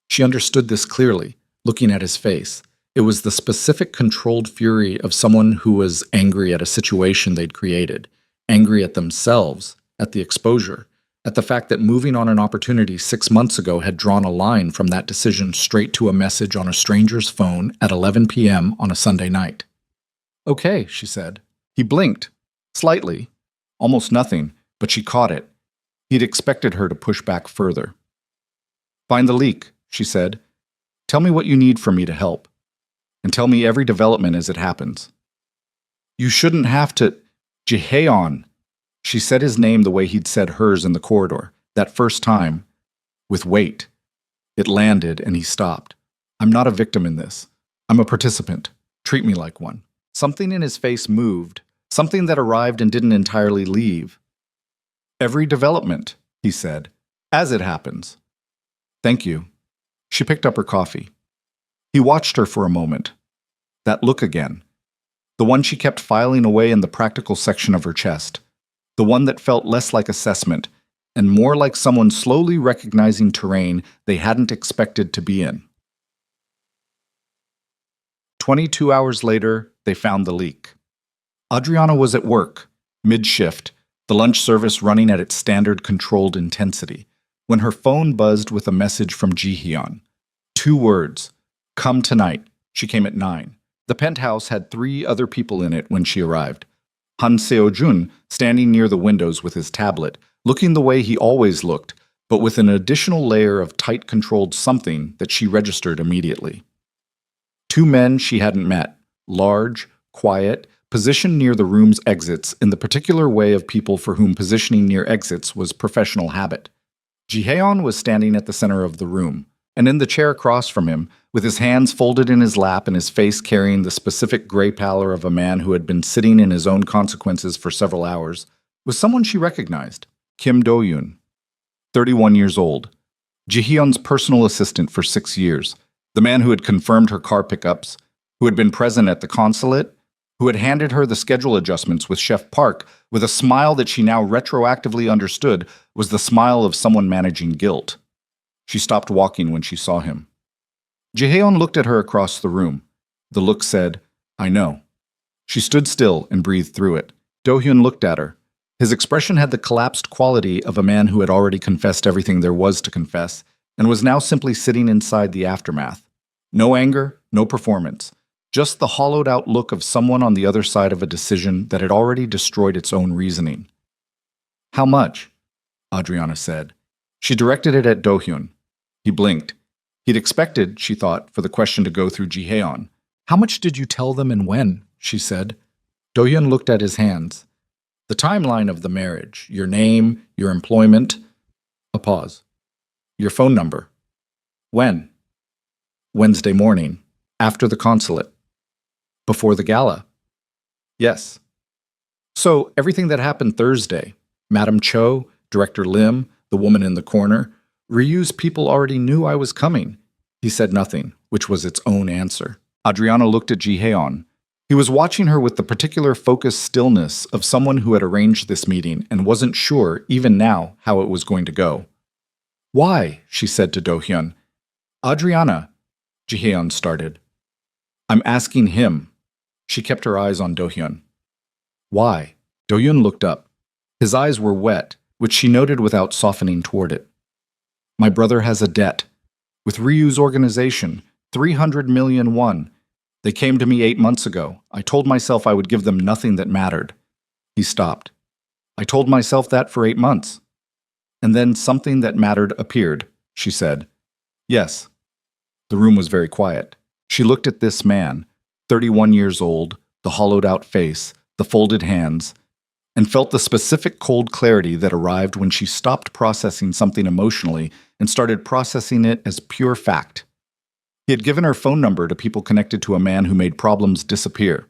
She understood this clearly, looking at his face. It was the specific controlled fury of someone who was angry at a situation they'd created, angry at themselves, at the exposure, at the fact that moving on an opportunity 6 months ago had drawn a line from that decision straight to a message on a stranger's phone at 11 p.m. on a Sunday night. "Okay," she said. He blinked, slightly, almost nothing, but she caught it. He'd expected her to push back further. "Find the leak," she said. "Tell me what you need from me to help. And tell me every development as it happens." "You shouldn't have to—" "Jihaeon." She said his name the way he'd said hers in the corridor, that first time, with weight. It landed, and he stopped. "I'm not a victim in this. I'm a participant. Treat me like one." Something in his face moved, something that arrived and didn't entirely leave. "Every development," he said, "as it happens." "Thank you." She picked up her coffee. He watched her for a moment. That look again. The one she kept filing away in the practical section of her chest. The one that felt less like assessment and more like someone slowly recognizing terrain they hadn't expected to be in. 22 hours later, they found the leak. Adriana was at work, mid-shift, the lunch service running at its standard controlled intensity, when her phone buzzed with a message from Jihyun. 2 words. "Come tonight." She came at 9. The penthouse had 3 other people in it when she arrived. Han Seo-jun, standing near the windows with his tablet, looking the way he always looked, but with an additional layer of tight controlled something that she registered immediately. 2 men she hadn't met, large, quiet, positioned near the room's exits in the particular way of people for whom positioning near exits was professional habit. Jihaeon was standing at the center of the room, and in the chair across from him, with his hands folded in his lap and his face carrying the specific gray pallor of a man who had been sitting in his own consequences for several hours, was someone she recognized, Kim Do-yoon, 31 years old, Jihyun's personal assistant for 6 years, the man who had confirmed her car pickups, who had been present at the consulate, who had handed her the schedule adjustments with Chef Park with a smile that she now retroactively understood was the smile of someone managing guilt. She stopped walking when she saw him. Jihaeon looked at her across the room. The look said, "I know." She stood still and breathed through it. Do-hyun looked at her. His expression had the collapsed quality of a man who had already confessed everything there was to confess and was now simply sitting inside the aftermath. No anger, no performance. Just the hollowed-out look of someone on the other side of a decision that had already destroyed its own reasoning. "How much?" Adriana said. She directed it at Do-hyun. He blinked. He'd expected, she thought, for the question to go through Jihaeon. "How much did you tell them and when?" she said. Do-hyun looked at his hands. "The timeline of the marriage, your name, your employment." A pause. "Your phone number." "When?" "Wednesday morning, after the consulate." "Before the gala?" "Yes." "So, everything that happened Thursday, Madam Cho, Director Lim, the woman in the corner, Ryu's people already knew I was coming." He said nothing, which was its own answer. Adriana looked at Jihaeon. He was watching her with the particular focused stillness of someone who had arranged this meeting and wasn't sure, even now, how it was going to go. "Why?" she said to Do-hyun. "Adriana," Jihaeon started. "I'm asking him." She kept her eyes on Do-hyun. "Why?" Do-hyun looked up. His eyes were wet, which she noted without softening toward it. "My brother has a debt. With Ryu's organization, 300 million won. They came to me 8 months ago. I told myself I would give them nothing that mattered." He stopped. "I told myself that for 8 months. And then something that mattered appeared," she said. "Yes." The room was very quiet. She looked at this man, 31 years old, the hollowed-out face, the folded hands, and felt the specific cold clarity that arrived when she stopped processing something emotionally and started processing it as pure fact. He had given her phone number to people connected to a man who made problems disappear.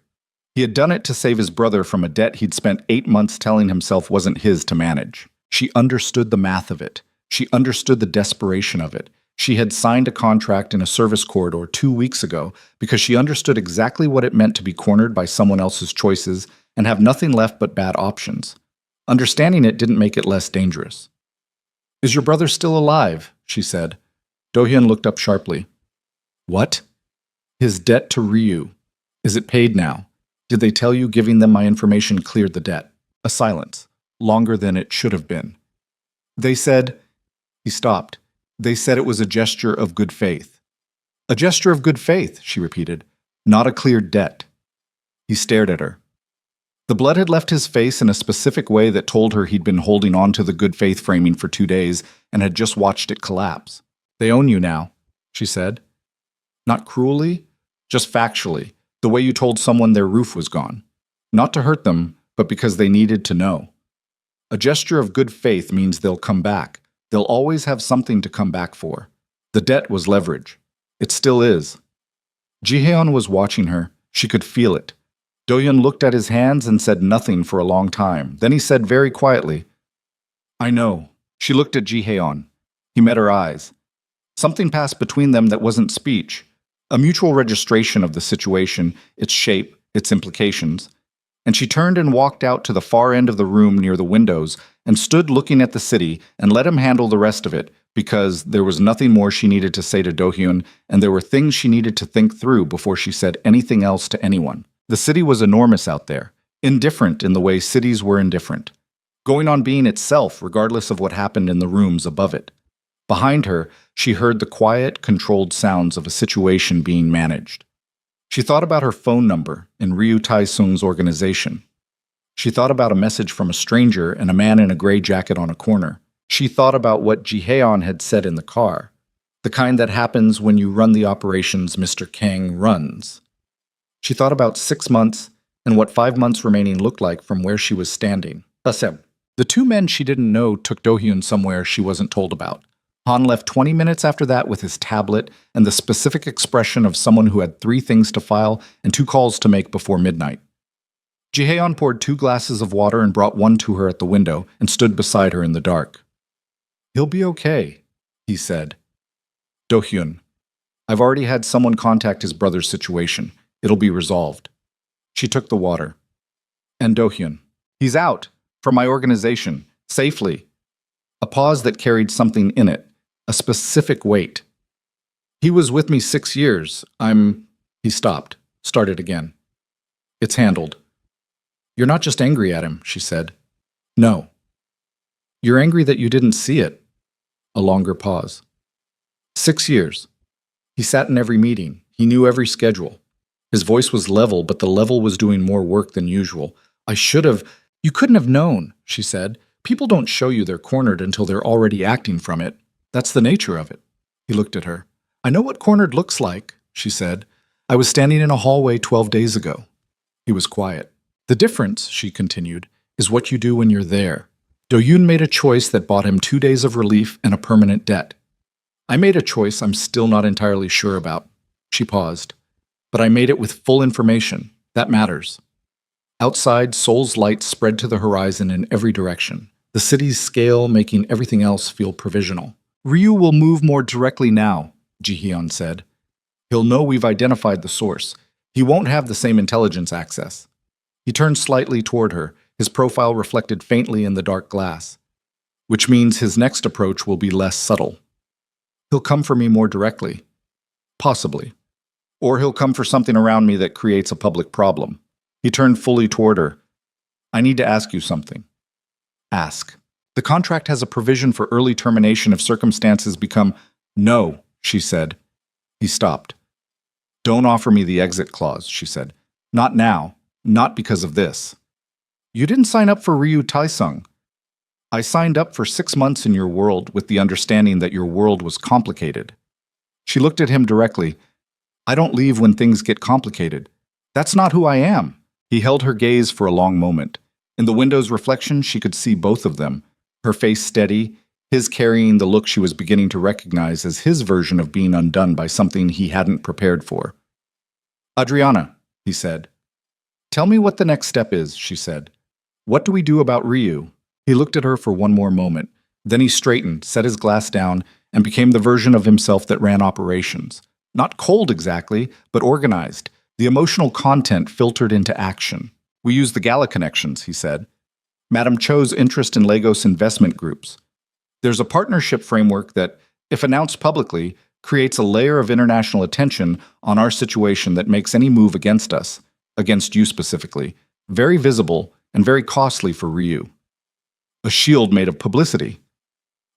He had done it to save his brother from a debt he'd spent 8 months telling himself wasn't his to manage. She understood the math of it. She understood the desperation of it. She had signed a contract in a service corridor 2 weeks ago because she understood exactly what it meant to be cornered by someone else's choices and have nothing left but bad options. Understanding it didn't make it less dangerous. Is your brother still alive? She said. Do-hyun looked up sharply. What? His debt to Ryu. Is it paid now? Did they tell you giving them my information cleared the debt? A silence, longer than it should have been. They said... He stopped. They said it was a gesture of good faith. A gesture of good faith, she repeated. Not a cleared debt. He stared at her. The blood had left his face in a specific way that told her he'd been holding on to the good faith framing for 2 days and had just watched it collapse. They own you now, she said. Not cruelly, just factually, the way you told someone their roof was gone. Not to hurt them, but because they needed to know. A gesture of good faith means they'll come back. They'll always have something to come back for. The debt was leverage. It still is. Ji-hyun was watching her. She could feel it. Do-hyun looked at his hands and said nothing for a long time. Then he said very quietly, I know. She looked at Ji-hyun. He met her eyes. Something passed between them that wasn't speech. A mutual registration of the situation, its shape, its implications. And she turned and walked out to the far end of the room near the windows and stood looking at the city and let him handle the rest of it because there was nothing more she needed to say to Do-hyun and there were things she needed to think through before she said anything else to anyone. The city was enormous out there, indifferent in the way cities were indifferent, going on being itself regardless of what happened in the rooms above it. Behind her, she heard the quiet, controlled sounds of a situation being managed. She thought about her phone number in Ryu Tae-sung's organization. She thought about a message from a stranger and a man in a gray jacket on a corner. She thought about what Ji-hyun had said in the car, the kind that happens when you run the operations Mr. Kang runs. She thought about 6 months and what 5 months remaining looked like from where she was standing. The 2 men she didn't know took Do-hyun somewhere she wasn't told about. Han left 20 minutes after that with his tablet and the specific expression of someone who had 3 things to file and 2 calls to make before midnight. Ji-hyun poured 2 glasses of water and brought one to her at the window and stood beside her in the dark. He'll be okay, he said. Do-hyun, I've already had someone contact his brother's situation. It'll be resolved. She took the water. And Do-hyun, he's out, from my organization, safely. A pause that carried something in it, a specific weight. He was with me 6 years. He stopped, started again. It's handled. You're not just angry at him, she said. No. You're angry that you didn't see it. A longer pause. 6 years. He sat in every meeting. He knew every schedule. His voice was level, but the level was doing more work than usual. You couldn't have known, she said. People don't show you they're cornered until they're already acting from it. That's the nature of it. He looked at her. I know what cornered looks like, she said. I was standing in a hallway 12 days ago. He was quiet. The difference, she continued, is what you do when you're there. Do-hyun made a choice that bought him 2 days of relief and a permanent debt. I made a choice I'm still not entirely sure about. She paused. But I made it with full information. That matters. Outside, Seoul's light spread to the horizon in every direction, the city's scale making everything else feel provisional. Ryu will move more directly now, Ji-hyun said. He'll know we've identified the source. He won't have the same intelligence access. He turned slightly toward her, his profile reflected faintly in the dark glass, which means his next approach will be less subtle. He'll come for me more directly. Possibly. Or he'll come for something around me that creates a public problem. He turned fully toward her. I need to ask you something. Ask. The contract has a provision for early termination if circumstances become... No, she said. He stopped. Don't offer me the exit clause, she said. Not now. Not because of this. You didn't sign up for Ryu Tae-sung. I signed up for 6 months in your world with the understanding that your world was complicated. She looked at him directly. I don't leave when things get complicated. That's not who I am. He held her gaze for a long moment. In the window's reflection, she could see both of them, her face steady, his carrying the look she was beginning to recognize as his version of being undone by something he hadn't prepared for. Adriana, he said. Tell me what the next step is, she said. What do we do about Ryu? He looked at her for one more moment. Then he straightened, set his glass down, and became the version of himself that ran operations. Not cold exactly, but organized. The emotional content filtered into action. We use the Gala connections, he said. Madame Cho's interest in Lagos investment groups. There's a partnership framework that, if announced publicly, creates a layer of international attention on our situation that makes any move against us, against you specifically, very visible and very costly for Ryu. A shield made of publicity.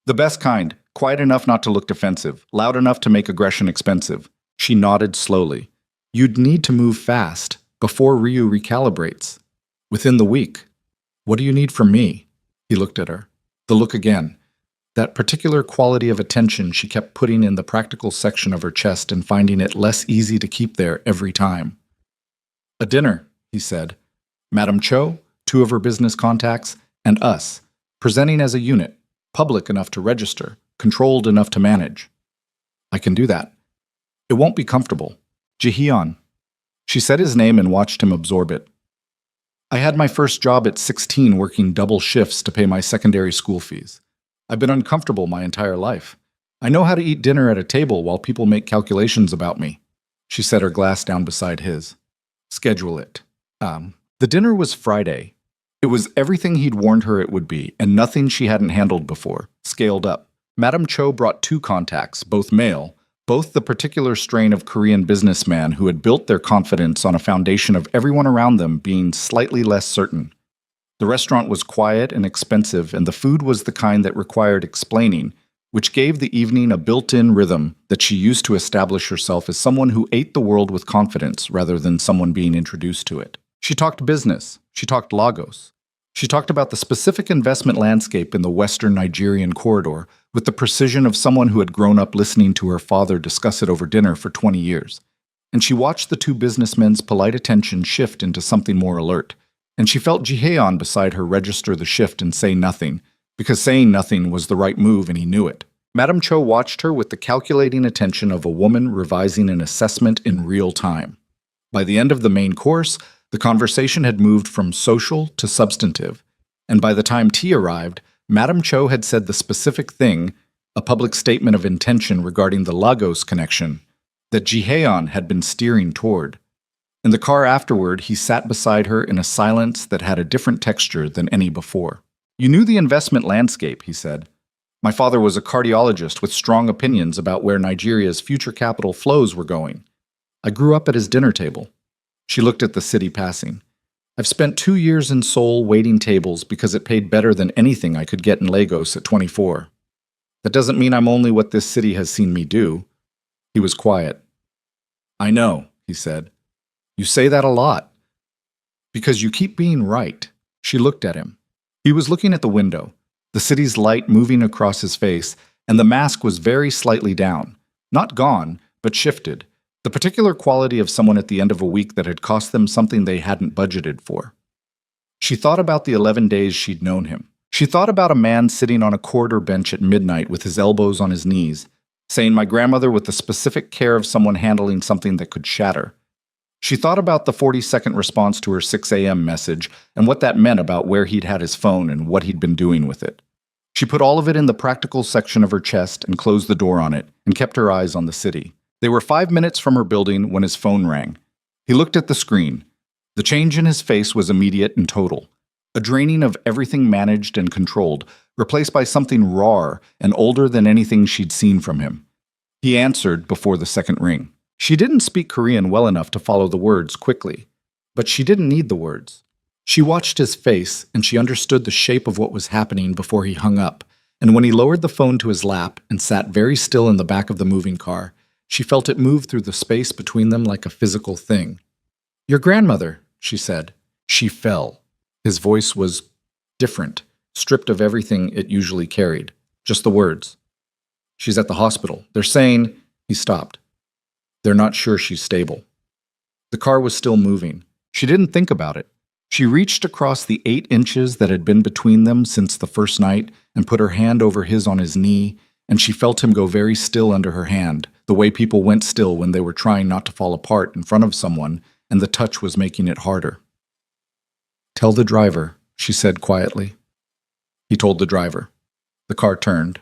The best kind, quiet enough not to look defensive, loud enough to make aggression expensive. She nodded slowly. You'd need to move fast, before Ryu recalibrates. Within the week. What do you need from me? He looked at her. The look again. That particular quality of attention she kept putting in the practical section of her chest and finding it less easy to keep there every time. A dinner, he said. Madame Cho, two of her business contacts, and us, presenting as a unit, public enough to register, controlled enough to manage. I can do that. It won't be comfortable. Jihyun. She said his name and watched him absorb it. I had my first job at 16 working double shifts to pay my secondary school fees. I've been uncomfortable my entire life. I know how to eat dinner at a table while people make calculations about me. She set her glass down beside his. Schedule it. The dinner was Friday. It was everything he'd warned her it would be, and nothing she hadn't handled before, scaled up. Madame Cho brought two contacts, both male, both the particular strain of Korean businessman who had built their confidence on a foundation of everyone around them being slightly less certain. The restaurant was quiet and expensive, and the food was the kind that required explaining, which gave the evening a built-in rhythm that she used to establish herself as someone who ate the world with confidence rather than someone being introduced to it. She talked business. She talked Lagos. She talked about the specific investment landscape in the Western Nigerian corridor with the precision of someone who had grown up listening to her father discuss it over dinner for 20 years. And she watched the two businessmen's polite attention shift into something more alert. And she felt Jihaeon beside her register the shift and say nothing, because saying nothing was the right move and he knew it. Madame Cho watched her with the calculating attention of a woman revising an assessment in real time. By the end of the main course, the conversation had moved from social to substantive, and by the time tea arrived, Madame Cho had said the specific thing, a public statement of intention regarding the Lagos connection, that Jihaeon had been steering toward. In the car afterward, he sat beside her in a silence that had a different texture than any before. You knew the investment landscape, he said. My father was a cardiologist with strong opinions about where Nigeria's future capital flows were going. I grew up at his dinner table. She looked at the city passing. I've spent 2 years in Seoul waiting tables because it paid better than anything I could get in Lagos at 24. That doesn't mean I'm only what this city has seen me do. He was quiet. I know, he said. You say that a lot. Because you keep being right. She looked at him. He was looking at the window, the city's light moving across his face, and the mask was very slightly down. Not gone, but shifted. The particular quality of someone at the end of a week that had cost them something they hadn't budgeted for. She thought about the 11 days she'd known him. She thought about a man sitting on a corridor bench at midnight with his elbows on his knees, saying my grandmother with the specific care of someone handling something that could shatter. She thought about the 40-second response to her 6 a.m. message and what that meant about where he'd had his phone and what he'd been doing with it. She put all of it in the practical section of her chest and closed the door on it and kept her eyes on the city. They were 5 minutes from her building when his phone rang. He looked at the screen. The change in his face was immediate and total. A draining of everything managed and controlled, replaced by something rawer and older than anything she'd seen from him. He answered before the second ring. She didn't speak Korean well enough to follow the words quickly, but she didn't need the words. She watched his face, and she understood the shape of what was happening before he hung up, and when he lowered the phone to his lap and sat very still in the back of the moving car, she felt it move through the space between them like a physical thing. Your grandmother, she said. She fell. His voice was different, stripped of everything it usually carried, just the words. She's at the hospital. They're saying... He stopped. They're not sure she's stable. The car was still moving. She didn't think about it. She reached across the 8 inches that had been between them since the first night and put her hand over his on his knee, and she felt him go very still under her hand, the way people went still when they were trying not to fall apart in front of someone, and the touch was making it harder. Tell the driver, she said quietly. He told the driver. The car turned.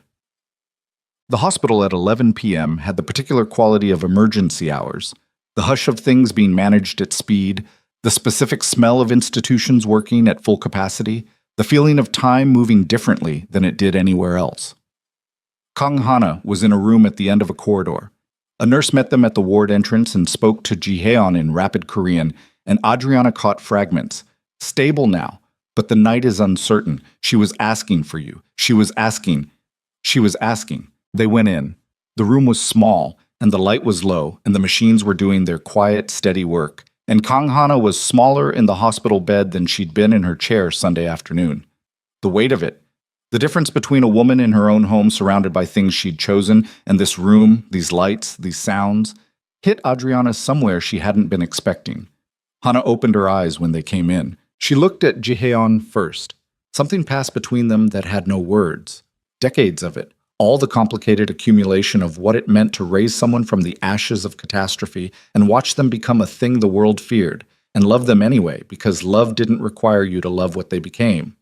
The hospital at 11 p.m. had the particular quality of emergency hours, the hush of things being managed at speed, the specific smell of institutions working at full capacity, the feeling of time moving differently than it did anywhere else. Kang Hana was in a room at the end of a corridor. A nurse met them at the ward entrance and spoke to Ji-heon in rapid Korean, and Adriana caught fragments. Stable now, but the night is uncertain. She was asking for you. She was asking. She was asking. They went in. The room was small, and the light was low, and the machines were doing their quiet, steady work. And Kang Hana was smaller in the hospital bed than she'd been in her chair Sunday afternoon. The weight of it, the difference between a woman in her own home surrounded by things she'd chosen and this room, these lights, these sounds, hit Adriana somewhere she hadn't been expecting. Hana opened her eyes when they came in. She looked at Ji-heon first. Something passed between them that had no words. Decades of it. All the complicated accumulation of what it meant to raise someone from the ashes of catastrophe and watch them become a thing the world feared, and love them anyway, because love didn't require you to love what they became.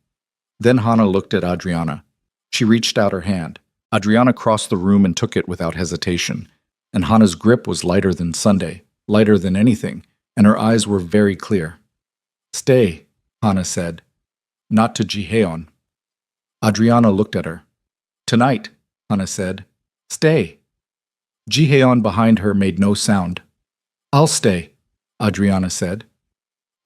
Then Hana looked at Adriana. She reached out her hand. Adriana crossed the room and took it without hesitation. And Hana's grip was lighter than Sunday, lighter than anything, and her eyes were very clear. "Stay," Hana said. Not to Ji-heon. Adriana looked at her. "Tonight," Hana said. "Stay." Ji-heon behind her made no sound. "I'll stay," Adriana said.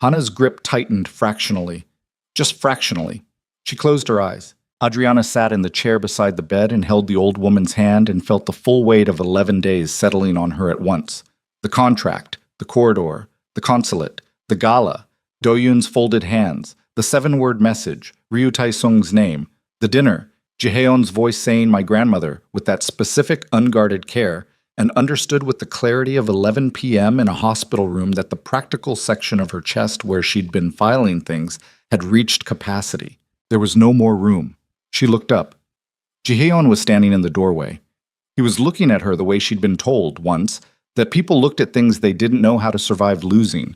Hana's grip tightened fractionally. Just fractionally. She closed her eyes. Adriana sat in the chair beside the bed and held the old woman's hand and felt the full weight of 11 days settling on her at once. The contract, the corridor, the consulate, the gala, Do-yoon's folded hands, the 7-word message, Ryu Tae-sung's name, the dinner, Ji-heon's voice saying "my grandmother" with that specific unguarded care, and understood with the clarity of 11 p.m. in a hospital room that the practical section of her chest where she'd been filing things had reached capacity. There was no more room. She looked up. Ji-heon was standing in the doorway. He was looking at her the way she'd been told once, that people looked at things they didn't know how to survive losing,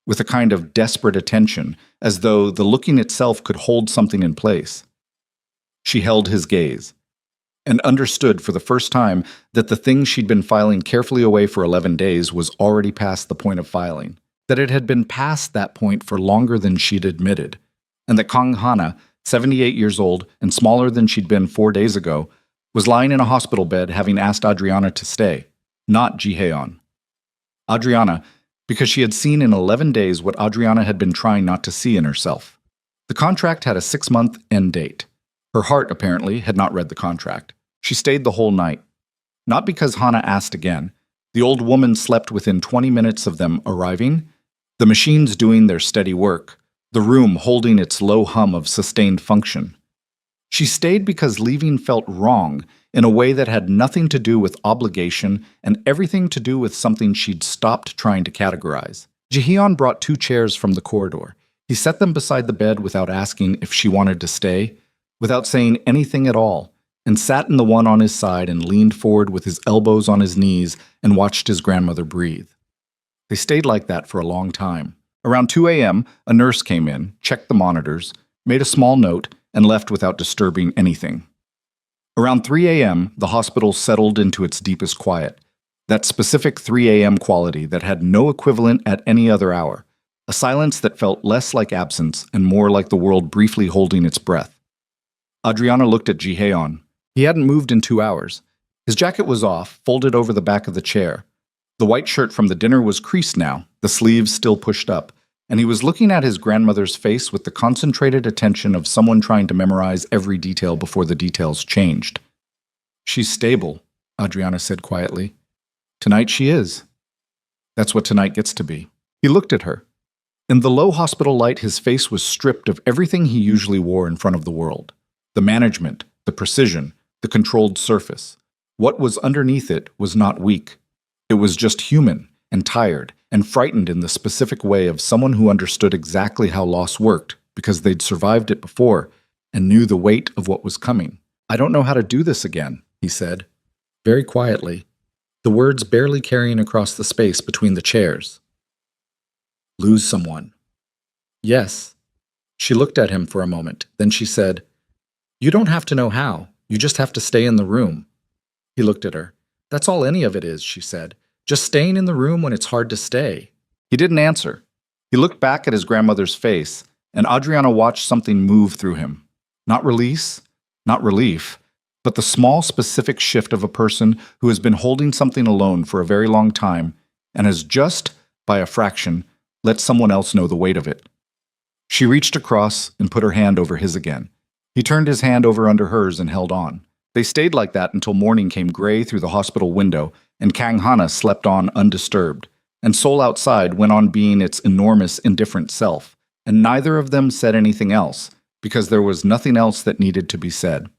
with a kind of desperate attention, as though the looking itself could hold something in place. She held his gaze, and understood for the first time that the thing she'd been filing carefully away for 11 days was already past the point of filing, that it had been past that point for longer than she'd admitted, and that Kang Hana, 78 years old and smaller than she'd been 4 days ago, was lying in a hospital bed having asked Adriana to stay, not Ji-heon. Adriana, because she had seen in 11 days what Adriana had been trying not to see in herself. The contract had a 6-month end date. Her heart, apparently, had not read the contract. She stayed the whole night. Not because Hana asked again. The old woman slept within 20 minutes of them arriving, the machines doing their steady work, the room holding its low hum of sustained function. She stayed because leaving felt wrong in a way that had nothing to do with obligation and everything to do with something she'd stopped trying to categorize. Ji-heon brought 2 chairs from the corridor. He set them beside the bed without asking if she wanted to stay, without saying anything at all, and sat in the one on his side and leaned forward with his elbows on his knees and watched his grandmother breathe. They stayed like that for a long time. Around 2 a.m., a nurse came in, checked the monitors, made a small note, and left without disturbing anything. Around 3 a.m., the hospital settled into its deepest quiet, that specific 3 a.m. quality that had no equivalent at any other hour, a silence that felt less like absence and more like the world briefly holding its breath. Adriana looked at Ji-heon. He hadn't moved in 2 hours. His jacket was off, folded over the back of the chair. The white shirt from the dinner was creased now, the sleeves still pushed up, and he was looking at his grandmother's face with the concentrated attention of someone trying to memorize every detail before the details changed. "She's stable," Adriana said quietly. "Tonight she is. That's what tonight gets to be." He looked at her. In the low hospital light, his face was stripped of everything he usually wore in front of the world. The management, the precision, the controlled surface. What was underneath it was not weak. It was just human and tired and frightened in the specific way of someone who understood exactly how loss worked because they'd survived it before and knew the weight of what was coming. "I don't know how to do this again," he said, very quietly, the words barely carrying across the space between the chairs. "Lose someone." "Yes." She looked at him for a moment, then she said, "You don't have to know how, you just have to stay in the room." He looked at her. "That's all any of it is," she said. "Just staying in the room when it's hard to stay." He didn't answer. He looked back at his grandmother's face, and Adriana watched something move through him. Not release, not relief, but the small, specific shift of a person who has been holding something alone for a very long time and has just, by a fraction, let someone else know the weight of it. She reached across and put her hand over his again. He turned his hand over under hers and held on. They stayed like that until morning came gray through the hospital window, and Kang Hana slept on undisturbed, and Seoul outside went on being its enormous, indifferent self, and neither of them said anything else, because there was nothing else that needed to be said.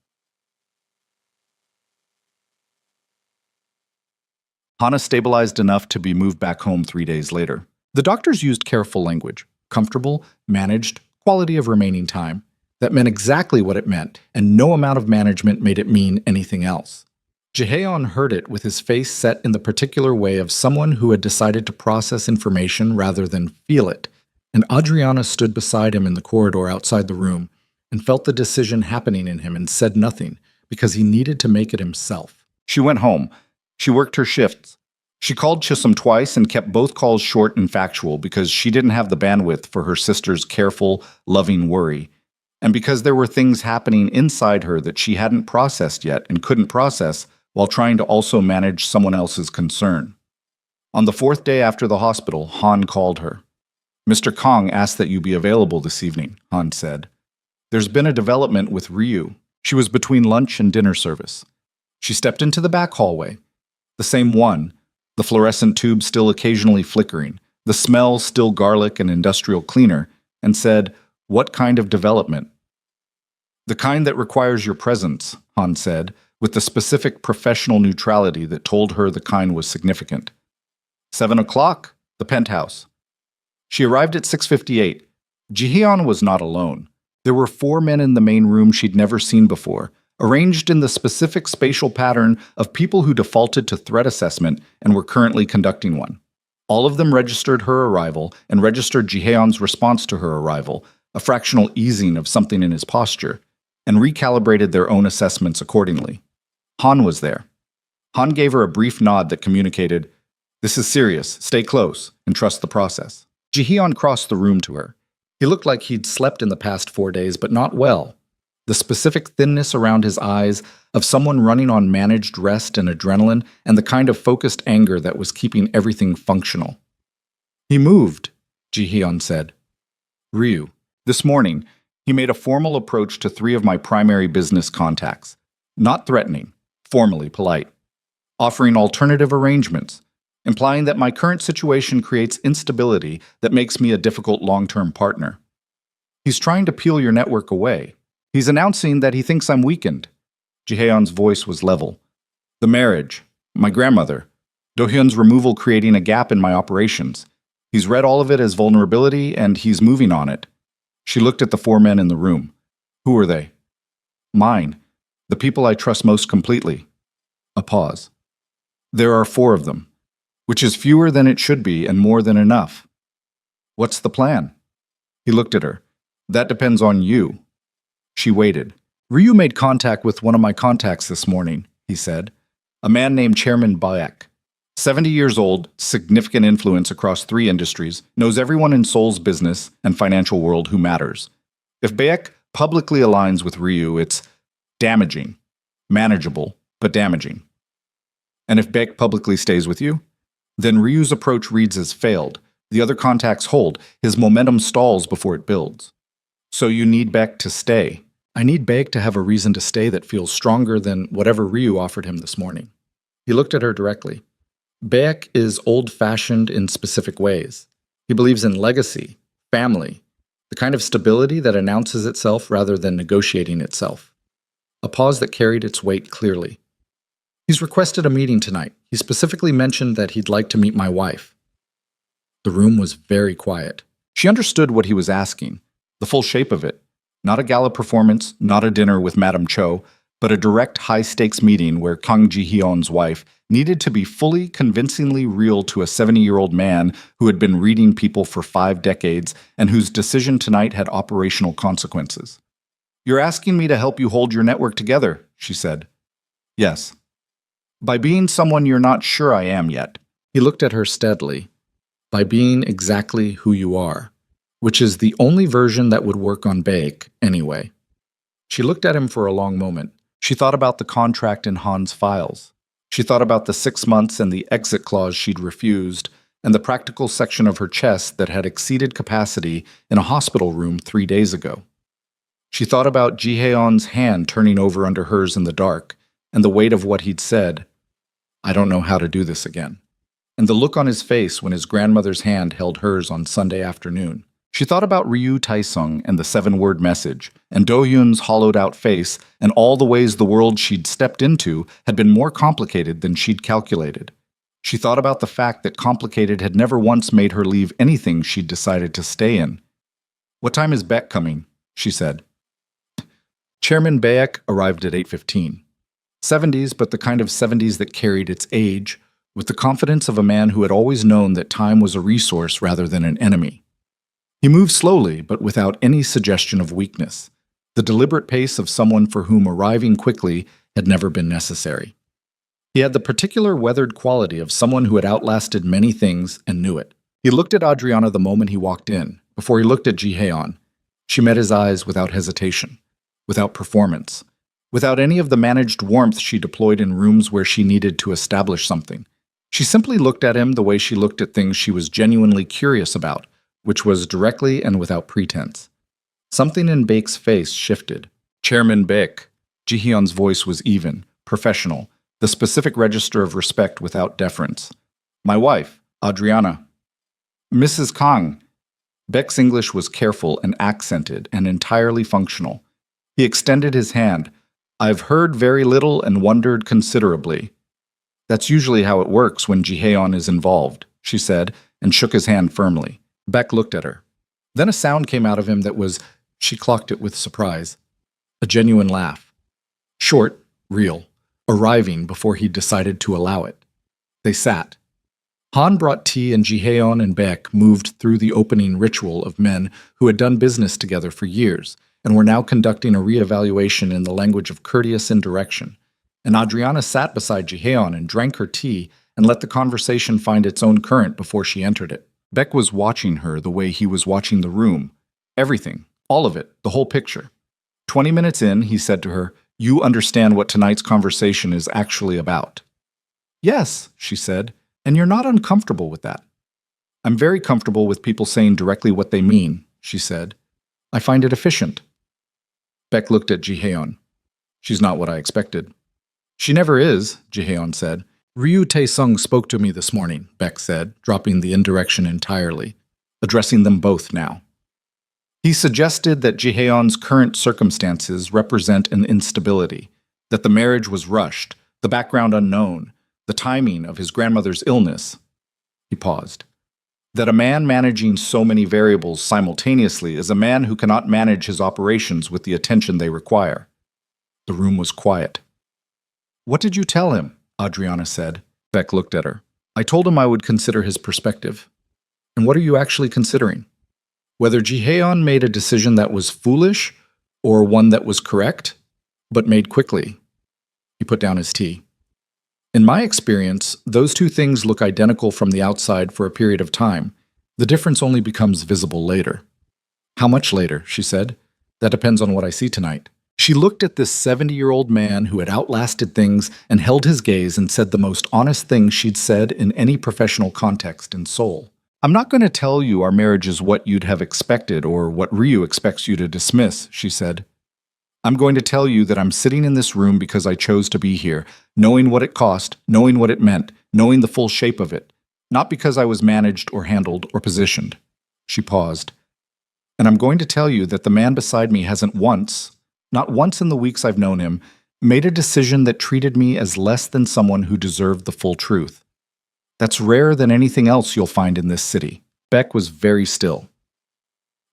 Hana stabilized enough to be moved back home 3 days later. The doctors used careful language: comfortable, managed, quality of remaining time. That meant exactly what it meant, and no amount of management made it mean anything else. Jaehyun heard it with his face set in the particular way of someone who had decided to process information rather than feel it, and Adriana stood beside him in the corridor outside the room and felt the decision happening in him and said nothing, because he needed to make it himself. She went home. She worked her shifts. She called Chisholm twice and kept both calls short and factual because she didn't have the bandwidth for her sister's careful, loving worry, and because there were things happening inside her that she hadn't processed yet and couldn't process while trying to also manage someone else's concern. On the 4th day after the hospital, Han called her. "Mr. Kong asked that you be available this evening," Han said. "There's been a development with Ryu." She was between lunch and dinner service. She stepped into the back hallway. The same one, the fluorescent tube still occasionally flickering, the smell still garlic and industrial cleaner, and said, "What kind of development?" "The kind that requires your presence," Han said, with the specific professional neutrality that told her the kind was significant. 7 o'clock, the penthouse. She arrived at 6:58. Jihyun was not alone. There were 4 men in the main room she'd never seen before, arranged in the specific spatial pattern of people who defaulted to threat assessment and were currently conducting one. All of them registered her arrival and registered Jihyun's response to her arrival, a fractional easing of something in his posture, and recalibrated their own assessments accordingly. Han was there. Han gave her a brief nod that communicated, "This is serious, stay close, and trust the process." Jihyun crossed the room to her. He looked like he'd slept in the past 4 days, but not well. The specific thinness around his eyes of someone running on managed rest and adrenaline, and the kind of focused anger that was keeping everything functional. "He moved," Jihyun said. "Ryu. This morning, he made a formal approach to 3 of my primary business contacts. Not threatening, formally polite. Offering alternative arrangements, implying that my current situation creates instability that makes me a difficult long-term partner. He's trying to peel your network away. He's announcing that he thinks I'm weakened." Jihyun's voice was level. "The marriage, my grandmother, Do-hyun's removal creating a gap in my operations. He's read all of it as vulnerability and he's moving on it." She looked at the 4 men in the room. "Who are they?" "Mine. The people I trust most completely." A pause. "There are 4 of them, which is fewer than it should be and more than enough." "What's the plan?" He looked at her. "That depends on you." She waited. "Ryu made contact with one of my contacts this morning," he said. "A man named Chairman Baek. 70 years old, significant influence across 3 industries, knows everyone in Seoul's business and financial world who matters. If Baek publicly aligns with Ryu, it's damaging. Manageable, but damaging. And if Baek publicly stays with you, then Ryu's approach reads as failed. The other contacts hold. His momentum stalls before it builds. So you need Baek to stay." "I need Baek to have a reason to stay that feels stronger than whatever Ryu offered him this morning." He looked at her directly. "Baek is old-fashioned in specific ways. He believes in legacy, family, the kind of stability that announces itself rather than negotiating itself." A pause that carried its weight clearly. "He's requested a meeting tonight. He specifically mentioned that he'd like to meet my wife." The room was very quiet. She understood what he was asking, the full shape of it. Not a gala performance, not a dinner with Madame Cho, but a direct high-stakes meeting where Kang Ji-hyun's wife needed to be fully, convincingly real to a 70-year-old man who had been reading people for 5 decades and whose decision tonight had operational consequences. "You're asking me to help you hold your network together," she said. "Yes." "By being someone you're not sure I am yet." He looked at her steadily. "By being exactly who you are. Which is the only version that would work on Baek, anyway." She looked at him for a long moment. She thought about the contract in Han's files. She thought about the 6 months and the exit clause she'd refused, and the practical section of her chest that had exceeded capacity in a hospital room 3 days ago. She thought about Ji-Heon's hand turning over under hers in the dark, and the weight of what he'd said, "I don't know how to do this again," and the look on his face when his grandmother's hand held hers on Sunday afternoon. She thought about Ryu Taesung and the 7-word message, and Do-Hyun's hollowed-out face, and all the ways the world she'd stepped into had been more complicated than she'd calculated. She thought about the fact that complicated had never once made her leave anything she'd decided to stay in. "What time is Beck coming?" she said. Chairman Baek arrived at 8:15. 70s, but the kind of 70s that carried its age, with the confidence of a man who had always known that time was a resource rather than an enemy. He moved slowly, but without any suggestion of weakness, the deliberate pace of someone for whom arriving quickly had never been necessary. He had the particular weathered quality of someone who had outlasted many things and knew it. He looked at Adriana the moment he walked in, before he looked at Ji-Heon. She met his eyes without hesitation, without performance, without any of the managed warmth she deployed in rooms where she needed to establish something. She simply looked at him the way she looked at things she was genuinely curious about, which was directly and without pretense. Something in Baek's face shifted. "Chairman Baek." Ji-Hyun's voice was even, professional, the specific register of respect without deference. "My wife, Adriana." "Mrs. Kang." Baek's English was careful and accented and entirely functional. He extended his hand. "I've heard very little and wondered considerably." "That's usually how it works when Ji-Heon is involved," she said, and shook his hand firmly. Beck looked at her. Then a sound came out of him that was, she clocked it with surprise, a genuine laugh. Short, real, arriving before he decided to allow it. They sat. Han brought tea and Ji-Heon and Beck moved through the opening ritual of men who had done business together for years and were now conducting a re-evaluation in the language of courteous indirection. And Adriana sat beside Ji-Heon and drank her tea and let the conversation find its own current before she entered it. Beck was watching her the way he was watching the room. Everything. All of it. The whole picture. 20 minutes in, he said to her, "You understand what tonight's conversation is actually about." "Yes," she said, "and you're not uncomfortable with that." "I'm very comfortable with people saying directly what they mean," she said. "I find it efficient." Beck looked at Ji-Heon. "She's not what I expected." "She never is," Ji-Heon said. "Ryu Taesung spoke to me this morning," Beck said, dropping the indirection entirely, addressing them both now. He suggested that Ji-Heon's current circumstances represent an instability, that the marriage was rushed, the background unknown, the timing of his grandmother's illness. He paused. That a man managing so many variables simultaneously is a man who cannot manage his operations with the attention they require. The room was quiet. "What did you tell him?" Adriana said. Beck looked at her. "I told him I would consider his perspective." "And what are you actually considering? Whether Ji-Heon made a decision that was foolish or one that was correct, but made quickly." He put down his tea. "In my experience, those two things look identical from the outside for a period of time. The difference only becomes visible later." "How much later?" she said. "That depends on what I see tonight." She looked at this 70-year-old man who had outlasted things and held his gaze and said the most honest thing she'd said in any professional context in Seoul. "I'm not going to tell you our marriage is what you'd have expected or what Ryu expects you to dismiss," she said. "I'm going to tell you that I'm sitting in this room because I chose to be here, knowing what it cost, knowing what it meant, knowing the full shape of it, not because I was managed or handled or positioned." She paused. "And I'm going to tell you that the man beside me hasn't once, not once in the weeks I've known him, made a decision that treated me as less than someone who deserved the full truth. That's rarer than anything else you'll find in this city." Beck was very still.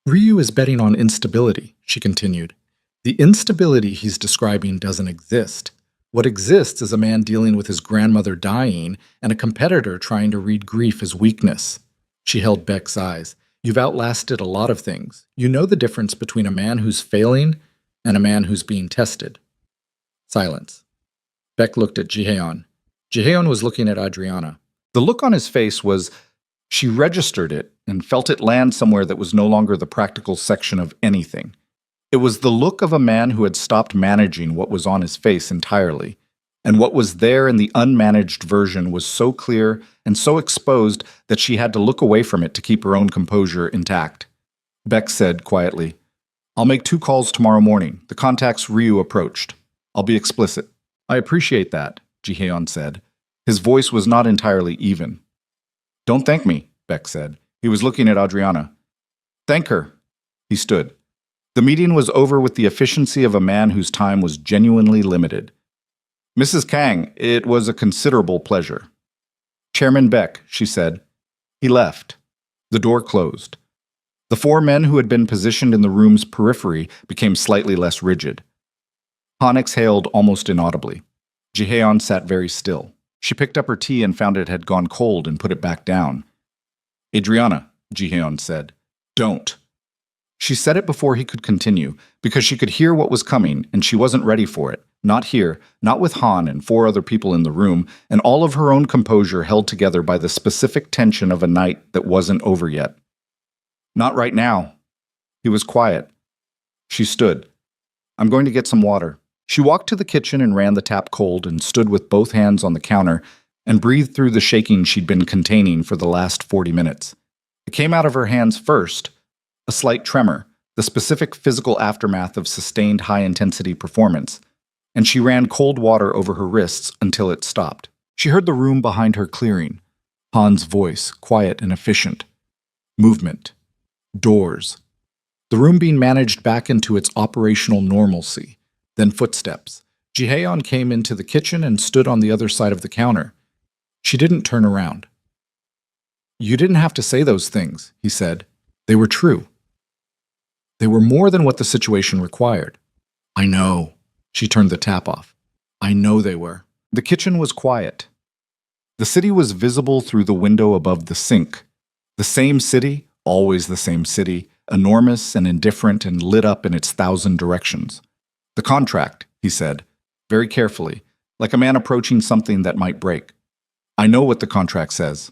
"Ryu is betting on instability," she continued. "The instability he's describing doesn't exist. What exists is a man dealing with his grandmother dying and a competitor trying to read grief as weakness." She held Beck's eyes. "You've outlasted a lot of things. You know the difference between a man who's failing and a man who's being tested." Silence. Beck looked at Ji-Heon. Ji-Heon was looking at Adriana. The look on his face was, she registered it and felt it land somewhere that was no longer the practical section of anything. It was the look of a man who had stopped managing what was on his face entirely, and what was there in the unmanaged version was so clear and so exposed that she had to look away from it to keep her own composure intact. Beck said quietly, "I'll make 2 calls tomorrow morning. The contacts Ryu approached. I'll be explicit." "I appreciate that," Ji-Heon said. His voice was not entirely even. "Don't thank me," Beck said. He was looking at Adriana. "Thank her." He stood. The meeting was over with the efficiency of a man whose time was genuinely limited. "Mrs. Kang, it was a considerable pleasure." "Chairman Beck," she said. He left. The door closed. The 4 men who had been positioned in the room's periphery became slightly less rigid. Han exhaled almost inaudibly. Ji-Heon sat very still. She picked up her tea and found it had gone cold and put it back down. "Adriana," Ji-Heon said, "don't." She said it before he could continue, because she could hear what was coming, and she wasn't ready for it. Not here, not with Han and 4 other people in the room, and all of her own composure held together by the specific tension of a night that wasn't over yet. "Not right now." He was quiet. She stood. "I'm going to get some water." She walked to the kitchen and ran the tap cold and stood with both hands on the counter and breathed through the shaking she'd been containing for the last 40 minutes. It came out of her hands first, a slight tremor, the specific physical aftermath of sustained high-intensity performance, and she ran cold water over her wrists until it stopped. She heard the room behind her clearing. Han's voice, quiet and efficient. Movement. Doors. The room being managed back into its operational normalcy. Then footsteps. Ji-Heon came into the kitchen and stood on the other side of the counter. She didn't turn around. "You didn't have to say those things," he said. "They were true. They were more than what the situation required." "I know." She turned the tap off. "I know they were." The kitchen was quiet. The city was visible through the window above the sink. The same city, always the same city, enormous and indifferent and lit up in its 1,000 directions. "The contract," he said, very carefully, like a man approaching something that might break. "I know what the contract says."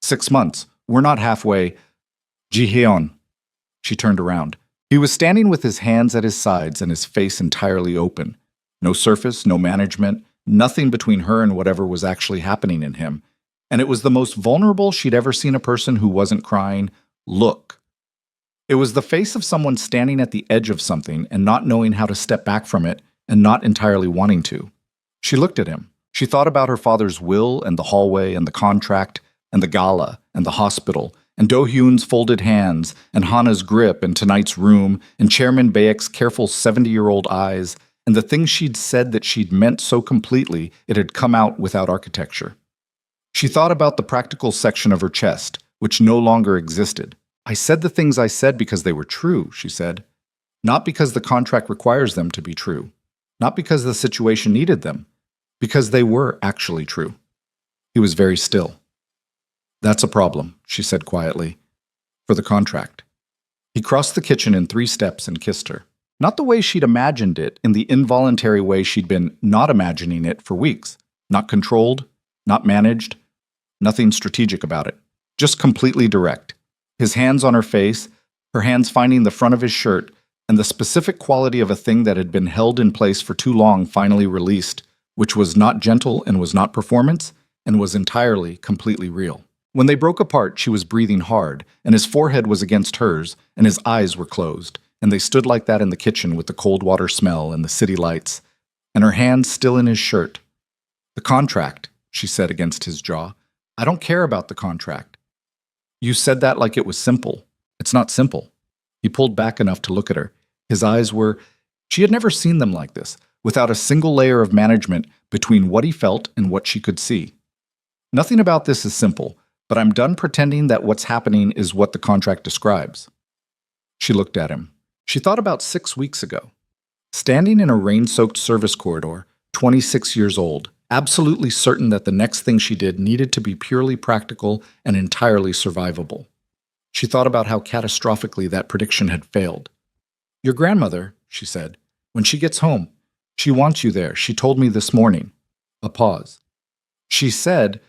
6 months. We're not halfway." "Ji-Heon." She turned around. He was standing with his hands at his sides and his face entirely open. No surface, no management, nothing between her and whatever was actually happening in him. And it was the most vulnerable she'd ever seen a person who wasn't crying look. It was the face of someone standing at the edge of something and not knowing how to step back from it and not entirely wanting to. She looked at him. She thought about her father's will and the hallway and the contract and the gala and the hospital and Do-Hyun's folded hands and Hana's grip and tonight's room and Chairman Bayek's careful 70-year-old eyes and the things she'd said that she'd meant so completely it had come out without architecture. She thought about the practical section of her chest, which no longer existed. "I said the things I said because they were true," she said. "Not because the contract requires them to be true. Not because the situation needed them. Because they were actually true." He was very still. "That's a problem," she said quietly. "For the contract." He crossed the kitchen in 3 steps and kissed her. Not the way she'd imagined it, in the involuntary way she'd been not imagining it for weeks. Not controlled, not managed, nothing strategic about it. Just completely direct. His hands on her face, her hands finding the front of his shirt, and the specific quality of a thing that had been held in place for too long finally released, which was not gentle and was not performance, and was entirely, completely real. When they broke apart, she was breathing hard, and his forehead was against hers, and his eyes were closed, and they stood like that in the kitchen with the cold water smell and the city lights, and her hands still in his shirt. "The contract," she said against his jaw. "I don't care about the contract." "You said that like it was simple. It's not simple." He pulled back enough to look at her. His eyes were... She had never seen them like this, without a single layer of management between what he felt and what she could see. "Nothing about this is simple, but I'm done pretending that what's happening is what the contract describes." She looked at him. She thought about 6 weeks ago. Standing in a rain-soaked service corridor, 26 years old, absolutely certain that the next thing she did needed to be purely practical and entirely survivable. She thought about how catastrophically that prediction had failed. "Your grandmother," she said, "when she gets home, she wants you there. She told me this morning." A pause. "She said,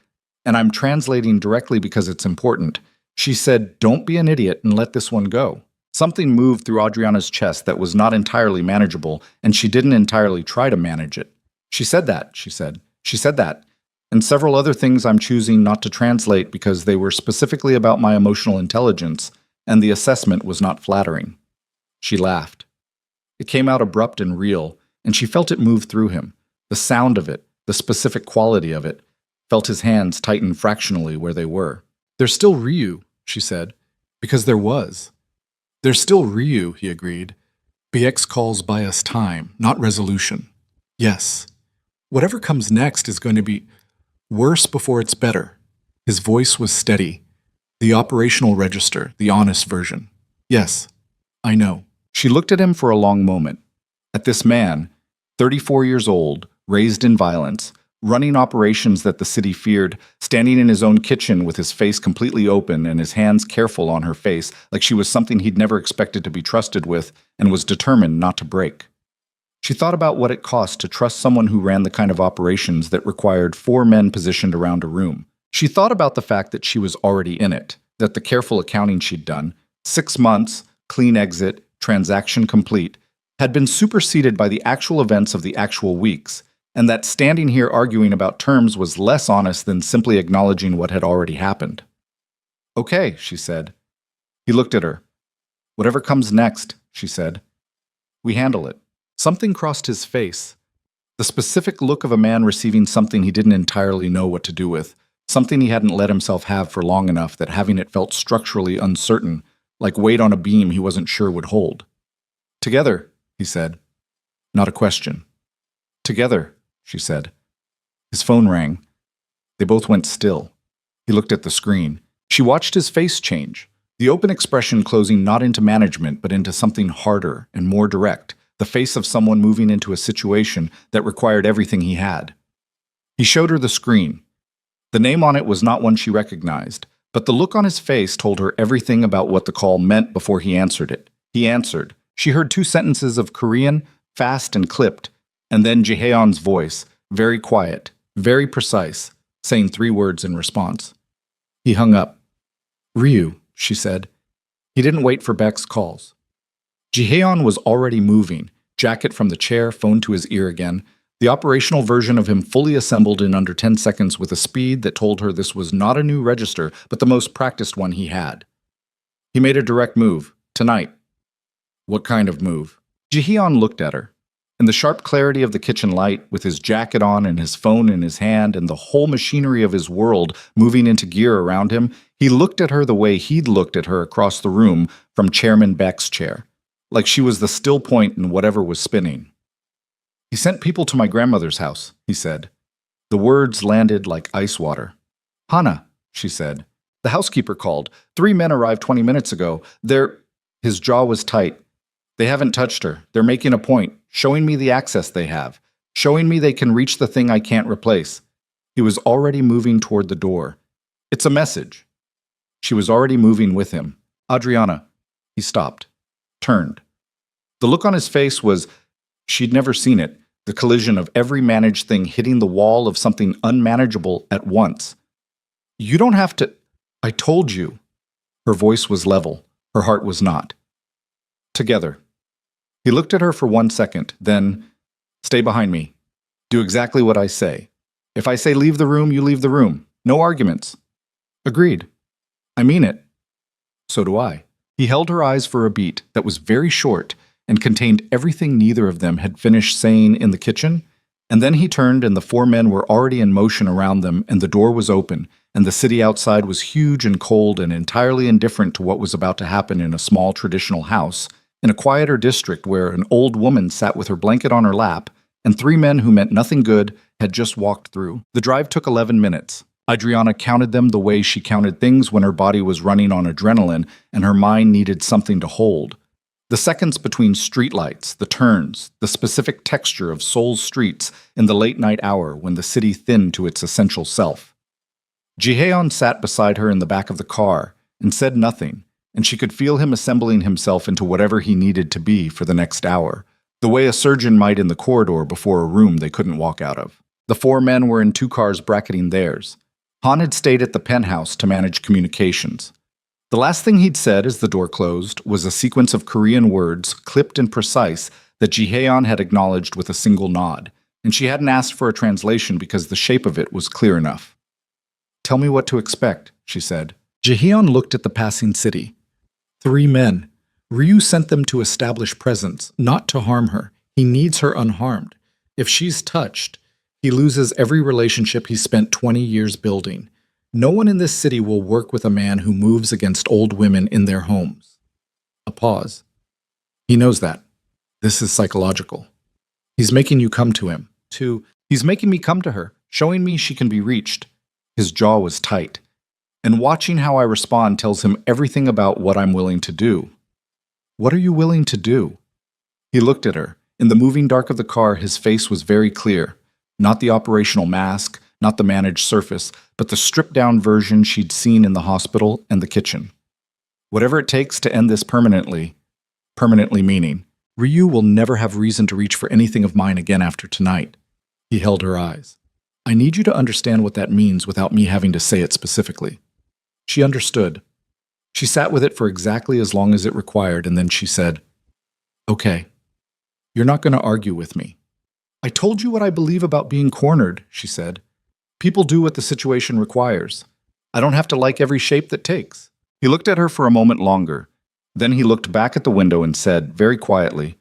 and I'm translating directly because it's important, she said, 'Don't be an idiot and let this one go.' Something moved through Adriana's chest that was not entirely manageable, and she didn't entirely try to manage it. She said that, she said. She said that. And several other things I'm choosing not to translate because they were specifically about my emotional intelligence, and the assessment was not flattering. She laughed. It came out abrupt and real, and she felt it move through him. The sound of it, the specific quality of it, felt his hands tighten fractionally where they were. There's still Ryu, she said, because there was. There's still Ryu, he agreed. BX calls bias time, not resolution. Yes. Whatever comes next is going to be worse before it's better. His voice was steady. The operational register, the honest version. Yes, I know. She looked at him for a long moment. At this man, 34 years old, raised in violence, running operations that the city feared, standing in his own kitchen with his face completely open and his hands careful on her face, like she was something he'd never expected to be trusted with and was determined not to break. She thought about what it cost to trust someone who ran the kind of operations that required 4 men positioned around a room. She thought about the fact that she was already in it, that the careful accounting she'd done, 6 months, clean exit, transaction complete, had been superseded by the actual events of the actual weeks, and that standing here arguing about terms was less honest than simply acknowledging what had already happened. Okay, she said. He looked at her. Whatever comes next, she said. We handle it. Something crossed his face. The specific look of a man receiving something he didn't entirely know what to do with, something he hadn't let himself have for long enough that having it felt structurally uncertain, like weight on a beam he wasn't sure would hold. Together, he said. Not a question. Together, she said. His phone rang. They both went still. He looked at the screen. She watched his face change, the open expression closing not into management but into something harder and more direct, the face of someone moving into a situation that required everything he had. He showed her the screen. The name on it was not one she recognized, but the look on his face told her everything about what the call meant before he answered it. He answered. She heard 2 sentences of Korean, fast and clipped, and then Jaehyun's voice, very quiet, very precise, saying 3 words in response. He hung up. Ryu, she said. He didn't wait for Beck's calls. Jaehyun was already moving, jacket from the chair, phone to his ear again, the operational version of him fully assembled in under 10 seconds with a speed that told her this was not a new register, but the most practiced one he had. He made a direct move. Tonight. What kind of move? Jaehyun looked at her. In the sharp clarity of the kitchen light, with his jacket on and his phone in his hand and the whole machinery of his world moving into gear around him, he looked at her the way he'd looked at her across the room from Chairman Beck's chair, like she was the still point in whatever was spinning. He sent people to my grandmother's house, he said. The words landed like ice water. Hana, she said. The housekeeper called. 3 men arrived 20 minutes ago. His jaw was tight. They haven't touched her. They're making a point, showing me the access they have, showing me they can reach the thing I can't replace. He was already moving toward the door. It's a message. She was already moving with him. Adriana. He stopped. Turned. The look on his face was, she'd never seen it, the collision of every managed thing hitting the wall of something unmanageable at once. You don't have to. I told you. Her voice was level. Her heart was not. Together. He looked at her for 1 second, then, stay behind me. Do exactly what I say. If I say leave the room, you leave the room. No arguments. Agreed. I mean it. So do I. He held her eyes for a beat that was very short and contained everything neither of them had finished saying in the kitchen, and then he turned and the 4 men were already in motion around them and the door was open, and the city outside was huge and cold and entirely indifferent to what was about to happen in a small traditional house, in a quieter district where an old woman sat with her blanket on her lap, and 3 men who meant nothing good had just walked through. The drive took 11 minutes. Adriana counted them the way she counted things when her body was running on adrenaline and her mind needed something to hold. The seconds between streetlights, the turns, the specific texture of Seoul's streets in the late-night hour when the city thinned to its essential self. Jaehyun sat beside her in the back of the car and said nothing, and she could feel him assembling himself into whatever he needed to be for the next hour, the way a surgeon might in the corridor before a room they couldn't walk out of. The 4 men were in 2 cars bracketing theirs. Han had stayed at the penthouse to manage communications. The last thing he'd said as the door closed was a sequence of Korean words, clipped and precise, that Ji-Haeon had acknowledged with a single nod, and she hadn't asked for a translation because the shape of it was clear enough. "Tell me what to expect," she said. Ji-Haeon looked at the passing city. 3 men. Ryu sent them to establish presence, not to harm her. He needs her unharmed. If she's touched, he loses every relationship he spent 20 years building. No one in this city will work with a man who moves against old women in their homes. A pause. He knows that. This is psychological. He's making you come to him. He's making me come to her, showing me she can be reached. His jaw was tight. And watching how I respond tells him everything about what I'm willing to do. What are you willing to do? He looked at her. In the moving dark of the car, his face was very clear. Not the operational mask, not the managed surface, but the stripped-down version she'd seen in the hospital and the kitchen. Whatever it takes to end this permanently meaning, Ryu will never have reason to reach for anything of mine again after tonight. He held her eyes. I need you to understand what that means without me having to say it specifically. She understood. She sat with it for exactly as long as it required, and then she said, "Okay. You're not going to argue with me." "I told you what I believe about being cornered," she said. "People do what the situation requires. I don't have to like every shape that takes." He looked at her for a moment longer. Then he looked back at the window and said, very quietly,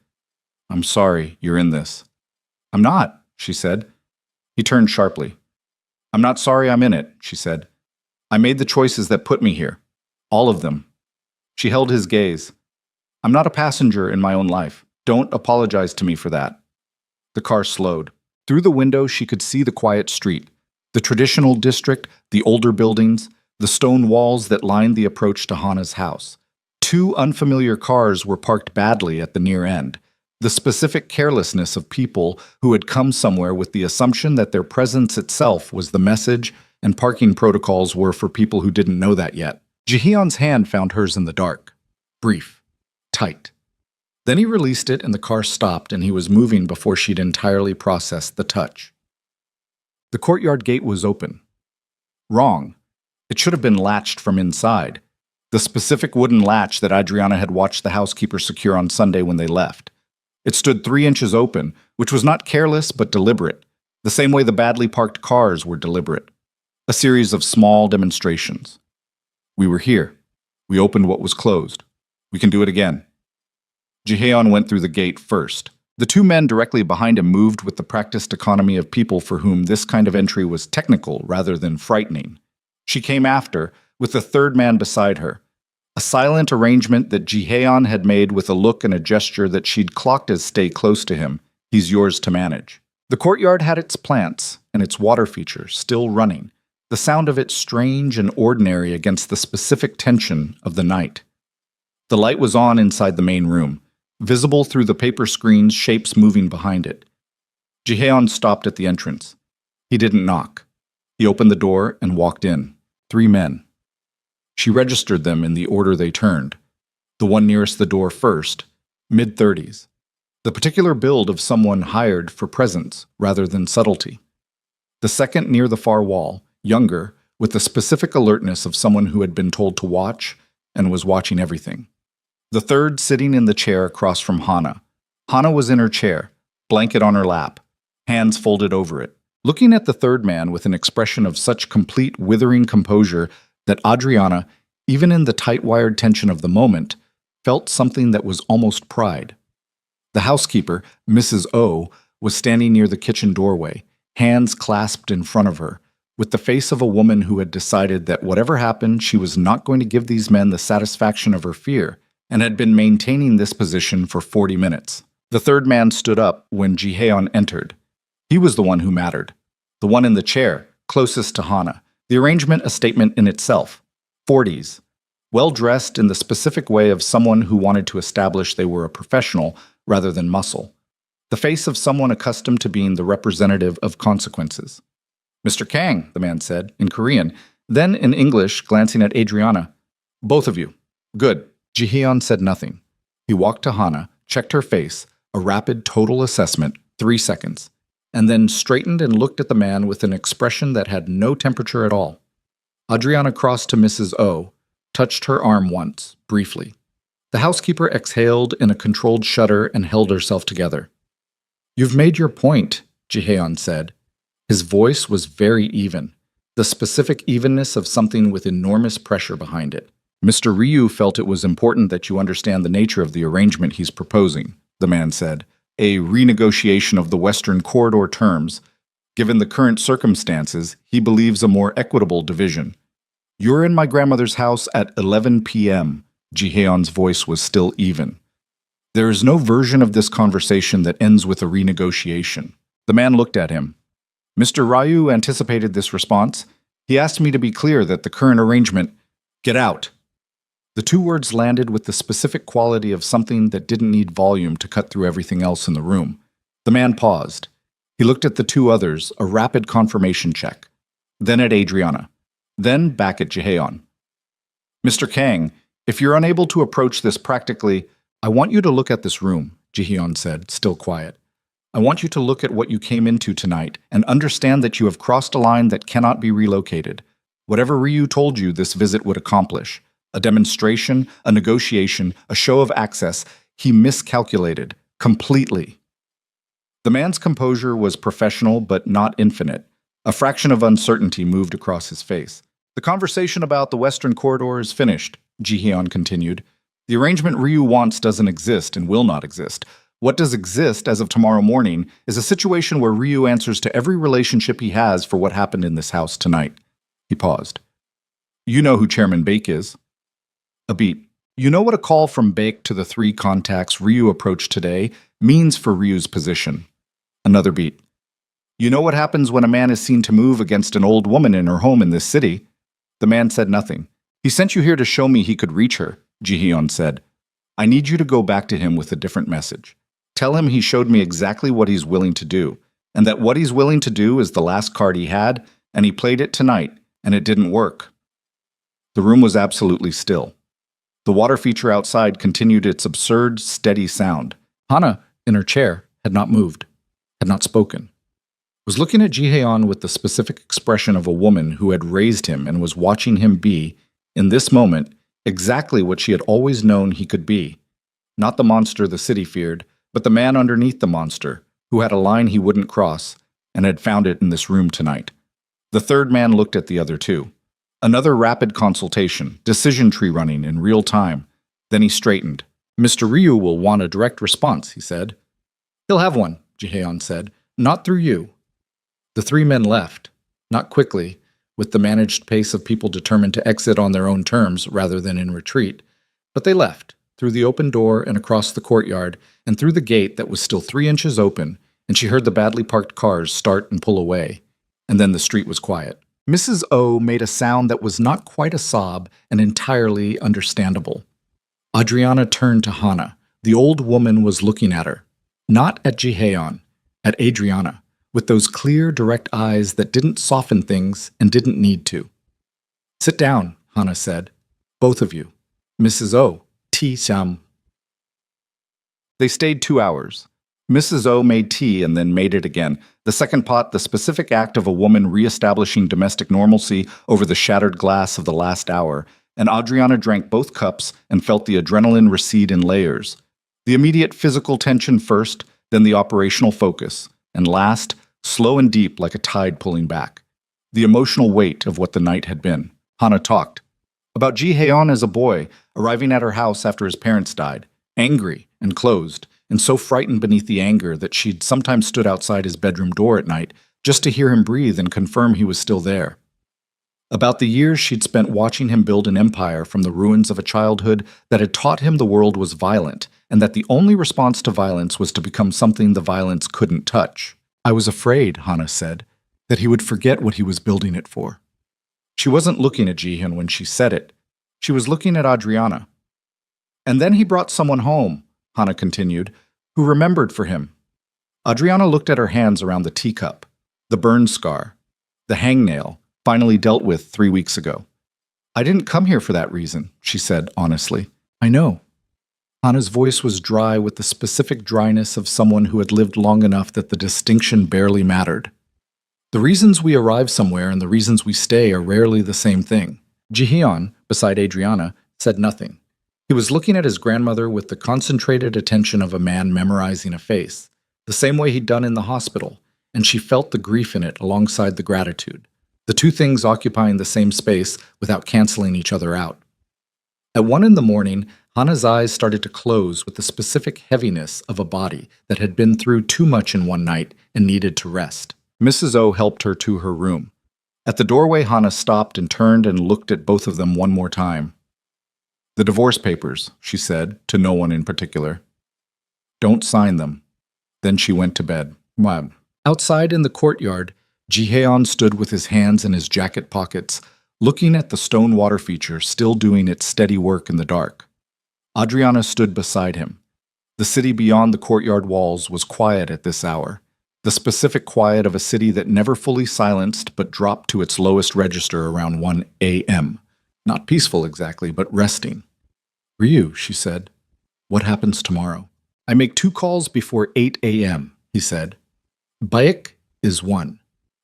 "I'm sorry you're in this." "I'm not," she said. He turned sharply. "I'm not sorry I'm in it," she said. "I made the choices that put me here. All of them." She held his gaze. "I'm not a passenger in my own life. Don't apologize to me for that." The car slowed. Through the window, she could see the quiet street, the traditional district, the older buildings, the stone walls that lined the approach to Hana's house. 2 unfamiliar cars were parked badly at the near end, the specific carelessness of people who had come somewhere with the assumption that their presence itself was the message and parking protocols were for people who didn't know that yet. Ji-Hyun's hand found hers in the dark. Brief. Tight. Then he released it and the car stopped and he was moving before she'd entirely processed the touch. The courtyard gate was open. Wrong. It should have been latched from inside. The specific wooden latch that Adriana had watched the housekeeper secure on Sunday when they left. It stood 3 inches open, which was not careless but deliberate, the same way the badly parked cars were deliberate. A series of small demonstrations. We were here. We opened what was closed. We can do it again. Ji-Haeon went through the gate first. The 2 men directly behind him moved with the practiced economy of people for whom this kind of entry was technical rather than frightening. She came after, with the 3rd man beside her. A silent arrangement that Ji-Haeon had made with a look and a gesture that she'd clocked as stay close to him. He's yours to manage. The courtyard had its plants and its water feature still running, the sound of it strange and ordinary against the specific tension of the night. The light was on inside the main room, visible through the paper screens, shapes moving behind it. Ji-Haeon stopped at the entrance. He didn't knock. He opened the door and walked in. 3 men. She registered them in the order they turned. The one nearest the door first, mid-30s. The particular build of someone hired for presence rather than subtlety. The second near the far wall, younger, with the specific alertness of someone who had been told to watch and was watching everything. The third sitting in the chair across from Hana. Hana was in her chair, blanket on her lap, hands folded over it, looking at the 3rd man with an expression of such complete withering composure that Adriana, even in the tight-wired tension of the moment, felt something that was almost pride. The housekeeper, Mrs. O, was standing near the kitchen doorway, hands clasped in front of her, with the face of a woman who had decided that whatever happened, she was not going to give these men the satisfaction of her fear, and had been maintaining this position for 40 minutes. The 3rd man stood up when Ji-Haeon entered. He was the one who mattered. The one in the chair, closest to Hana. The arrangement a statement in itself. 40s. Well-dressed in the specific way of someone who wanted to establish they were a professional rather than muscle. The face of someone accustomed to being the representative of consequences. "Mr. Kang," the man said, in Korean. Then in English, glancing at Adriana. "Both of you. Good." Ji-Hyun said nothing. He walked to Hana, checked her face, a rapid total assessment, 3 seconds, and then straightened and looked at the man with an expression that had no temperature at all. Adriana crossed to Mrs. O, touched her arm once, briefly. The housekeeper exhaled in a controlled shudder and held herself together. "You've made your point," Jihaeon said. His voice was very even, the specific evenness of something with enormous pressure behind it. "Mr. Ryu felt it was important that you understand the nature of the arrangement he's proposing," the man said. "A renegotiation of the Western Corridor terms. Given the current circumstances, he believes a more equitable division. You're in my grandmother's house at 11 p.m. Jihaeon's voice was still even. "There is no version of this conversation that ends with a renegotiation." The man looked at him. Mr. Ryu anticipated this response. He asked me to be clear that the current arrangement— "Get out." The two words landed with the specific quality of something that didn't need volume to cut through everything else in the room. The man paused. He looked at the two others, a rapid confirmation check. Then at Adriana. Then back at Jihaeon. "Mr. Kang, if you're unable to approach this practically, I want you to look at this room," Jihaeon said, still quiet. "I want you to look at what you came into tonight and understand that you have crossed a line that cannot be relocated. Whatever Ryu told you this visit would accomplish, a demonstration, a negotiation, a show of access, he miscalculated, completely." The man's composure was professional but not infinite. A fraction of uncertainty moved across his face. "The conversation about the Western Corridor is finished," Jihaeon continued. "The arrangement Ryu wants doesn't exist and will not exist. What does exist as of tomorrow morning is a situation where Ryu answers to every relationship he has for what happened in this house tonight." He paused. "You know who Chairman Baek is?" A beat. "You know what a call from Baek to the three contacts Ryu approached today means for Ryu's position." Another beat. "You know what happens when a man is seen to move against an old woman in her home in this city?" The man said nothing. "He sent you here to show me he could reach her," Jihaeon said. "I need you to go back to him with a different message. Tell him he showed me exactly what he's willing to do, and that what he's willing to do is the last card he had, and he played it tonight, and it didn't work." The room was absolutely still. The water feature outside continued its absurd, steady sound. Hana, in her chair, had not moved, had not spoken. Was looking at Jihaeon with the specific expression of a woman who had raised him and was watching him be, in this moment, exactly what she had always known he could be. Not the monster the city feared, but the man underneath the monster, who had a line he wouldn't cross, and had found it in this room tonight. The third man looked at the other two. Another rapid consultation, decision tree running in real time. Then he straightened. "Mr. Ryu will want a direct response," he said. "He'll have one," Jihaeon said. "Not through you." The three men left, not quickly, with the managed pace of people determined to exit on their own terms rather than in retreat, but they left, through the open door and across the courtyard, and through the gate that was still 3 inches open, and she heard the badly parked cars start and pull away, and then the street was quiet. Mrs. O made a sound that was not quite a sob and entirely understandable. Adriana turned to Hana. The old woman was looking at her, not at Jihaeon, at Adriana, with those clear, direct eyes that didn't soften things and didn't need to. "Sit down," Hana said. "Both of you. Mrs. O, tea sam." They stayed 2 hours. Mrs. O made tea and then made it again. The second pot, the specific act of a woman re-establishing domestic normalcy over the shattered glass of the last hour, and Adriana drank both cups and felt the adrenaline recede in layers. The immediate physical tension first, then the operational focus, and last, slow and deep like a tide pulling back. The emotional weight of what the night had been. Hana talked. About Jihaeon as a boy, arriving at her house after his parents died, angry and closed, and so frightened beneath the anger that she'd sometimes stood outside his bedroom door at night just to hear him breathe and confirm he was still there. About the years she'd spent watching him build an empire from the ruins of a childhood that had taught him the world was violent, and that the only response to violence was to become something the violence couldn't touch. "I was afraid," Hana said, "that he would forget what he was building it for." She wasn't looking at Jihyun when she said it. She was looking at Adriana. "And then he brought someone home," Hana continued, "who remembered for him." Adriana looked at her hands around the teacup, the burn scar, the hangnail, finally dealt with 3 weeks ago. "I didn't come here for that reason," she said honestly. "I know." Hana's voice was dry with the specific dryness of someone who had lived long enough that the distinction barely mattered. "The reasons we arrive somewhere and the reasons we stay are rarely the same thing. Jihyun, beside Adriana, said nothing. He was looking at his grandmother with the concentrated attention of a man memorizing a face, the same way he'd done in the hospital, and she felt the grief in it alongside the gratitude, the two things occupying the same space without canceling each other out. At 1 in the morning, Hana's eyes started to close with the specific heaviness of a body that had been through too much in one night and needed to rest. Mrs. O helped her to her room. At the doorway, Hana stopped and turned and looked at both of them one more time. "The divorce papers," she said, to no one in particular. "Don't sign them." Then she went to bed. Wow. Outside in the courtyard, Jihaeon stood with his hands in his jacket pockets, looking at the stone water feature still doing its steady work in the dark. Adriana stood beside him. The city beyond the courtyard walls was quiet at this hour, the specific quiet of a city that never fully silenced but dropped to its lowest register around 1 a.m. Not peaceful exactly, but resting. "Ryu," she said, "what happens tomorrow?" "I make 2 calls before 8 a.m., he said. Baek is one.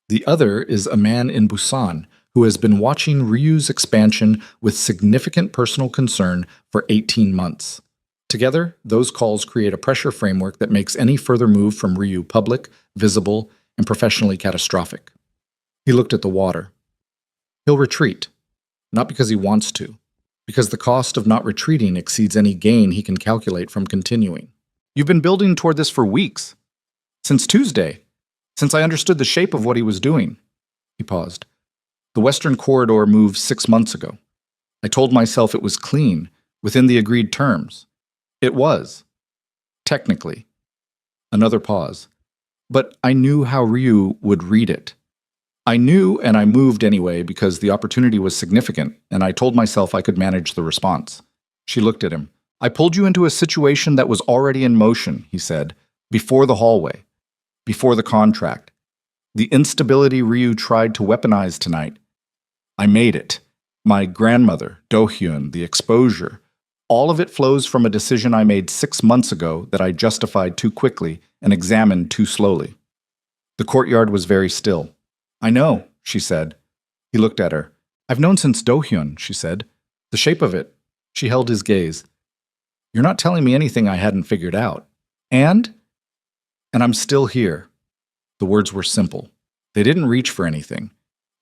The other is a man in Busan who has been watching Ryu's expansion with significant personal concern for 18 months. Together, those calls create a pressure framework that makes any further move from Ryu public, visible, and professionally catastrophic. He looked at the water. He'll retreat, not because he wants to, because the cost of not retreating exceeds any gain he can calculate from continuing. "You've been building toward this for weeks. Since Tuesday. Since I understood the shape of what he was doing." He paused. "The Western Corridor moved 6 months ago. I told myself it was clean, within the agreed terms. It was. Technically." Another pause. "But I knew how Ryu would read it. I knew, and I moved anyway because the opportunity was significant, and I told myself I could manage the response." She looked at him. "I pulled you into a situation that was already in motion," he said, "before the hallway, before the contract. The instability Ryu tried to weaponize tonight. I made it. My grandmother, Do-hyun, the exposure. All of it flows from a decision I made 6 months ago that I justified too quickly and examined too slowly." The courtyard was very still. "I know," she said. He looked at her. "I've known since Do-hyun," she said. "The shape of it." She held his gaze. "You're not telling me anything I hadn't figured out. And I'm still here." The words were simple. They didn't reach for anything.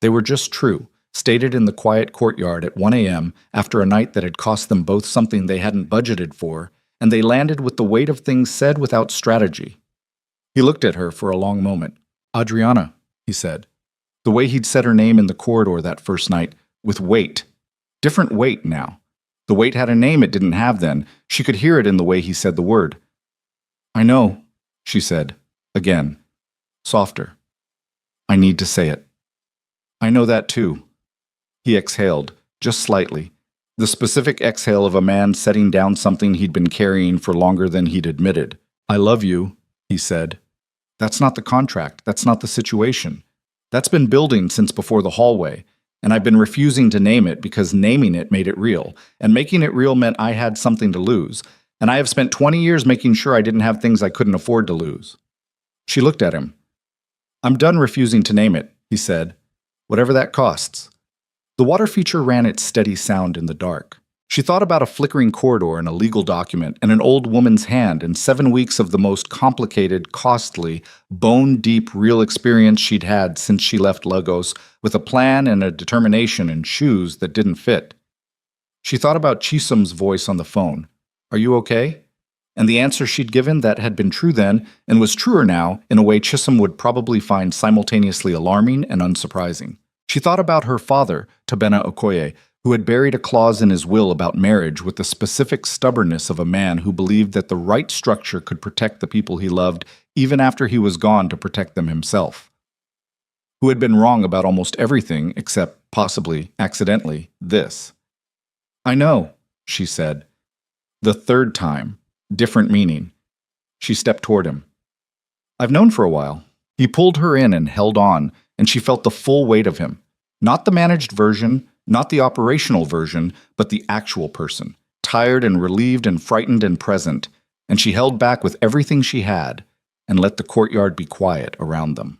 They were just true, stated in the quiet courtyard at 1 a.m. after a night that had cost them both something they hadn't budgeted for, and they landed with the weight of things said without strategy. He looked at her for a long moment. "Adriana," he said. The way he'd said her name in the corridor that first night, with weight. Different weight now. The weight had a name it didn't have then. She could hear it in the way he said the word. "I know," she said, again, softer. "I need to say it." "I know that too." He exhaled, just slightly, the specific exhale of a man setting down something he'd been carrying for longer than he'd admitted. "I love you," he said. "That's not the contract. That's not the situation. That's been building since before the hallway, and I've been refusing to name it because naming it made it real, and making it real meant I had something to lose, and I have spent 20 years making sure I didn't have things I couldn't afford to lose." She looked at him. "I'm done refusing to name it," he said, "whatever that costs." The water feature ran its steady sound in the dark. She thought about a flickering corridor and a legal document and an old woman's hand and 7 weeks of the most complicated, costly, bone-deep real experience she'd had since she left Lagos, with a plan and a determination and shoes that didn't fit. She thought about Chisum's voice on the phone. "Are you okay?" And the answer she'd given that had been true then and was truer now in a way Chisum would probably find simultaneously alarming and unsurprising. She thought about her father, Tabena Okoye, who had buried a clause in his will about marriage with the specific stubbornness of a man who believed that the right structure could protect the people he loved even after he was gone to protect them himself. Who had been wrong about almost everything except, possibly, accidentally, this. "I know," she said. The third time. Different meaning. She stepped toward him. "I've known for a while." He pulled her in and held on, and she felt the full weight of him. Not the managed version, not the operational version, but the actual person, tired and relieved and frightened and present, and she held back with everything she had and let the courtyard be quiet around them.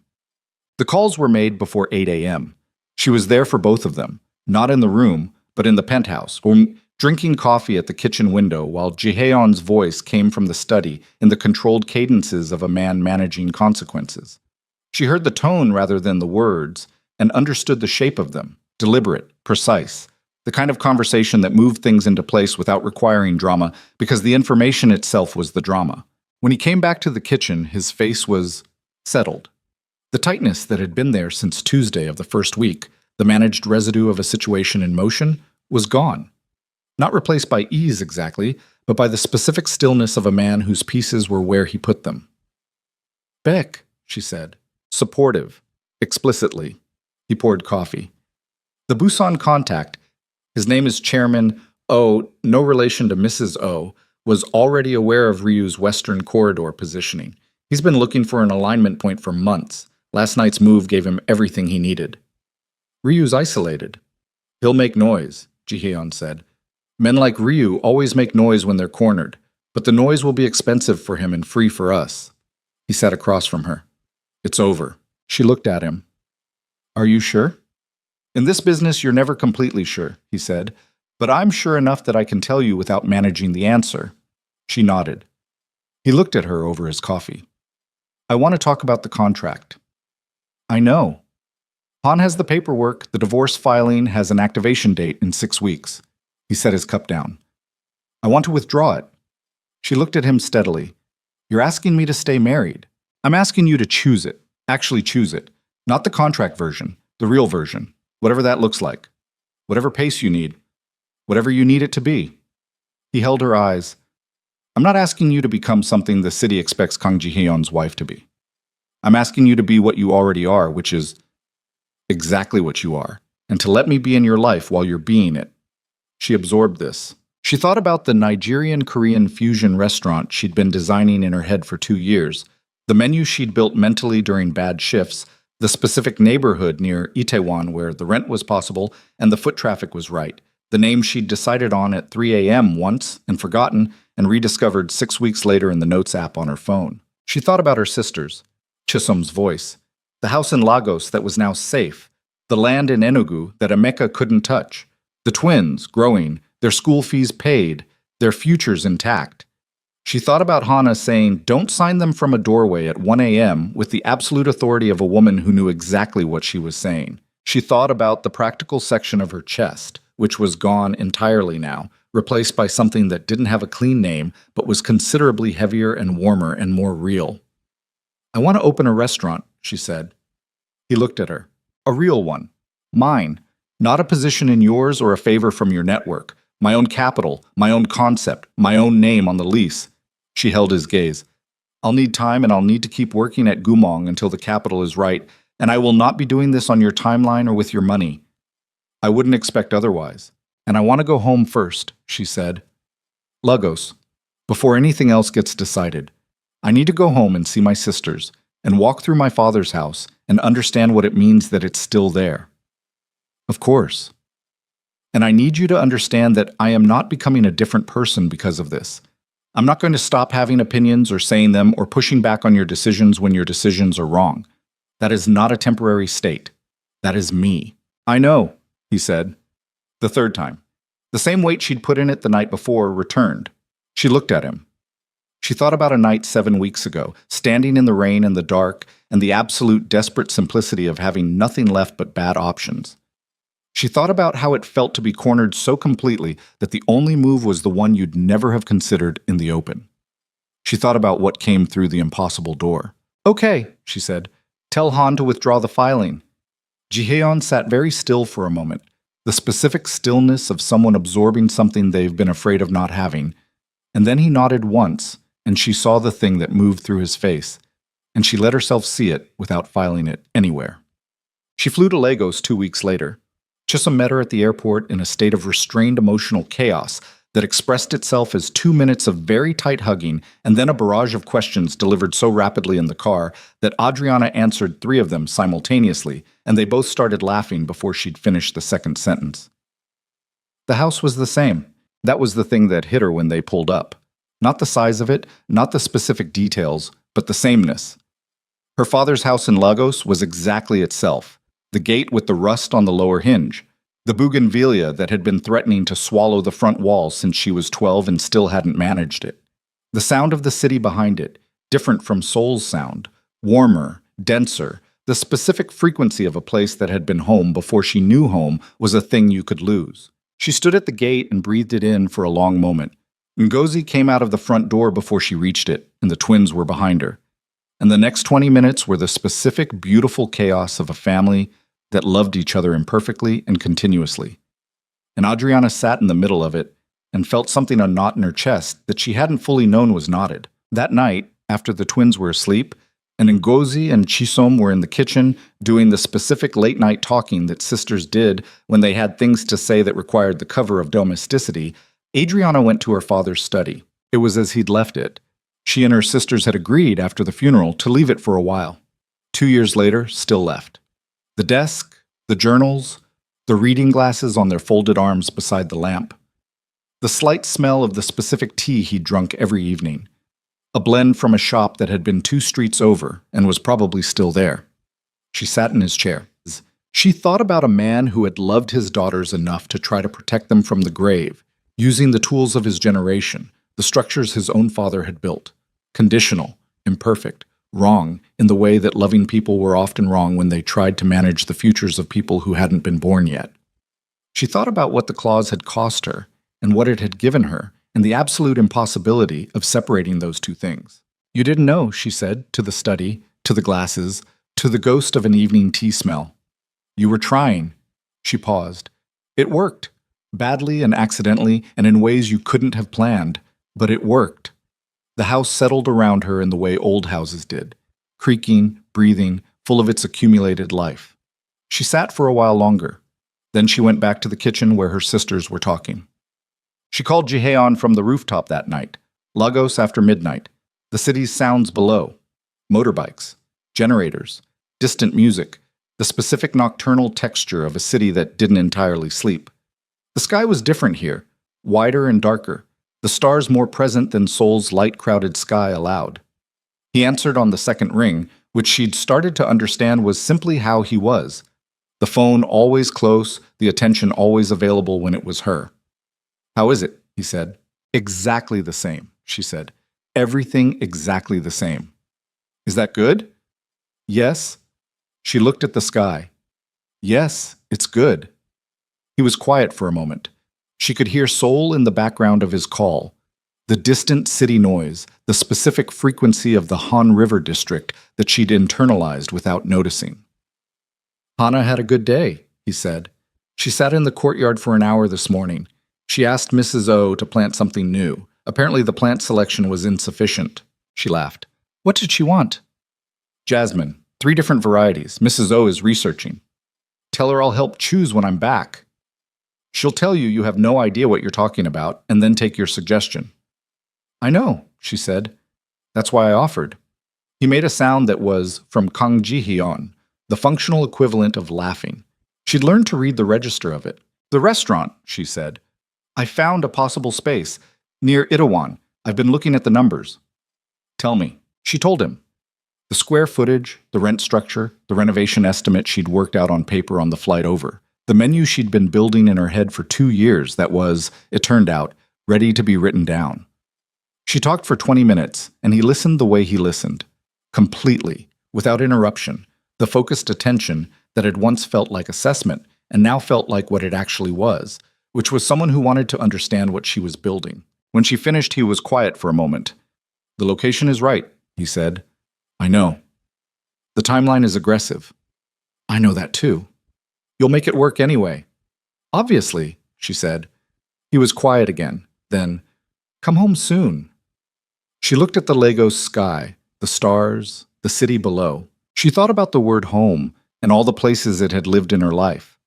The calls were made before 8 a.m. She was there for both of them, not in the room, but in the penthouse, or drinking coffee at the kitchen window while Jihaeon's voice came from the study in the controlled cadences of a man managing consequences. She heard the tone rather than the words, and understood the shape of them, deliberate, precise, the kind of conversation that moved things into place without requiring drama, because the information itself was the drama. When he came back to the kitchen, his face was settled. The tightness that had been there since Tuesday of the first week, the managed residue of a situation in motion, was gone. Not replaced by ease exactly, but by the specific stillness of a man whose pieces were where he put them. "Beck," she said, supportive, explicitly. He poured coffee. The Busan contact, his name is Chairman O, no relation to Mrs. O, was already aware of Ryu's western corridor positioning. He's been looking for an alignment point for months. Last night's move gave him everything he needed. "Ryu's isolated. He'll make noise," Jihaeon said. "Men like Ryu always make noise when they're cornered, but the noise will be expensive for him and free for us." He sat across from her. "It's over." She looked at him. "Are you sure?" "In this business, you're never completely sure," he said, "but I'm sure enough that I can tell you without managing the answer." She nodded. He looked at her over his coffee. "I want to talk about the contract." "I know. Han has the paperwork. The divorce filing has an activation date in 6 weeks. He set his cup down. "I want to withdraw it." She looked at him steadily. "You're asking me to stay married. I'm asking you to choose it. Actually choose it. Not the contract version, the real version. Whatever that looks like. Whatever pace you need. Whatever you need it to be." He held her eyes. "I'm not asking you to become something the city expects Kang Ji-hyun's wife to be. I'm asking you to be what you already are, which is exactly what you are, and to let me be in your life while you're being it." She absorbed this. She thought about the Nigerian-Korean fusion restaurant she'd been designing in her head for 2 years, the menu she'd built mentally during bad shifts, the specific neighborhood near Itaewon where the rent was possible and the foot traffic was right, the name she'd decided on at 3 a.m. once and forgotten and rediscovered 6 weeks later in the Notes app on her phone. She thought about her sisters, Chisholm's voice, the house in Lagos that was now safe, the land in Enugu that Emeka couldn't touch, the twins growing, their school fees paid, their futures intact. She thought about Hana saying, "Don't sign them from a doorway at 1 a.m. with the absolute authority of a woman who knew exactly what she was saying." She thought about the practical section of her chest, which was gone entirely now, replaced by something that didn't have a clean name, but was considerably heavier and warmer and more real. "I want to open a restaurant," she said. He looked at her. "A real one. Mine. Not a position in yours or a favor from your network. My own capital, my own concept, my own name on the lease." She held his gaze. "I'll need time and I'll need to keep working at Gumong until the capital is right, and I will not be doing this on your timeline or with your money. I wouldn't expect otherwise. And I want to go home first," she said. "Lagos. Before anything else gets decided. I need to go home and see my sisters, and walk through my father's house, and understand what it means that it's still there." "Of course. And I need you to understand that I am not becoming a different person because of this. I'm not going to stop having opinions or saying them or pushing back on your decisions when your decisions are wrong. That is not a temporary state. That is me." "I know," he said. The third time. The same weight she'd put in it the night before returned. She looked at him. She thought about a night 7 weeks ago, standing in the rain and the dark, and the absolute desperate simplicity of having nothing left but bad options. She thought about how it felt to be cornered so completely that the only move was the one you'd never have considered in the open. She thought about what came through the impossible door. "Okay," she said. "Tell Han to withdraw the filing." Jihaeon sat very still for a moment, the specific stillness of someone absorbing something they've been afraid of not having, and then he nodded once, and she saw the thing that moved through his face, and she let herself see it without filing it anywhere. She flew to Lagos 2 weeks later. Chisholm met her at the airport in a state of restrained emotional chaos that expressed itself as 2 minutes of very tight hugging and then a barrage of questions delivered so rapidly in the car that Adriana answered 3 of them simultaneously, and they both started laughing before she'd finished the second sentence. The house was the same. That was the thing that hit her when they pulled up. Not the size of it, not the specific details, but the sameness. Her father's house in Lagos was exactly itself. The gate with the rust on the lower hinge, The bougainvillea that had been threatening to swallow the front wall since she was 12 and still hadn't managed it. The sound of the city behind it, different from Seoul's sound, warmer, denser, the specific frequency of a place that had been home before she knew home was a thing you could lose. She stood at the gate and breathed it in for a long moment. Ngozi came out of the front door before she reached it, and the twins were behind her. And the next 20 minutes were the specific, beautiful chaos of a family that loved each other imperfectly and continuously. And Adriana sat in the middle of it and felt something a knot in her chest that she hadn't fully known was knotted. That night, after the twins were asleep, and Ngozi and Chisom were in the kitchen doing the specific late-night talking that sisters did when they had things to say that required the cover of domesticity, Adriana went to her father's study. It was as he'd left it. She and her sisters had agreed after the funeral to leave it for a while. 2 years later, still left. The desk, the journals, the reading glasses on their folded arms beside the lamp. The slight smell of the specific tea he'd drunk every evening. A blend from a shop that had been 2 streets over and was probably still there. She sat in his chair. She thought about a man who had loved his daughters enough to try to protect them from the grave, using the tools of his generation, the structures his own father had built. Conditional, imperfect, wrong in the way that loving people were often wrong when they tried to manage the futures of people who hadn't been born yet. She thought about what the clause had cost her and what it had given her, and the absolute impossibility of separating those two things. You didn't know, she said, to the study, to the glasses, to the ghost of an evening tea smell. You were trying. She paused. It worked, badly and accidentally and in ways you couldn't have planned, but it worked. The house settled around her in the way old houses did, creaking, breathing, full of its accumulated life. She sat for a while longer. Then she went back to the kitchen where her sisters were talking. She called Jihaeon from the rooftop that night, Lagos after midnight, the city's sounds below, motorbikes, generators, distant music, the specific nocturnal texture of a city that didn't entirely sleep. The sky was different here, wider and darker, the stars more present than Seoul's light-crowded sky allowed. He answered on the second ring, which she'd started to understand was simply how he was. The phone always close, the attention always available when it was her. How is it? He said. Exactly the same, she said. Everything exactly the same. Is that good? Yes. She looked at the sky. Yes, it's good. He was quiet for a moment. She could hear Seoul in the background of his call, the distant city noise, the specific frequency of the Han River district that she'd internalized without noticing. Hana had a good day, he said. She sat in the courtyard for an hour this morning. She asked Mrs. O to plant something new. Apparently the plant selection was insufficient. She laughed. What did she want? Jasmine, 3 different varieties. Mrs. O is researching. Tell her I'll help choose when I'm back. She'll tell you you have no idea what you're talking about and then take your suggestion. I know, she said. That's why I offered. He made a sound that was from Kang Ji-hyun, the functional equivalent of laughing. She'd learned to read the register of it. The restaurant, she said. I found a possible space near Itaewon. I've been looking at the numbers. Tell me. She told him. The square footage, the rent structure, the renovation estimate she'd worked out on paper on the flight over. The menu she'd been building in her head for 2 years that was, it turned out, ready to be written down. She talked for 20 minutes, and he listened the way he listened. Completely, without interruption, the focused attention that had once felt like assessment and now felt like what it actually was, which was someone who wanted to understand what she was building. When she finished, he was quiet for a moment. The location is right, he said. I know. The timeline is aggressive. I know that too. You'll make it work anyway. Obviously, she said. He was quiet again. Then, come home soon. She looked at the Lagos sky, the stars, the city below. She thought about the word home and all the places it had lived in her life.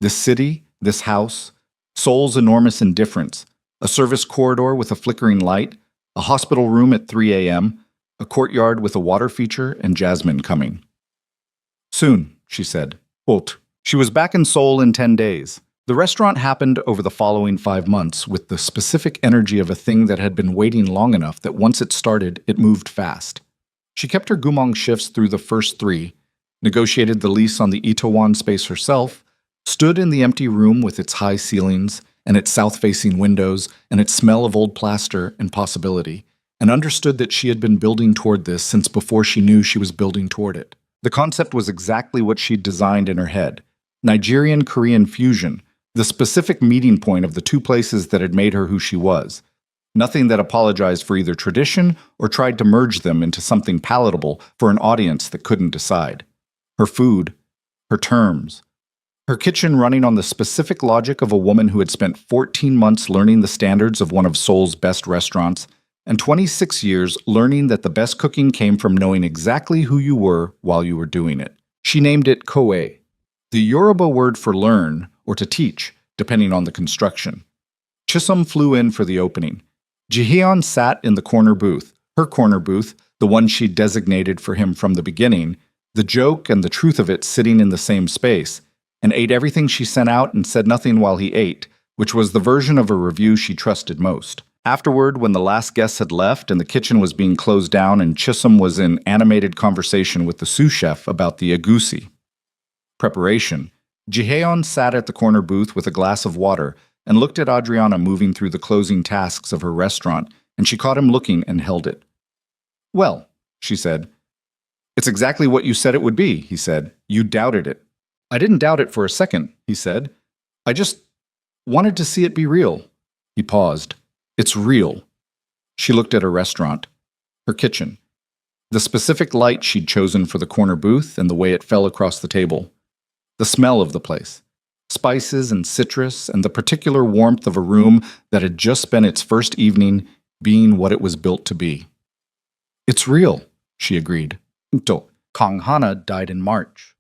This city, this house, Seoul's enormous indifference, a service corridor with a flickering light, a hospital room at 3 a.m., a courtyard with a water feature, and Jasmine coming. Soon, she said. Quote, she was back in Seoul in 10 days. The restaurant happened over the following 5 months with the specific energy of a thing that had been waiting long enough that once it started, it moved fast. She kept her gumong shifts through the first 3, negotiated the lease on the Itaewon space herself, stood in the empty room with its high ceilings and its south-facing windows and its smell of old plaster and possibility, and understood that she had been building toward this since before she knew she was building toward it. The concept was exactly what she'd designed in her head. Nigerian-Korean fusion, the specific meeting point of the two places that had made her who she was. Nothing that apologized for either tradition or tried to merge them into something palatable for an audience that couldn't decide. Her food, her terms, her kitchen running on the specific logic of a woman who had spent 14 months learning the standards of one of Seoul's best restaurants, and 26 years learning that the best cooking came from knowing exactly who you were while you were doing it. She named it koe, the Yoruba word for learn or to teach, depending on the construction. Chisholm flew in for the opening. Jihyun sat in the corner booth, her corner booth, the one she'd designated for him from the beginning, the joke and the truth of it sitting in the same space, and ate everything she sent out and said nothing while he ate, which was the version of a review she trusted most. Afterward, when the last guest had left and the kitchen was being closed down and Chisholm was in animated conversation with the sous chef about the agusi preparation, Jihyun sat at the corner booth with a glass of water and looked at Adriana moving through the closing tasks of her restaurant, and she caught him looking and held it. "Well," she said. "It's exactly what you said it would be," he said. "You doubted it." "I didn't doubt it for a second," he said. "I just wanted to see it be real." He paused. "It's real." She looked at her restaurant, her kitchen, the specific light she'd chosen for the corner booth and the way it fell across the table, the smell of the place, spices and citrus, and the particular warmth of a room that had just spent its first evening being what it was built to be. "It's real," she agreed. Kang Hana died in March.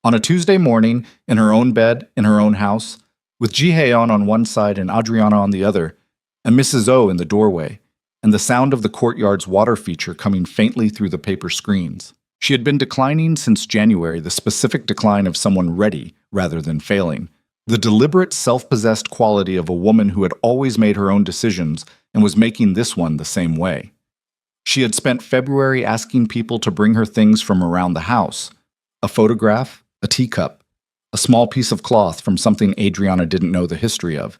On a Tuesday morning, in her own bed, in her own house, with Jihyun on one side and Adriana on the other, and Mrs. O in the doorway, and the sound of the courtyard's water feature coming faintly through the paper screens. She had been declining since January, the specific decline of someone ready rather than failing, the deliberate, self-possessed quality of a woman who had always made her own decisions and was making this one the same way. She had spent February asking people to bring her things from around the house, a photograph, a teacup, a small piece of cloth from something Adriana didn't know the history of,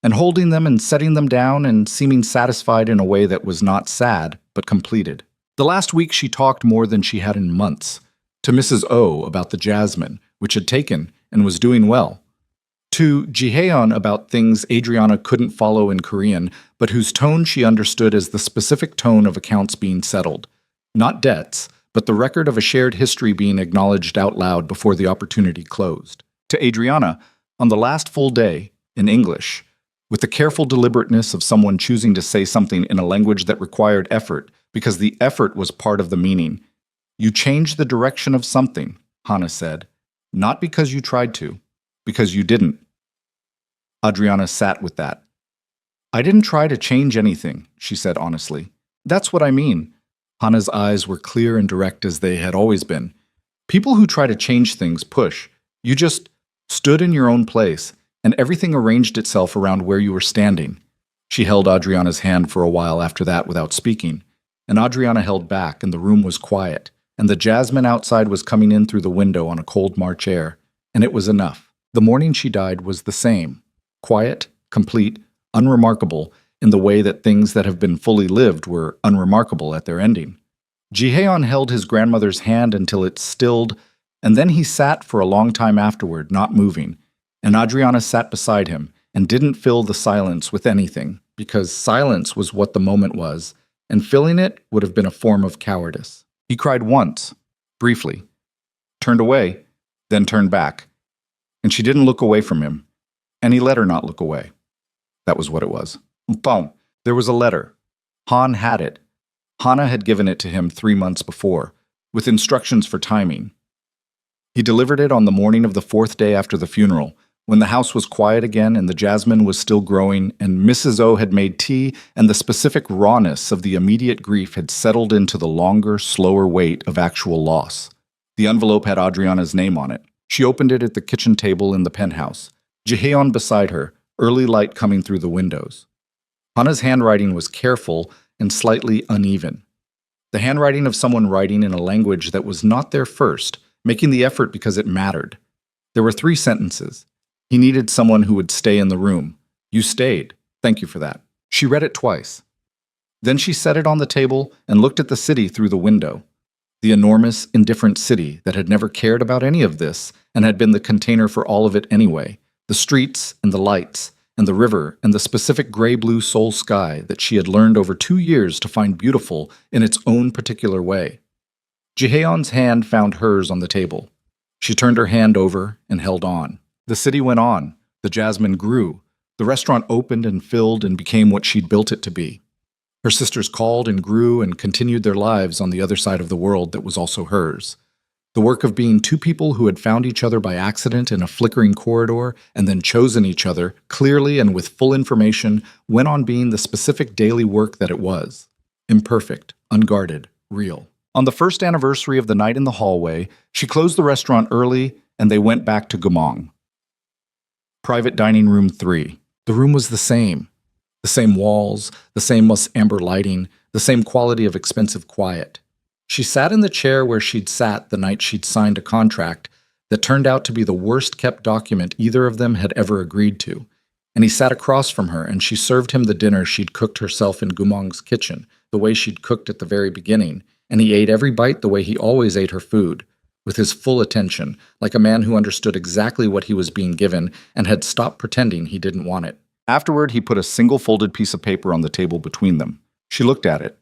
and holding them and setting them down and seeming satisfied in a way that was not sad, but completed. The last week she talked more than she had in months, to Mrs. O about the jasmine, which had taken and was doing well, to Jihyun about things Adriana couldn't follow in Korean, but whose tone she understood as the specific tone of accounts being settled, not debts, but the record of a shared history being acknowledged out loud before the opportunity closed. To Adriana, on the last full day, in English, with the careful deliberateness of someone choosing to say something in a language that required effort, because the effort was part of the meaning. "You changed the direction of something," Hana said, "not because you tried to, because you didn't." Adriana sat with that. "I didn't try to change anything," she said honestly. "That's what I mean." Hana's eyes were clear and direct as they had always been. "People who try to change things push. You just stood in your own place, and everything arranged itself around where you were standing." She held Adriana's hand for a while after that without speaking, and Adriana held back, and the room was quiet, and the jasmine outside was coming in through the window on a cold March air, and it was enough. The morning she died was the same. Quiet, complete, unremarkable, in the way that things that have been fully lived were unremarkable at their ending. Jihyun held his grandmother's hand until it stilled, and then he sat for a long time afterward, not moving, and Adriana sat beside him and didn't fill the silence with anything, because silence was what the moment was, and filling it would have been a form of cowardice. He cried once, briefly, turned away, then turned back, and she didn't look away from him, and he let her not look away. That was what it was. Boom. There was a letter. Han had it. Hana had given it to him 3 months before, with instructions for timing. He delivered it on the morning of the 4th day after the funeral, when the house was quiet again and the jasmine was still growing, and Mrs. O had made tea, and the specific rawness of the immediate grief had settled into the longer, slower weight of actual loss. The envelope had Adriana's name on it. She opened it at the kitchen table in the penthouse. Jihyun beside her, early light coming through the windows. Hana's handwriting was careful and slightly uneven. The handwriting of someone writing in a language that was not their first, making the effort because it mattered. There were 3 sentences. He needed someone who would stay in the room. You stayed. Thank you for that. She read it twice. Then she set it on the table and looked at the city through the window. The enormous, indifferent city that had never cared about any of this and had been the container for all of it anyway. The streets and the lights and the river and the specific gray-blue soul sky that she had learned over 2 years to find beautiful in its own particular way. Jihaeon's hand found hers on the table. She turned her hand over and held on. The city went on. The jasmine grew. The restaurant opened and filled and became what she'd built it to be. Her sisters called and grew and continued their lives on the other side of the world that was also hers. The work of being 2 people who had found each other by accident in a flickering corridor and then chosen each other, clearly and with full information, went on being the specific daily work that it was. Imperfect, unguarded, real. On the first anniversary of the night in the hallway, she closed the restaurant early and they went back to Gumong. Private dining room 3. The room was the same. The same walls, the same moss amber lighting, the same quality of expensive quiet. She sat in the chair where she'd sat the night she'd signed a contract that turned out to be the worst-kept document either of them had ever agreed to. And he sat across from her, and she served him the dinner she'd cooked herself in Gumong's kitchen, the way she'd cooked at the very beginning, and he ate every bite the way he always ate her food, with his full attention, like a man who understood exactly what he was being given and had stopped pretending he didn't want it. Afterward, he put a single folded piece of paper on the table between them. She looked at it.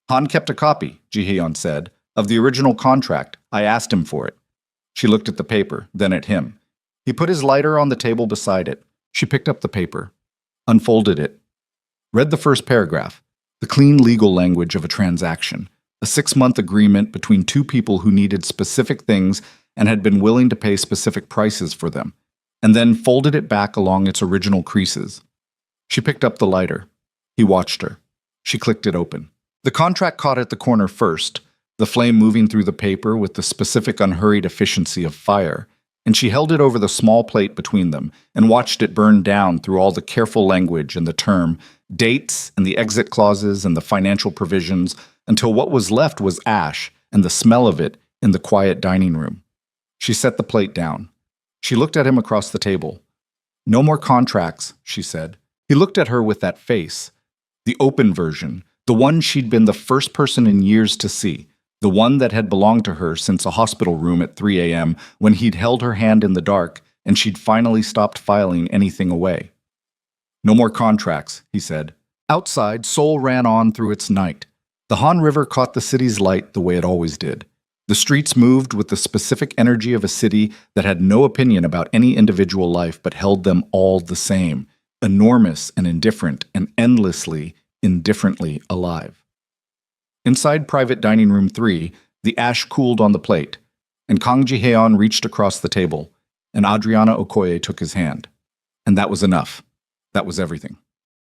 Han kept a copy, Jihaeon said, of the original contract. I asked him for it. She looked at the paper, then at him. He put his lighter on the table beside it. She picked up the paper, unfolded it, read the first paragraph, the clean legal language of a transaction, a 6-month agreement between 2 people who needed specific things and had been willing to pay specific prices for them, and then folded it back along its original creases. She picked up the lighter. He watched her. She clicked it open. The contract caught at the corner first, the flame moving through the paper with the specific unhurried efficiency of fire, and she held it over the small plate between them and watched it burn down through all the careful language and the term, dates and the exit clauses and the financial provisions, until what was left was ash and the smell of it in the quiet dining room. She set the plate down. She looked at him across the table. No more contracts, she said. He looked at her with that face, the open version, the one she'd been the first person in years to see, the one that had belonged to her since a hospital room at 3 a.m. when he'd held her hand in the dark and she'd finally stopped filing anything away. No more contracts, he said. Outside, Seoul ran on through its night. The Han River caught the city's light the way it always did. The streets moved with the specific energy of a city that had no opinion about any individual life but held them all the same, enormous and indifferent and endlessly, indifferently alive. Inside private dining room 3, the ash cooled on the plate, and Kang Ji-heon reached across the table, and Adriana Okoye took his hand. And that was enough. That was everything.